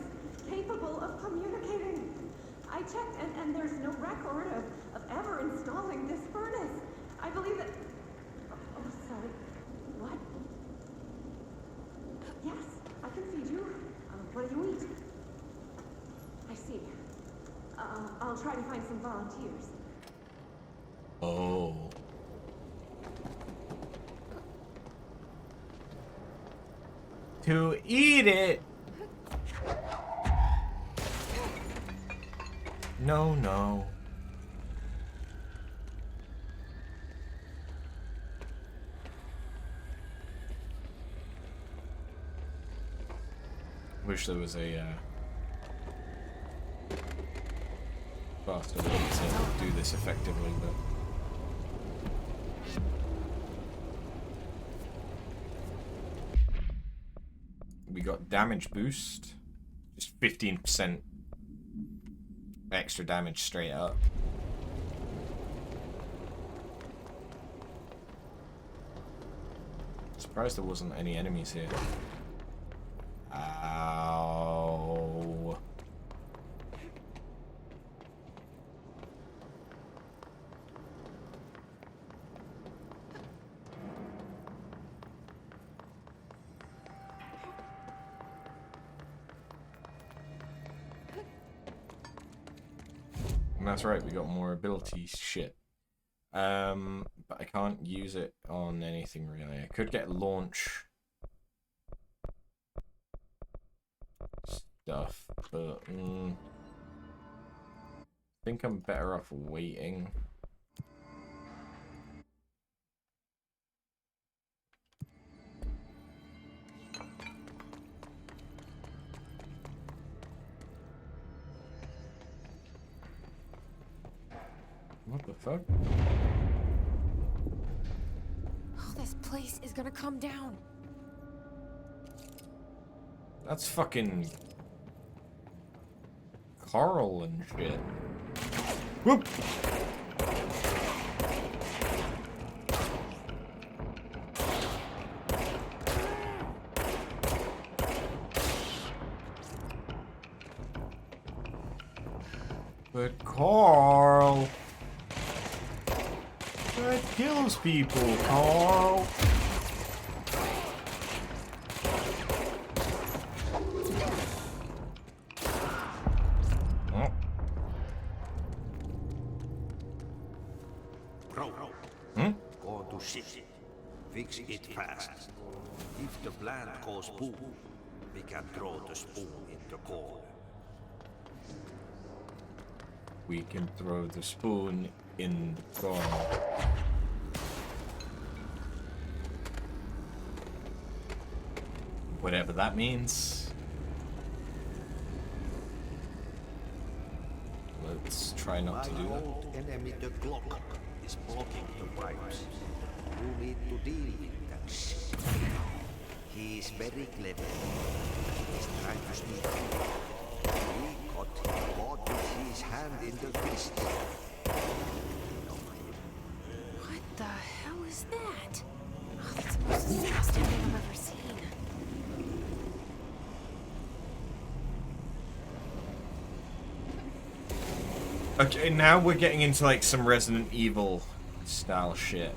capable of communicating. I checked, and there's no record of ever installing this furnace. I believe that... Oh, sorry. What? Yes, I can feed you. What do you eat? I see. I'll try to find some volunteers. Oh. To eat it. No, no. Wish there was a faster way to do this effectively, but we got damage boost, just 15% extra damage straight up. Surprised there wasn't any enemies here. Ow. And that's right, we got more ability shit. But I can't use it on anything really. I could get launch stuff, but I think I'm better off waiting. What the fuck? Oh, this place is gonna come down. That's fucking Carl and shit. Whoop! But Carl, that kills people, Carl. Go to shit. Fix it fast. If the plant goes boom, we can throw the spoon in the corner. We can throw the spoon in the corner. Whatever that means. Let's try not to do that. My old enemy, the Glock, is blocking the pipes. You need to deal with that shit. He is very clever. He's trying to sneak in. He got caught with his hand in the fist. What the hell is that? Oh, that's the most disgusting thing I've ever seen. Okay, now we're getting into like some Resident Evil style shit.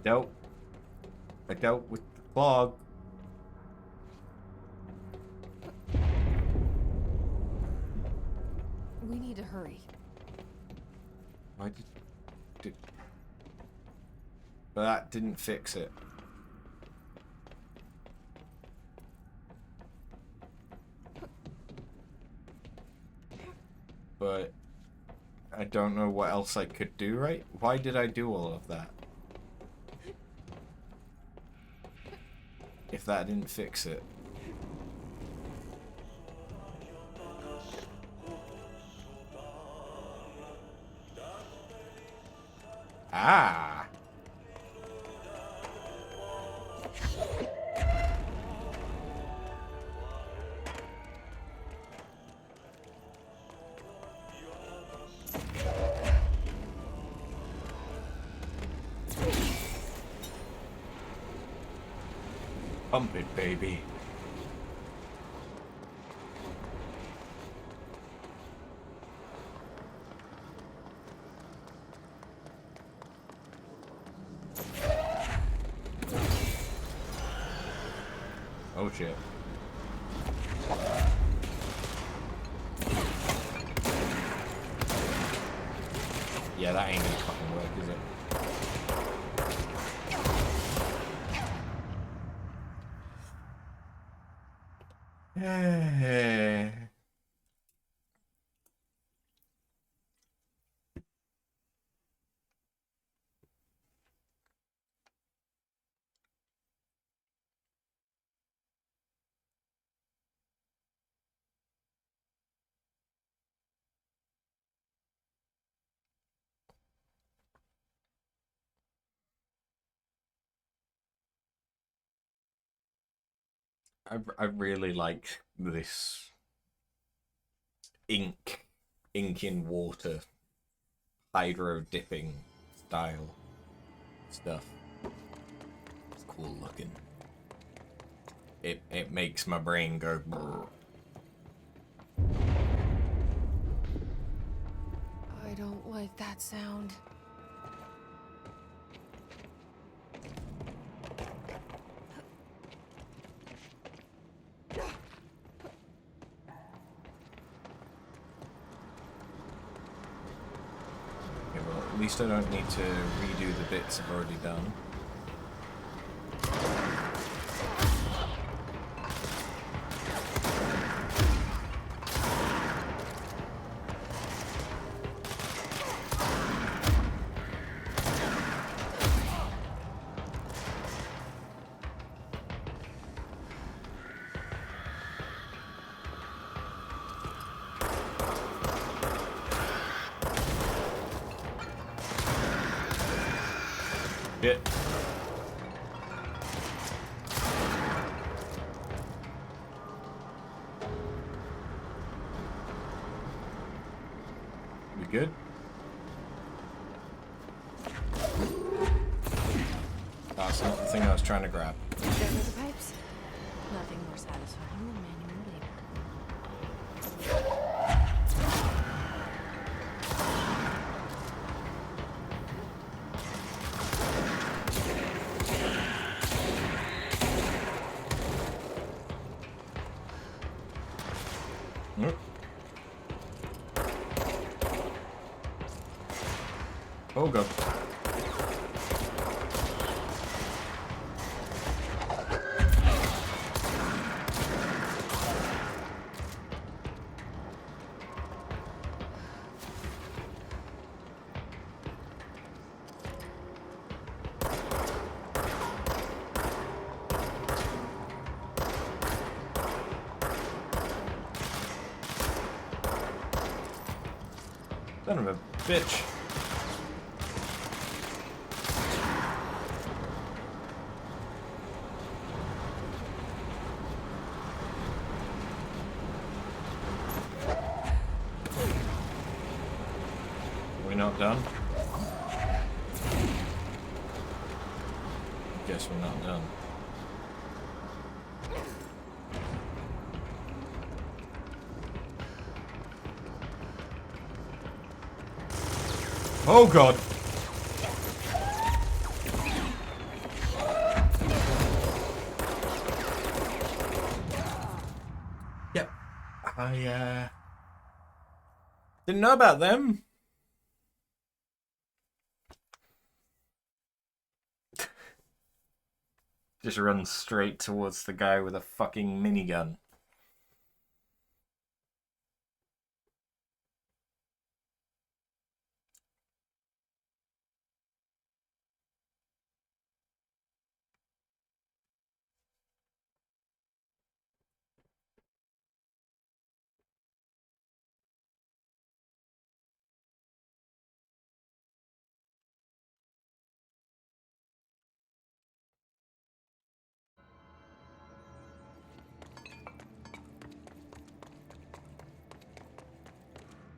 dealt with the clog. We need to hurry. Why did... But that didn't fix it. But I don't know what else I could do, right? Why did I do all of that? If that didn't fix it. Ah! Pump it, baby. Oh shit. Yeah, that ain't gonna fucking work, is it? I really like this ink in water hydro dipping style stuff. It's cool looking. It makes my brain go brrr. I don't like that sound. At least I don't need to redo the bits I've already done. Shit. We good? That's not the thing I was trying to grab. There were the pipes. Nothing more satisfying than manual labor. Oh god. Son of a bitch. We're not done? Guess we're not done. Oh god! I didn't know about them. Just run straight towards the guy with a fucking minigun.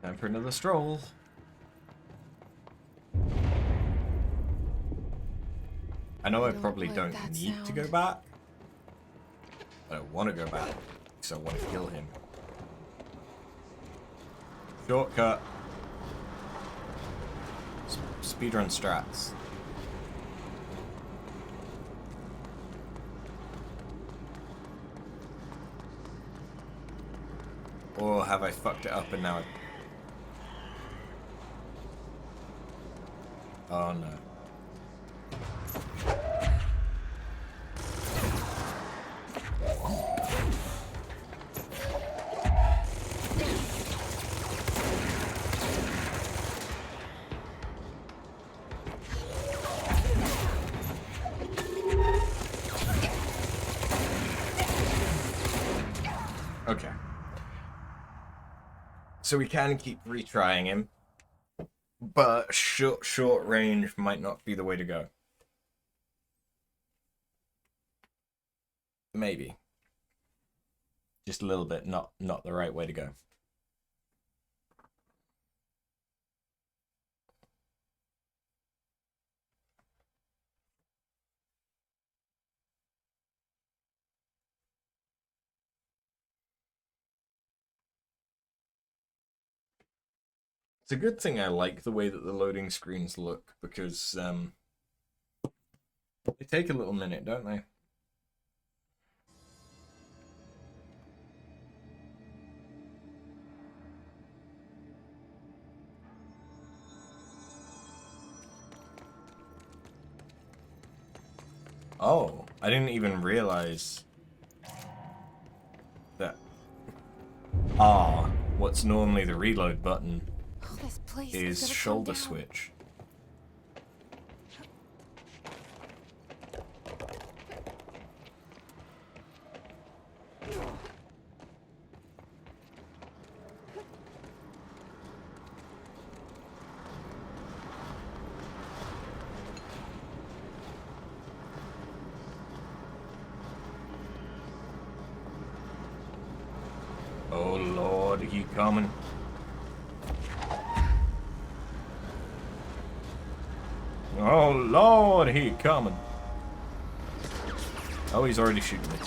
Time for another stroll. I know I probably don't need to go back. I don't want to go back, because I want to kill him. Shortcut. Speedrun strats. Or have I fucked it up and now Oh no. Okay. So we can keep retrying him. But short range might not be the way to go. Maybe. Just a little bit, not the right way to go. It's a good thing I like the way that the loading screens look, because they take a little minute, don't they? Oh, I didn't even realize that R, what's normally the reload button, This place is shoulder switch. Oh Lord, he coming. Oh Lord, he coming. Oh, he's already shooting me.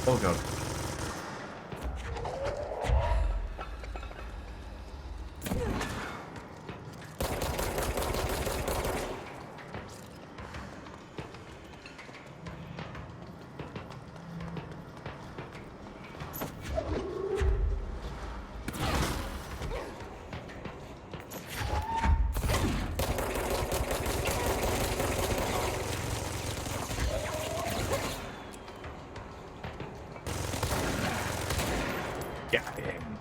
Oh god. Got him.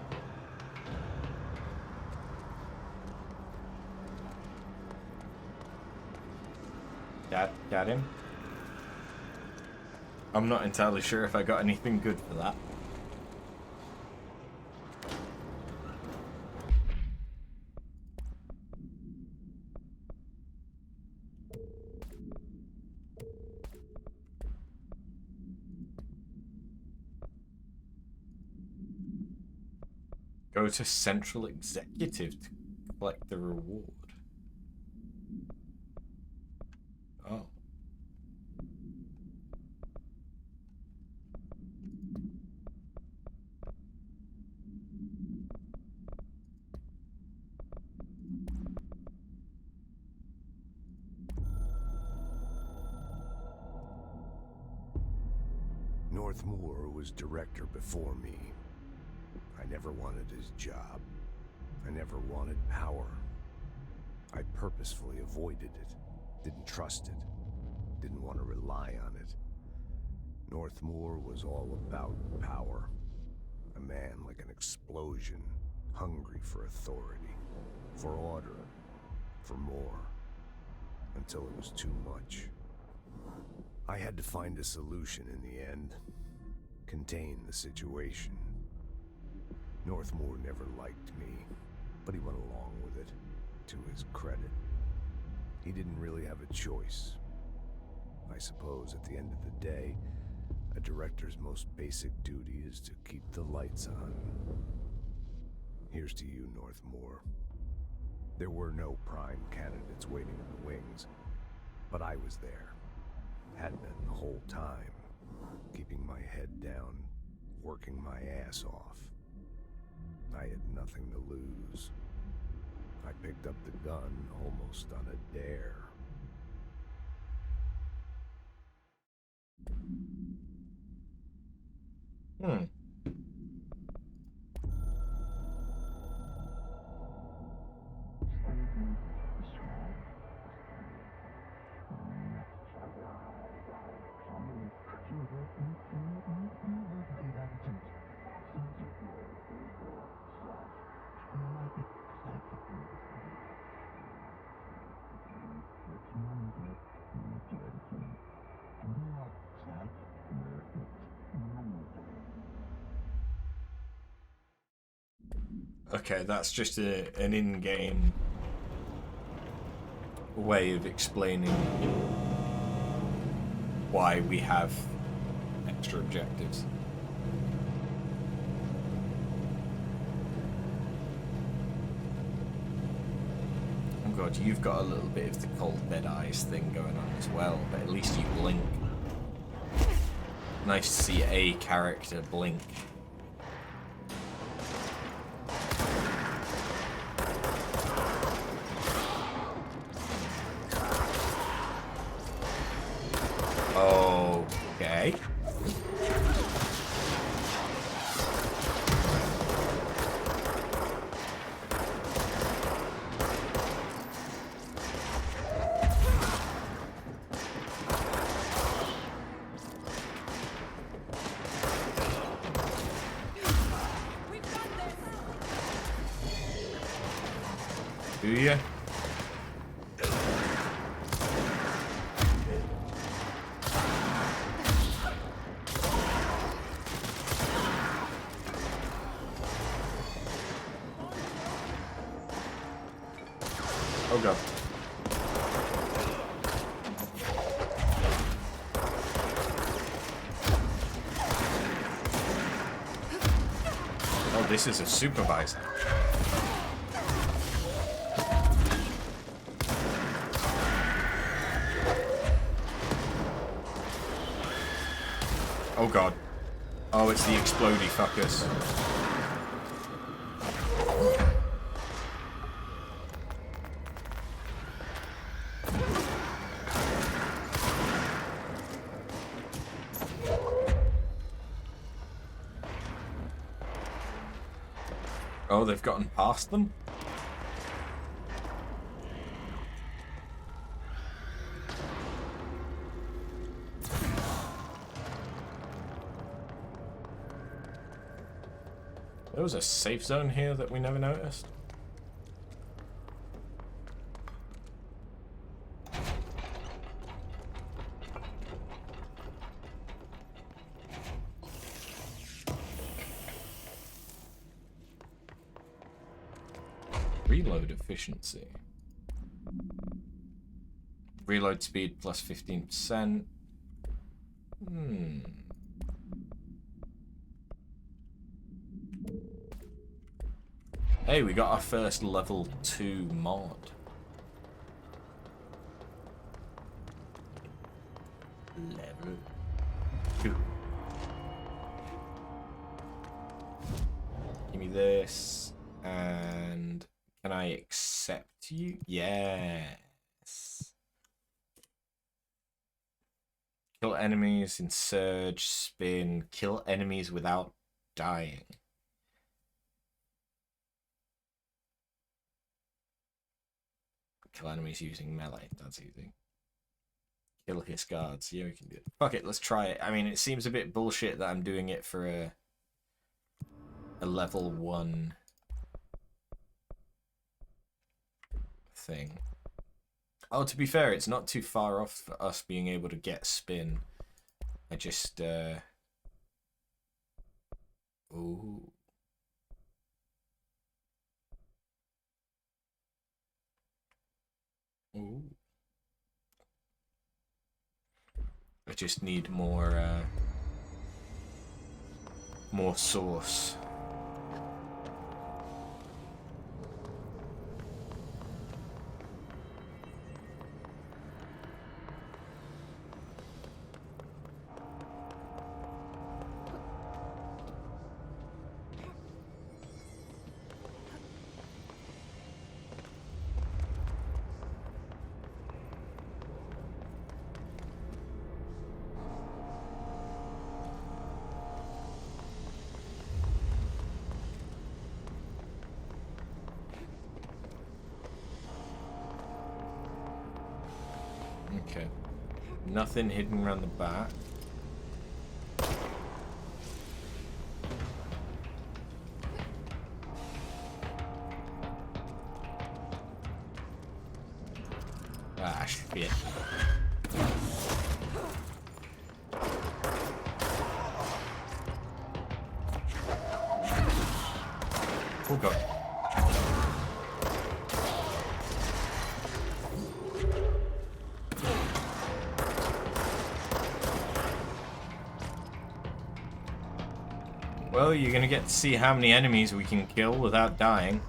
Got him. I'm not entirely sure if I got anything good for that. Go to Central Executive to collect the reward. Oh. Northmoor was director before me. I never wanted his job. I never wanted power. I purposefully avoided it, didn't trust it, didn't want to rely on it. Northmoor was all about power. A man like an explosion, hungry for authority, for order, for more, until it was too much. I had to find a solution in the end, contain the situation. Northmoor never liked me, but he went along with it, to his credit. He didn't really have a choice. I suppose at the end of the day, a director's most basic duty is to keep the lights on. Here's to you, Northmoor. There were no prime candidates waiting in the wings, but I was there. Had been the whole time, keeping my head down, working my ass off. I had nothing to lose. I picked up the gun almost on a dare. Okay, that's just an in-game way of explaining why we have extra objectives. Oh god, you've got a little bit of the cold dead eyes thing going on as well, but at least you blink. Nice to see a character blink. Okay. Do you? Oh god. Oh, this is a supervisor. Oh god. Oh, it's the explodey fuckers. Oh, they've gotten past them? There was a safe zone here that we never noticed. Reload efficiency. Reload speed plus 15%. Hey, we got our first level 2 mod. Level 2. Give me this. And can I accept you? Yes. Kill enemies in surge, spin, kill enemies without dying. Kill enemies using melee. That's easy. Kill his guards. Yeah, we can do it. Fuck it, let's try it. I mean, it seems a bit bullshit that I'm doing it for a level 1 thing. Oh, to be fair, it's not too far off for us being able to get spin. I just, ooh. Ooh. I just need more sauce. Okay. Nothing hidden around the back. Ah, shit. Oh god. Well, you're gonna get to see how many enemies we can kill without dying.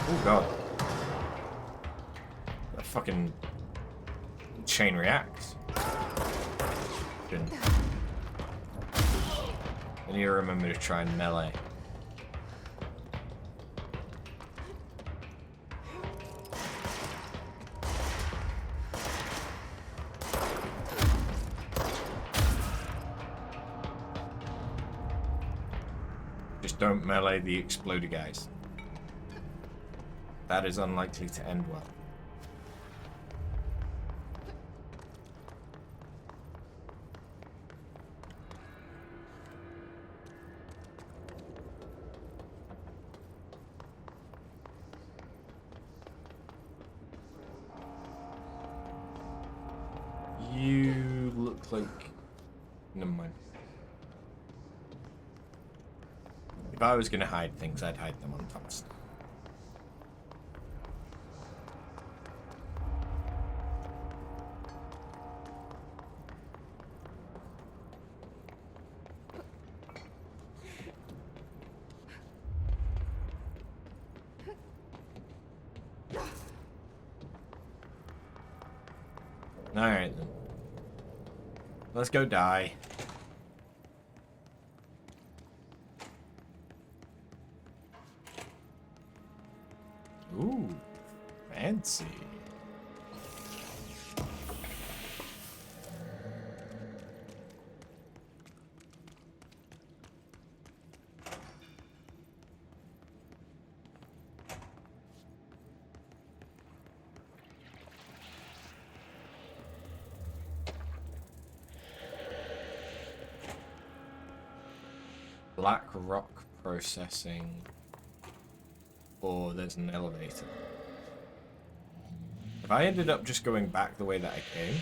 Oh god. That fucking chain reacts. Good. I need to remember to try and melee. Just don't melee the exploder guys. That is unlikely to end well. You look like... Never mind. If I was gonna hide things, I'd hide them on top of stuff. Alright then. Let's go die. Ooh, fancy. Black rock processing. Or there's an elevator. If I ended up just going back the way that I came...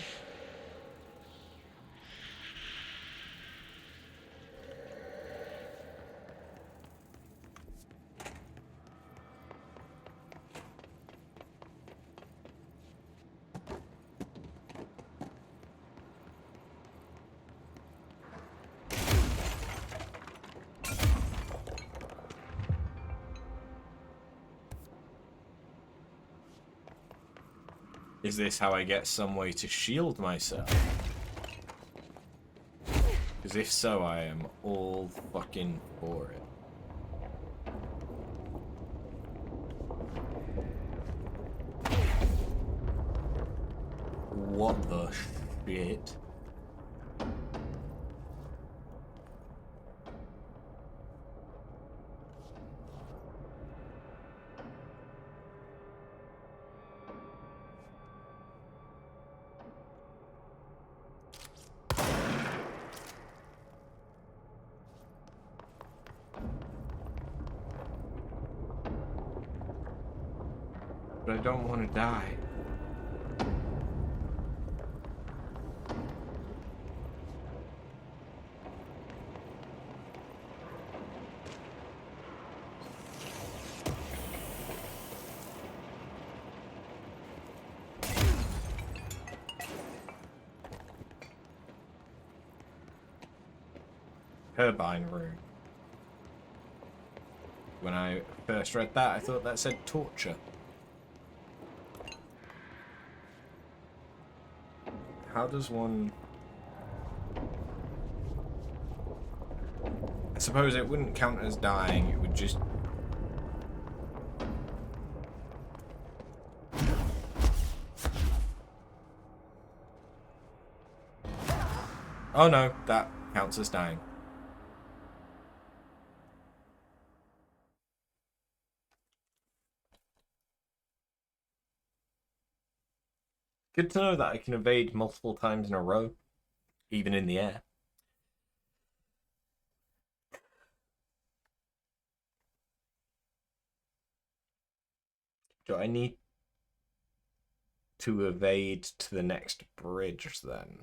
Is this how I get some way to shield myself? Because if so, I am all fucking for it. What the shit? But I don't want to die. Turbine room. When I first read that, I thought that said torture. How does one... I suppose it wouldn't count as dying, it would just... Oh no, that counts as dying. Good to know that I can evade multiple times in a row, even in the air. Do I need to evade to the next bridge then?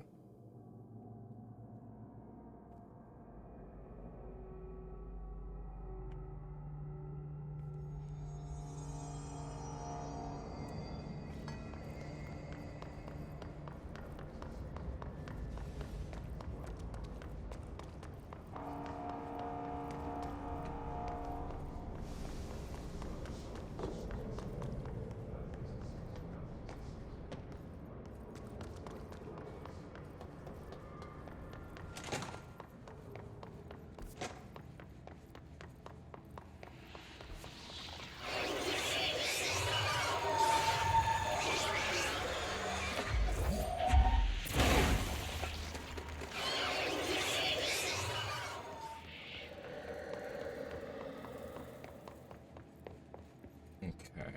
Okay.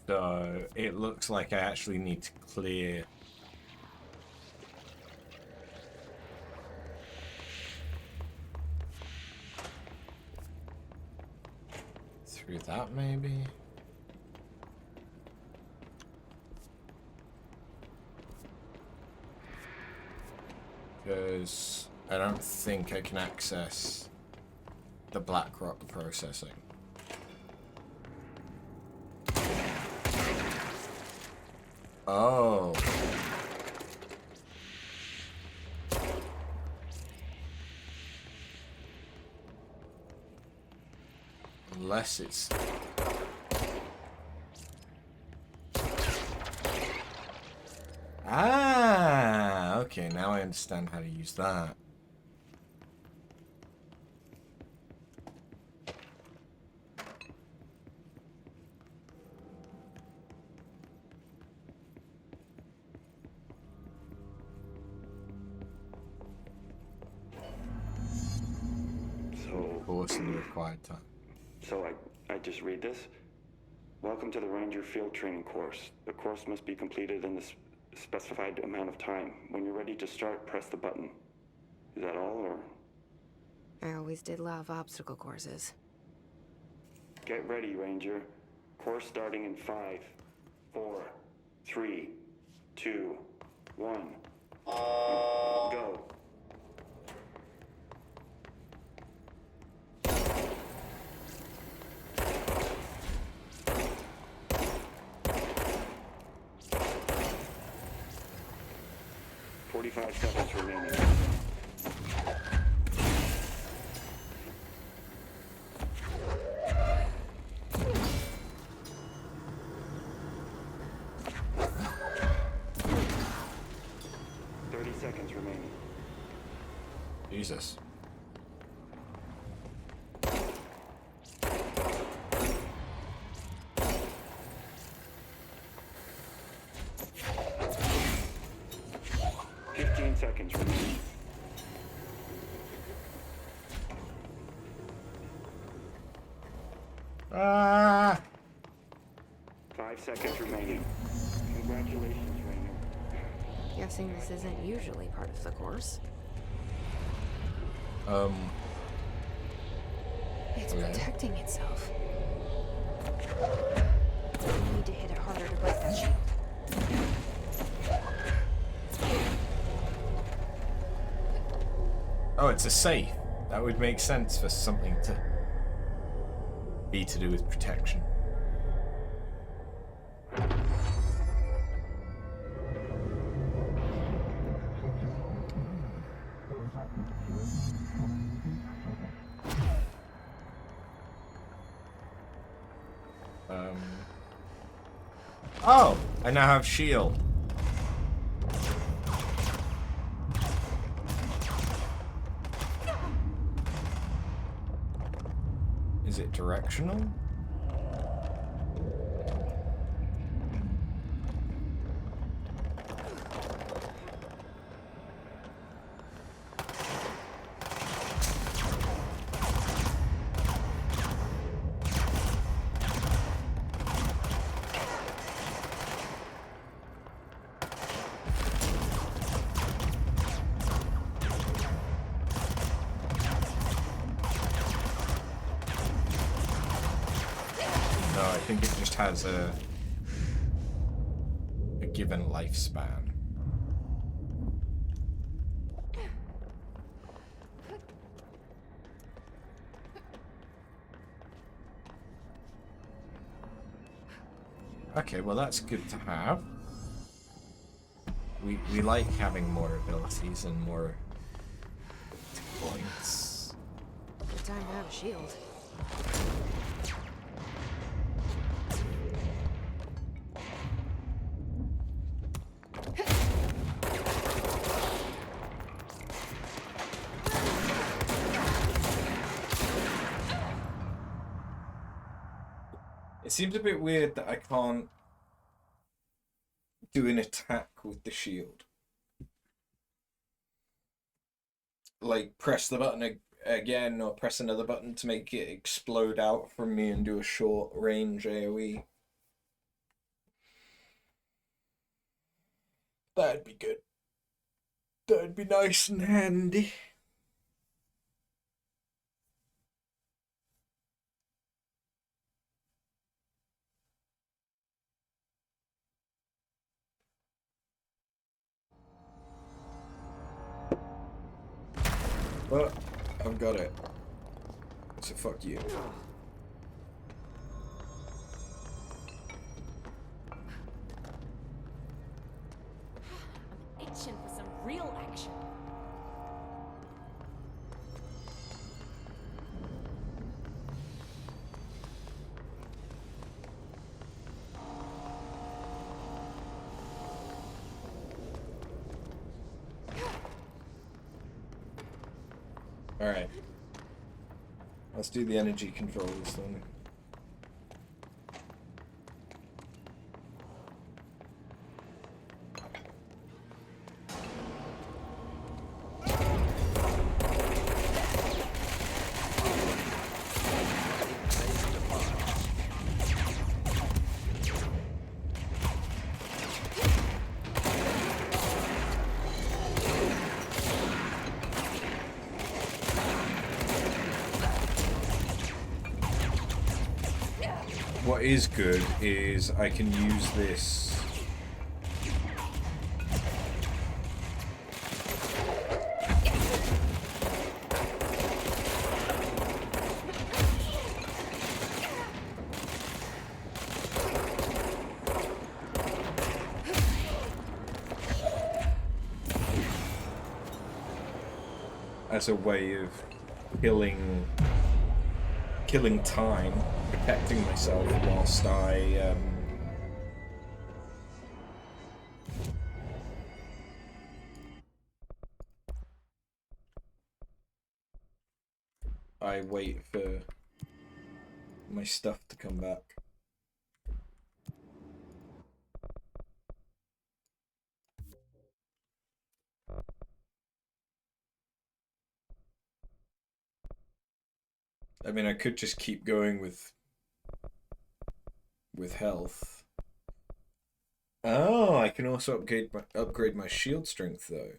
So it looks like I actually need to clear through that maybe. Because I don't think I can access the BlackRock processing. Oh. Unless it's... Ah, okay, now I understand how to use that. In the required time. So I just read this. Welcome to the Ranger Field Training course. The course must be completed in the specified amount of time. When you're ready to start, press the button. Is that all, or? I always did love obstacle courses. Get ready, Ranger. Course starting in 5, 4, 3, 2, 1. Go. Five seconds remaining. seconds remaining. Jesus. Seconds remaining. Ah! 5 seconds remaining. Congratulations, Rainer. Guessing this isn't usually part of the course. It's Okay. protecting itself. We need to hit it harder to break that shield. Oh, it's a safe. That would make sense for something to be to do with protection. Oh, I now have shield. Is it directional? I think it just has a given lifespan. Okay, well that's good to have. We like having more abilities and more points. Good time to have a shield. It seems a bit weird that I can't do an attack with the shield. Like, press the button again or press another button to make it explode out from me and do a short range AoE. That'd be good. That'd be nice and handy. But I've got it. So fuck you. I'm itching for some real action. Alright. Let's do the energy controls then. What is good is I can use this as a way of killing time, protecting myself whilst I I wait for my stuff to come back. I mean, I could just keep going with health. Oh, I can also upgrade my shield strength though.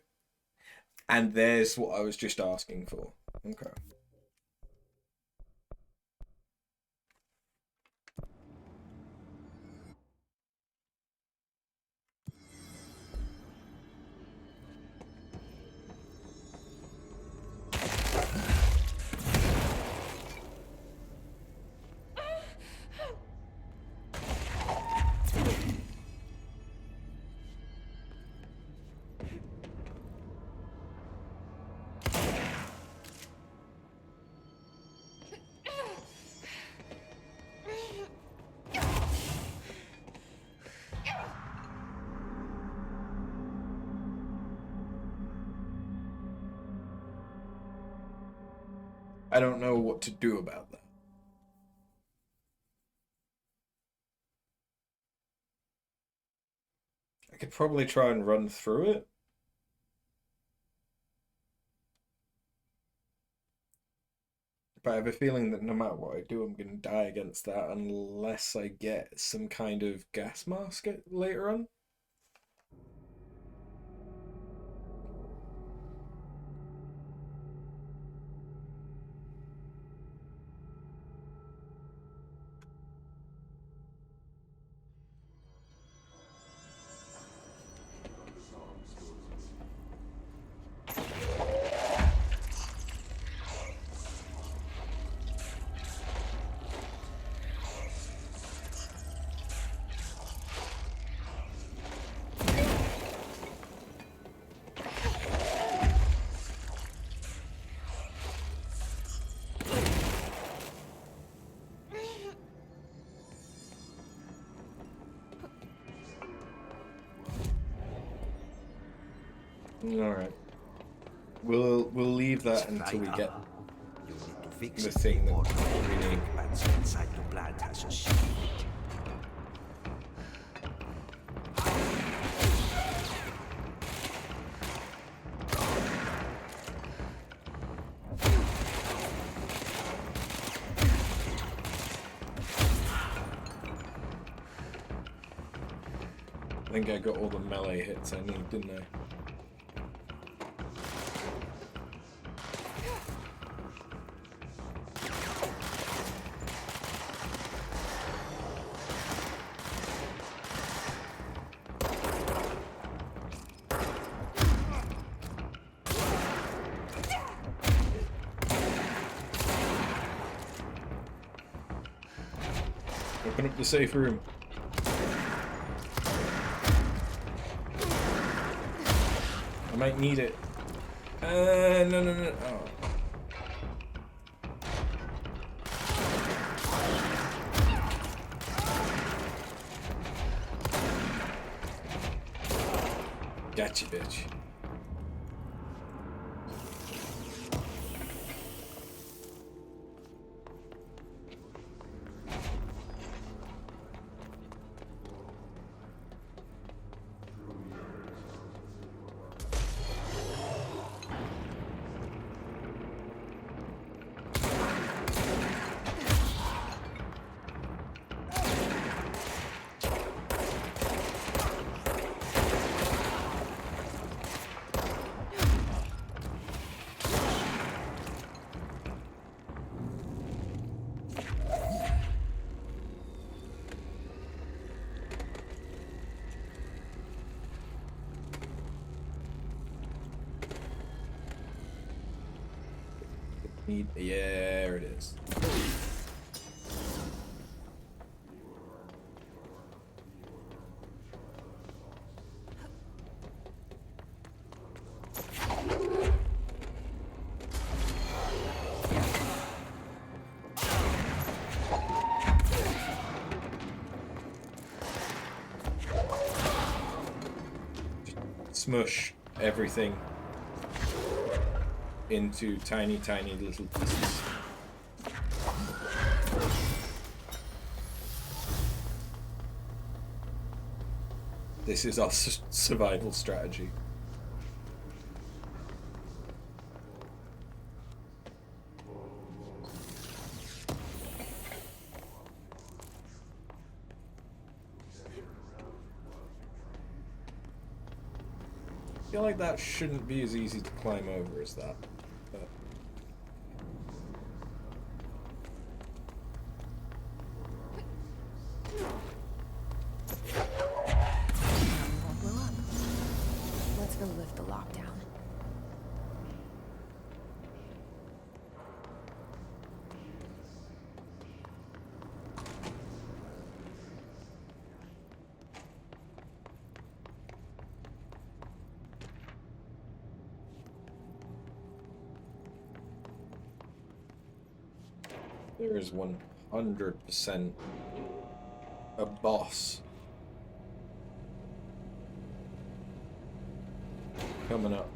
And there's what I was just asking for. Okay. I don't know what to do about that. I could probably try and run through it. But I have a feeling that no matter what I do, I'm going to die against that unless I get some kind of gas mask later on. Alright. We'll leave that until we get the thing that we need. Inside your blood has a secret. I think I got all the melee hits I need, didn't I? Open up the safe room. I might need it. No. Oh. Gotcha, bitch. Yeah, there it is. Smush everything into tiny little pieces. This is our survival strategy. I feel like that shouldn't be as easy to climb over as that. But... Let's go lift the lockdown. There is 100% a boss coming up.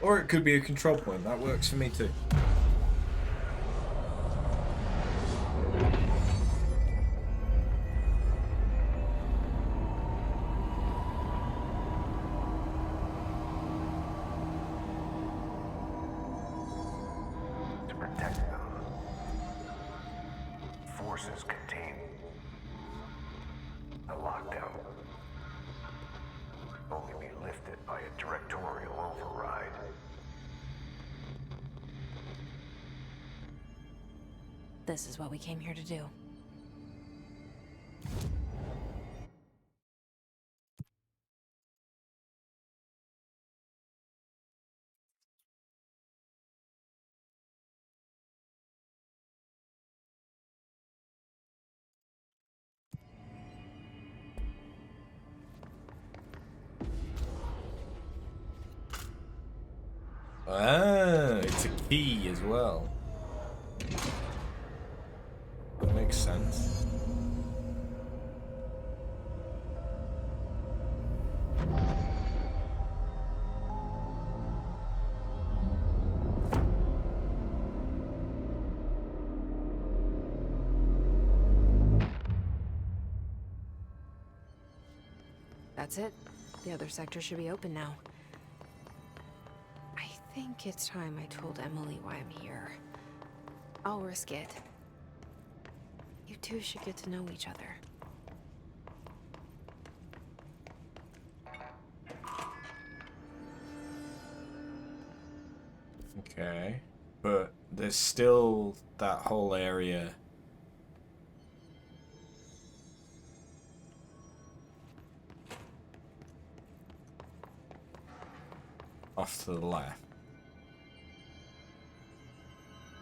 Or it could be a control point. That works for me too. To protect them, forces contain a lockdown. Only be lifted by a directorial override. This is what we came here to do. Ah, it's a key as well. That makes sense. That's it. The other sector should be open now. I think it's time I told Emily why I'm here. I'll risk it. You two should get to know each other. Okay. But there's still that whole area. Off to the left.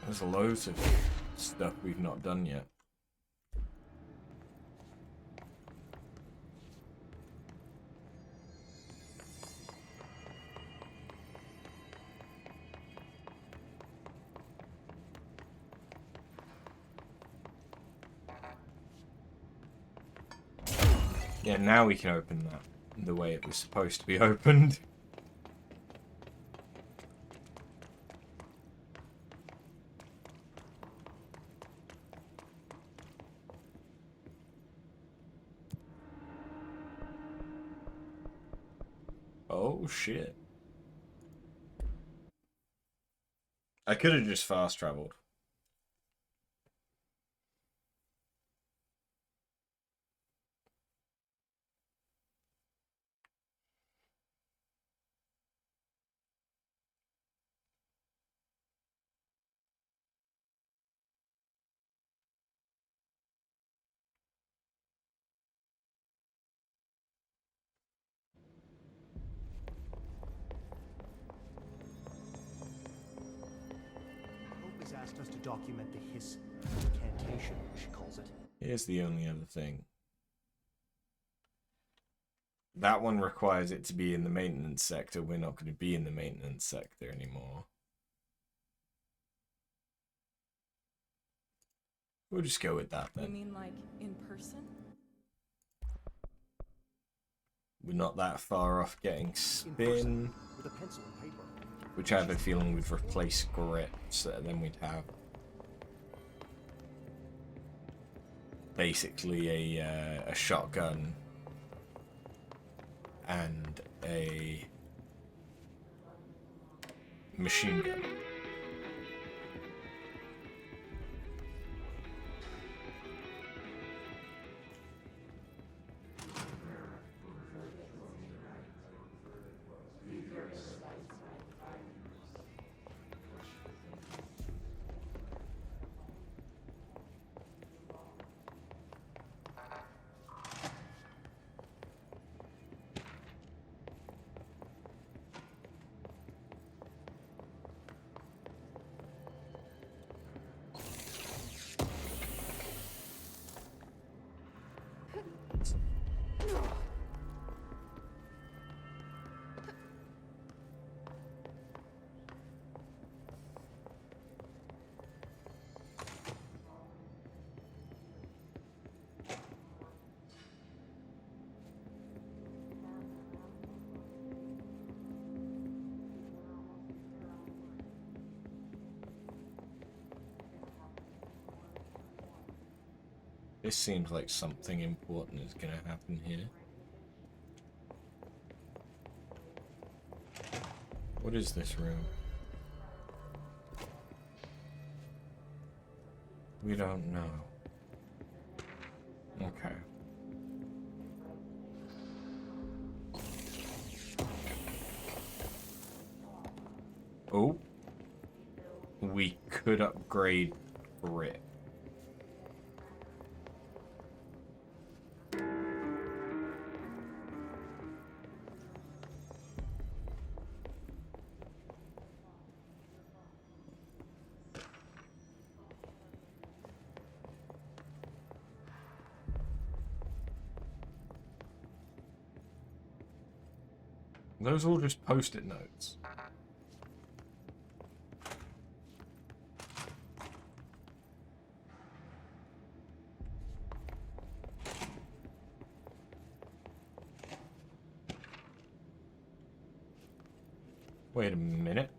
There's loads of stuff we've not done yet. Yeah, now we can open that the way it was supposed to be opened. Oh shit. I could have just fast traveled. asked us to document the hiss incantation, she calls it. Here's the only other thing. That one requires it to be in the maintenance sector. We're not going to be in the maintenance sector anymore. We'll just go with that then. You mean like in person? We're not that far off getting spin, with a pencil and paper. which I have a feeling would replace grit, so then we'd have basically a shotgun and a machine gun. This seems like something important is going to happen here. What is this room? We don't know. Okay. Oh. We could upgrade grit. Those all just post-it notes. Wait a minute.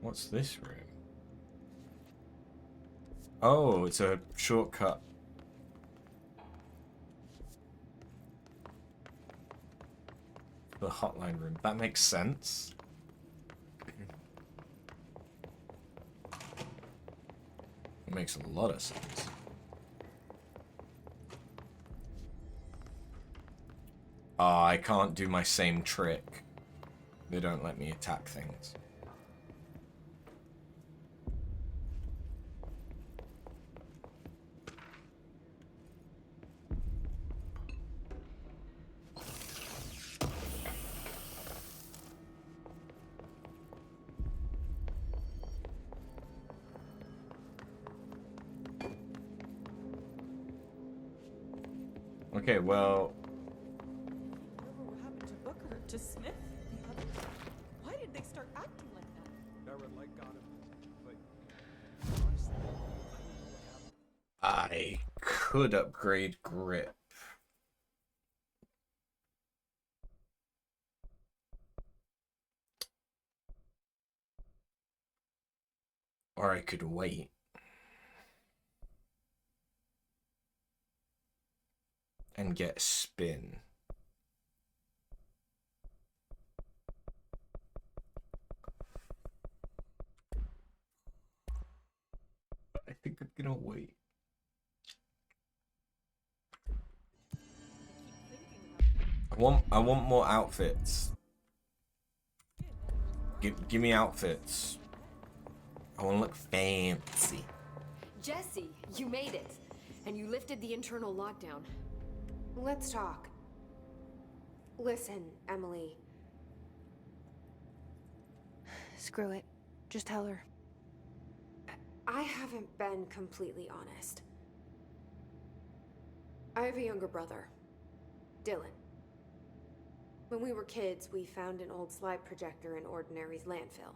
What's this room? Oh, it's a shortcut. The hotline room. That makes sense. It makes a lot of sense. Ah, I can't do my same trick. They don't let me attack things. Okay, well... What happened to Booker, to Smith, the other? Why did they start acting like that? Barrett Light got him, but honestly, I don't know what happened. I could upgrade grip. Or I could wait. And get spin. I think I'm gonna wait. I want more outfits. Give me outfits. I want to look fancy. Jesse, you made it. and you lifted the internal lockdown. Let's talk. Listen, Emily. Screw it. Just tell her. I haven't been completely honest. I have a younger brother, Dylan. When we were kids, we found an old slide projector in Ordinary's landfill.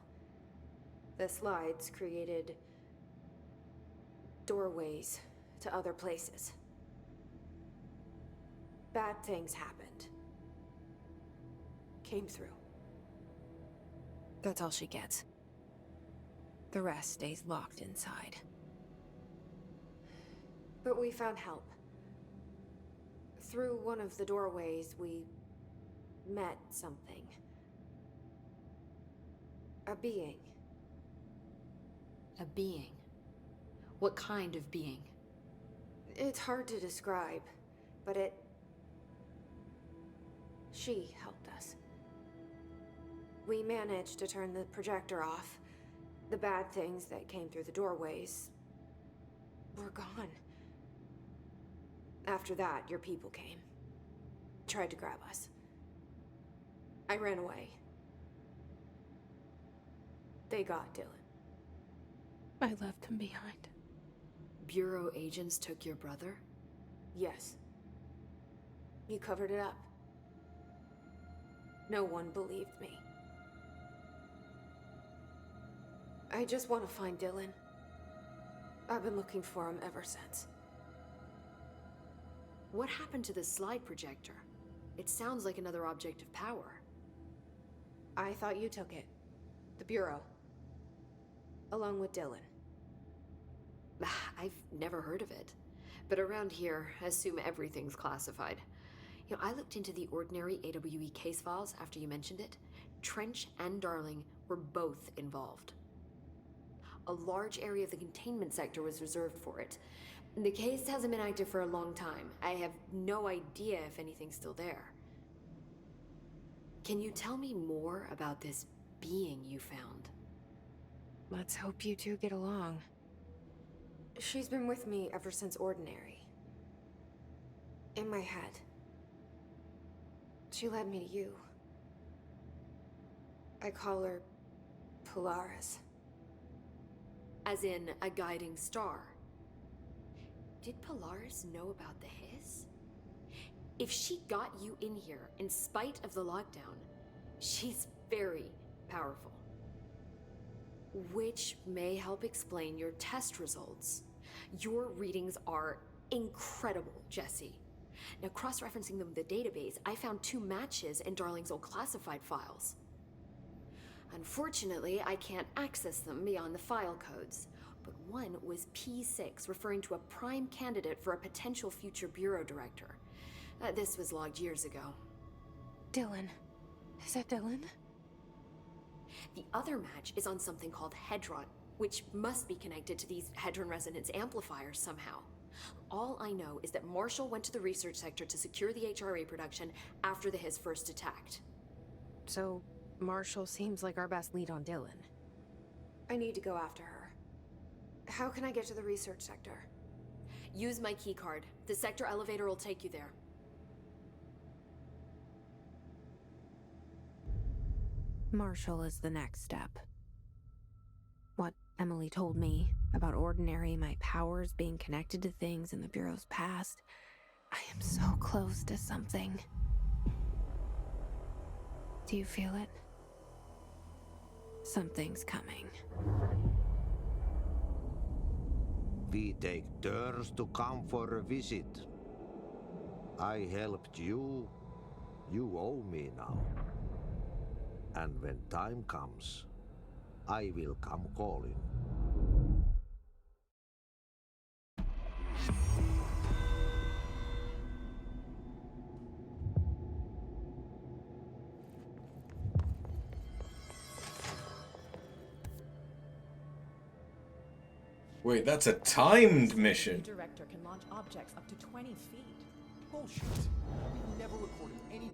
The slides created doorways to other places. Bad things happened. Came through. That's all she gets. The rest stays locked inside. But we found help. Through one of the doorways, we met something. A being. A being? What kind of being? It's hard to describe, but she helped us. We managed to turn the projector off. The bad things that came through the doorways were gone. After that, your people came. Tried to grab us. I ran away. They got Dylan. I left him behind. Bureau agents took your brother? Yes. You covered it up. No one believed me. I just want to find Dylan. I've been looking for him ever since. What happened to the slide projector? It sounds like another object of power. I thought you took it. The Bureau. Along with Dylan. I've never heard of it. But around here, I assume everything's classified. You know, I looked into the Ordinary AWE case files after you mentioned it. Trench and Darling were both involved. A large area of the containment sector was reserved for it. The case hasn't been active for a long time. I have no idea if anything's still there. Can you tell me more about this being you found? Let's hope you two get along. She's been with me ever since Ordinary. In my head. She led me to you. I call her Polaris. As in a guiding star. Did Polaris know about the hiss? If she got you in here in spite of the lockdown, she's very powerful. Which may help explain your test results. Your readings are incredible, Jesse. Now, cross-referencing them with the database, I found 2 matches in Darling's old classified files. Unfortunately, I can't access them beyond the file codes, but one was P6, referring to a prime candidate for a potential future bureau director. This was logged years ago. Dylan. Is that Dylan? The other match is on something called Hedron, which must be connected to these Hedron resonance amplifiers somehow. All I know is that Marshall went to the research sector to secure the HRA production after the Hiss first attacked. So, Marshall seems like our best lead on Dylan. I need to go after her. How can I get to the research sector? Use my keycard. The sector elevator will take you there. Marshall is the next step. What Emily told me about Ordinary, my powers being connected to things in the Bureau's past, I am so close to something. Do you feel it? Something's coming. We take turns to come for a visit. I helped you. You owe me now. And when time comes, I will come calling. Wait, that's a timed mission. The director can launch objects up to 20 feet. Bullshit. We've never recorded any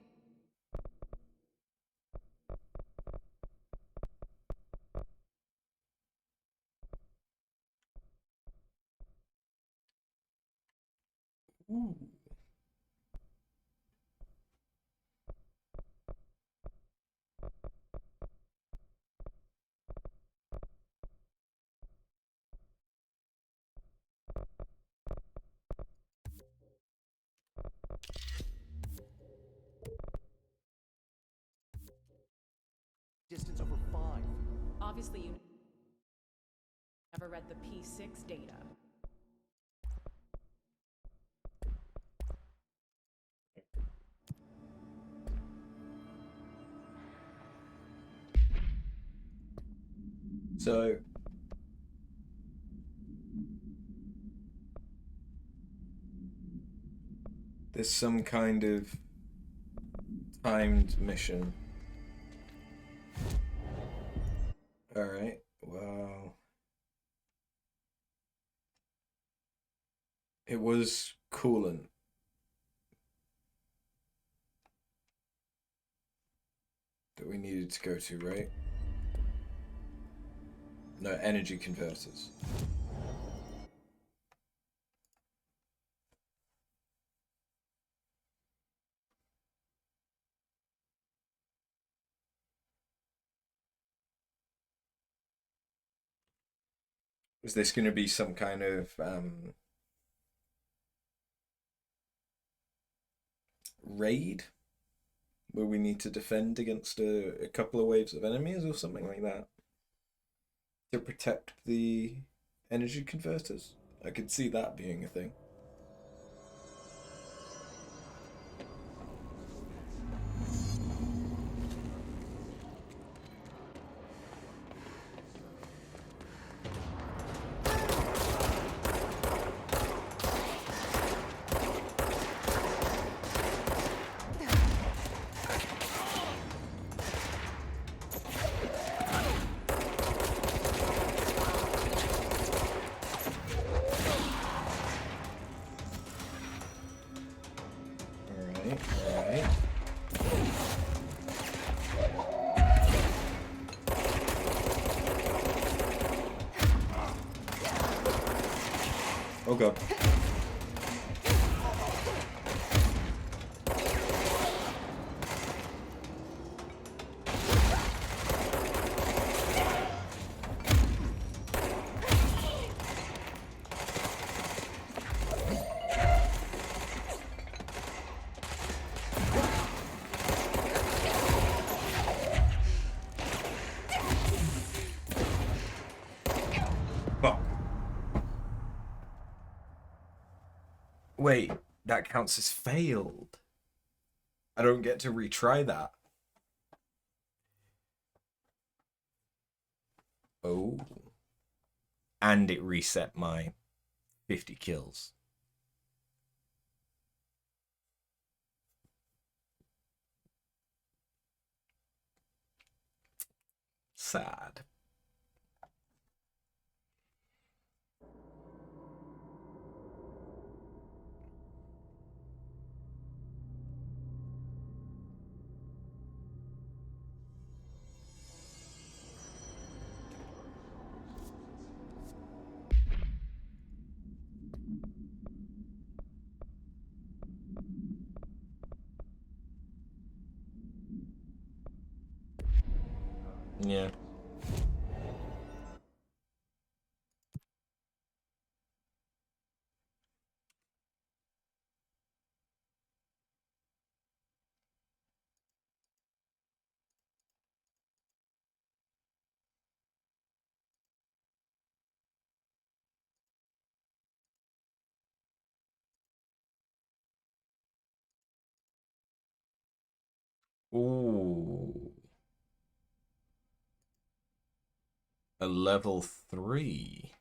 Ooh. Distance over 5. Obviously, you never read the P6 data. So there's some kind of timed mission. Alright, wow. It was coolant. That we needed to go to, right? No, energy converters. Is this going to be some kind of raid where we need to defend against a couple of waves of enemies or something like that to protect the energy converters? I could see that being a thing. Oh god. Wait, that counts as failed. I don't get to retry that. Oh. And it reset my 50 kills. Sad. Yeah. Ooh. A level 3.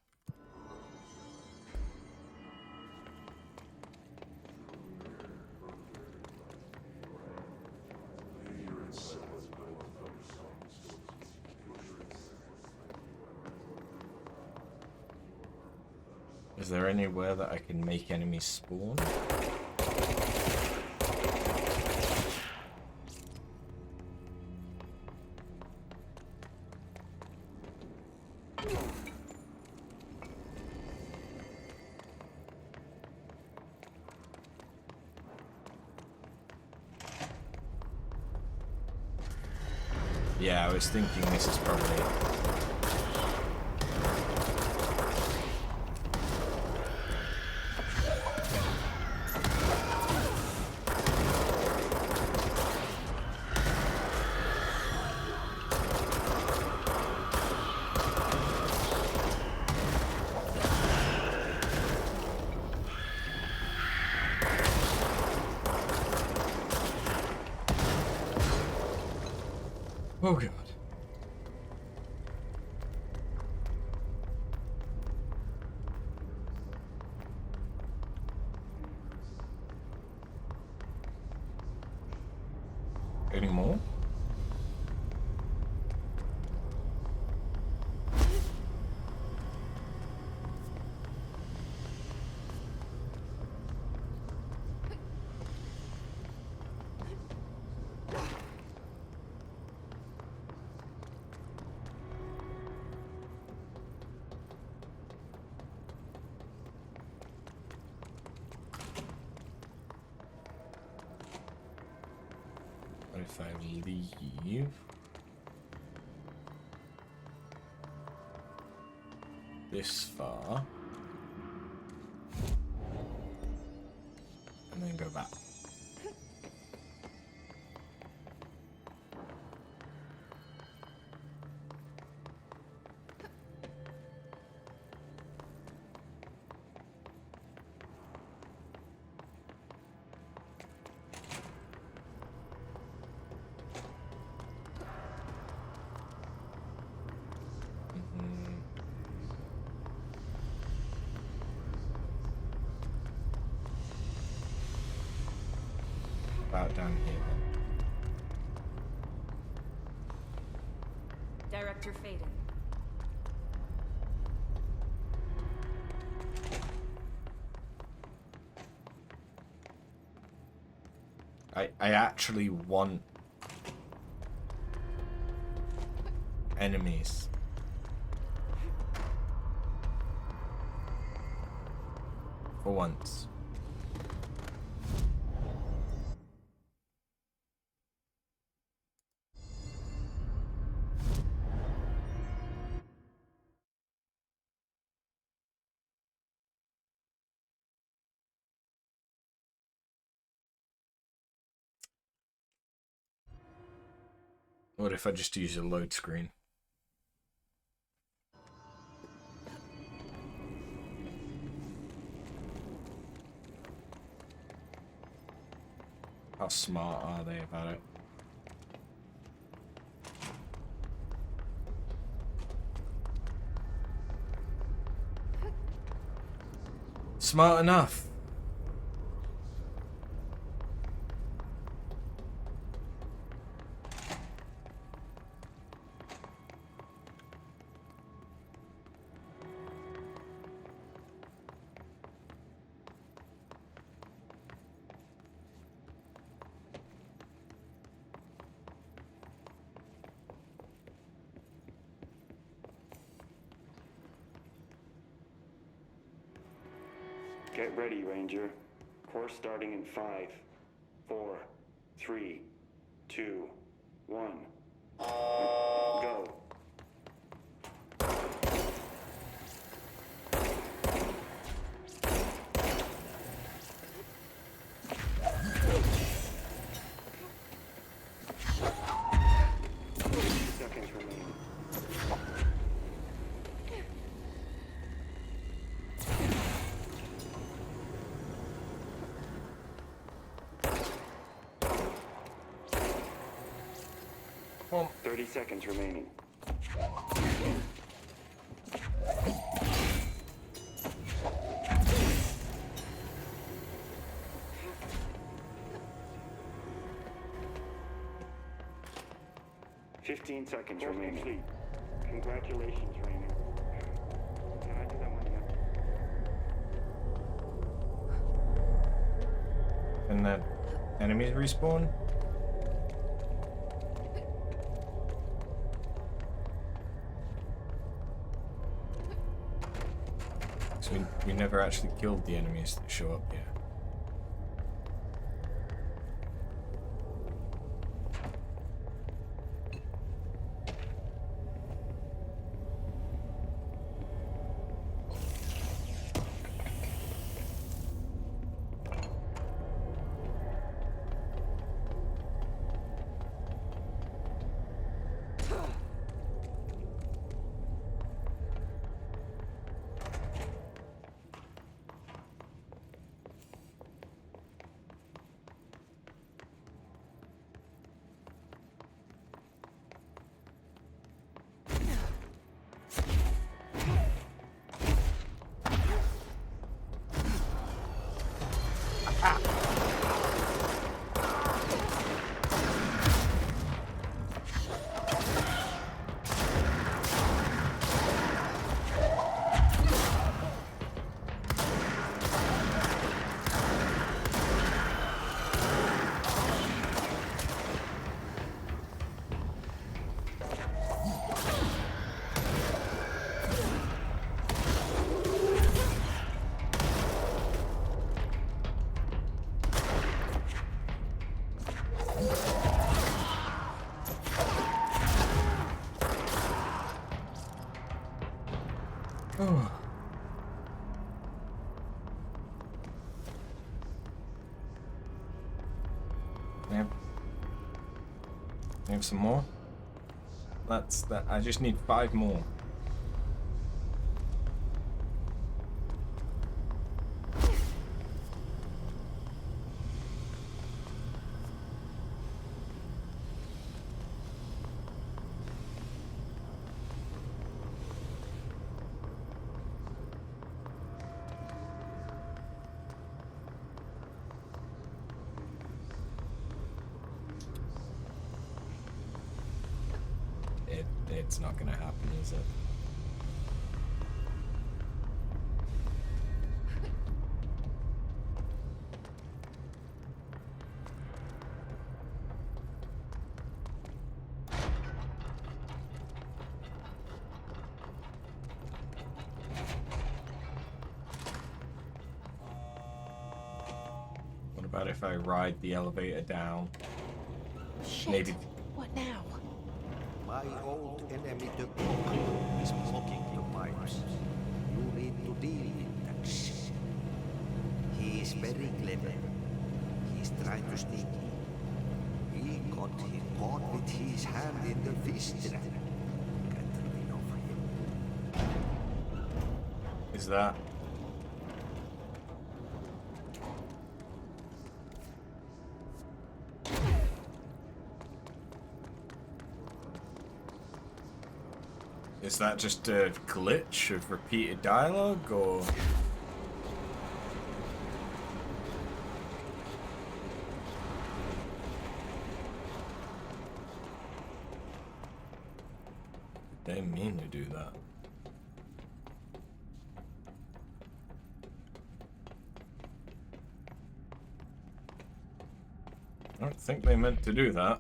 Is there anywhere that I can make enemies spawn? Yeah, I was thinking this is probably... Oh god. Any more? If I leave this far and then go back. About down here then. Director Faden. I actually want enemies. For once. What if I just use a load screen? How smart are they about it? Smart enough. Get ready, Ranger. Course starting in 5, 4, 3, 2, 1. Go. Seconds remaining. Well, 30 seconds remaining. $15 seconds remaining. Congratulations, Rainer. Can I do that one again? And the enemies respawn? So we never actually killed the enemies that show up here. We have some more. That's that. I just need 5 more. It's not gonna happen, is it? What about if I ride the elevator down? Shit. Maybe. What now? My old enemy the clock is blocking the pipes. You need to deal with that shit. He is very clever. He's trying to sneak in. He got him caught with his hand in the fish trap. Can't really know for him. Is that? Is that just a glitch of repeated dialogue, or...? Did they mean to do that? I don't think they meant to do that.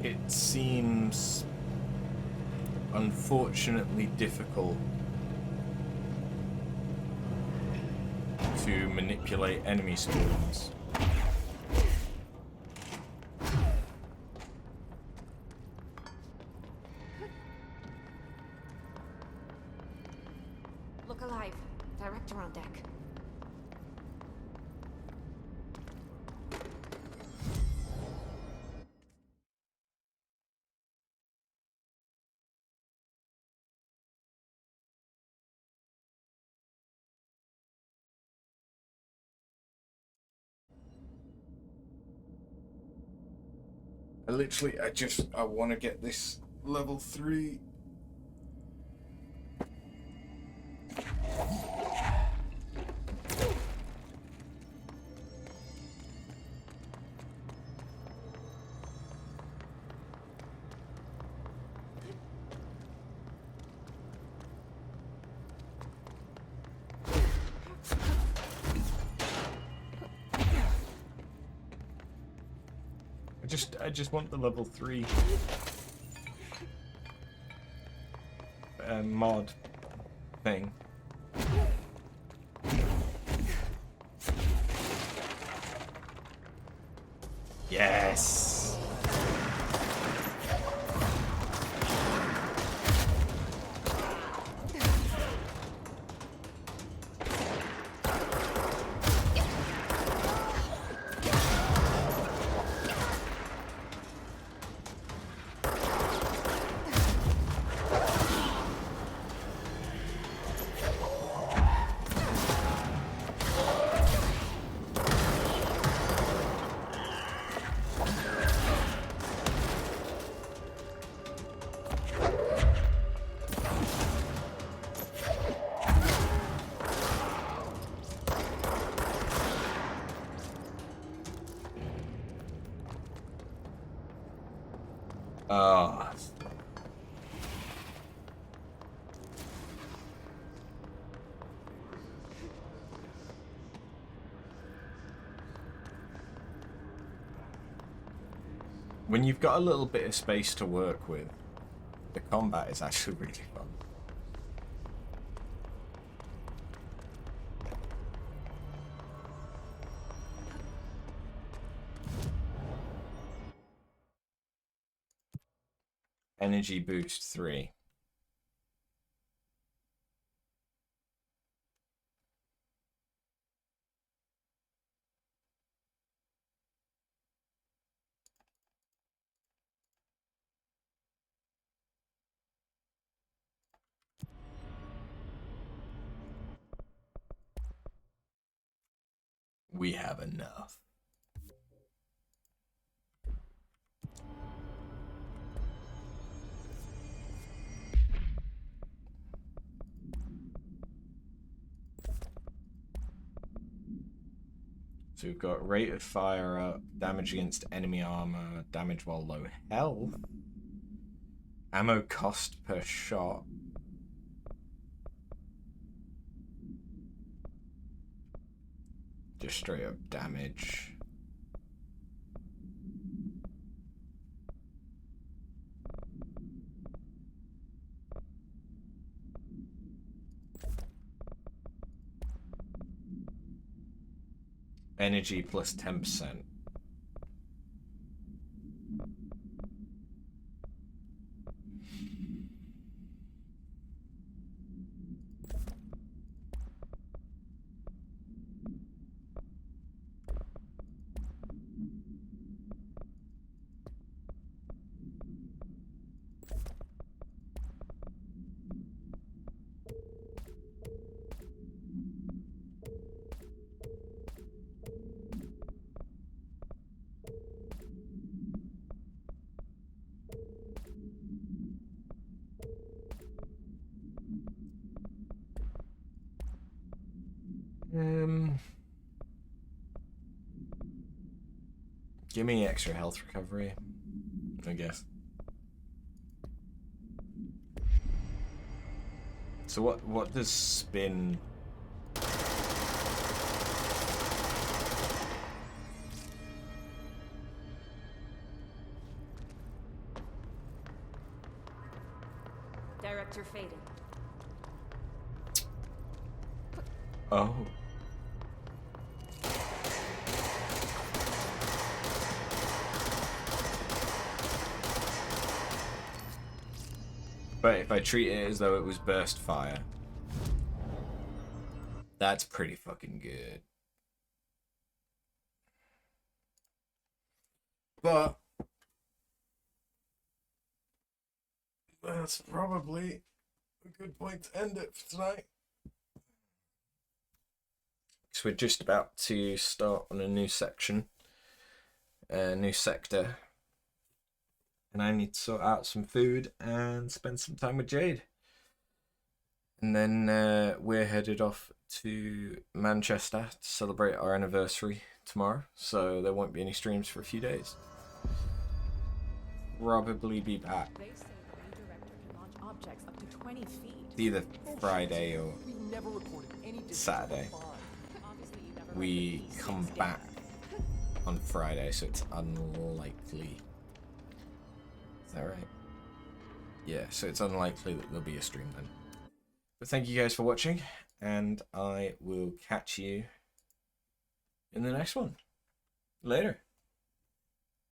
It seems unfortunately difficult to manipulate enemy spawns. Look alive. Director on deck. I want to get this level 3. I just want the level 3 mod thing. Yes. Ah. When you've got a little bit of space to work with, the combat is actually really fun. Energy boost 3. We have enough. So we've got rate of fire up, damage against enemy armor, damage while low health, ammo cost per shot, just straight up damage. Energy plus 10%. Give me extra health recovery, I guess. So what does spin? Director Faden. Oh. But if I treat it as though it was burst fire, that's pretty fucking good. But that's probably a good point to end it for tonight. So we're just about to start on a new section, a new sector. And I need to sort out some food and spend some time with Jade. And then we're headed off to Manchester to celebrate our anniversary tomorrow. So there won't be any streams for a few days. Probably be back. They say the new director can launch objects up to 20 feet. Either Friday or Saturday. We come back on Friday, so it's unlikely. Is that right? Yeah, so it's unlikely that there'll be a stream then. But thank you guys for watching, and I will catch you in the next one. Later.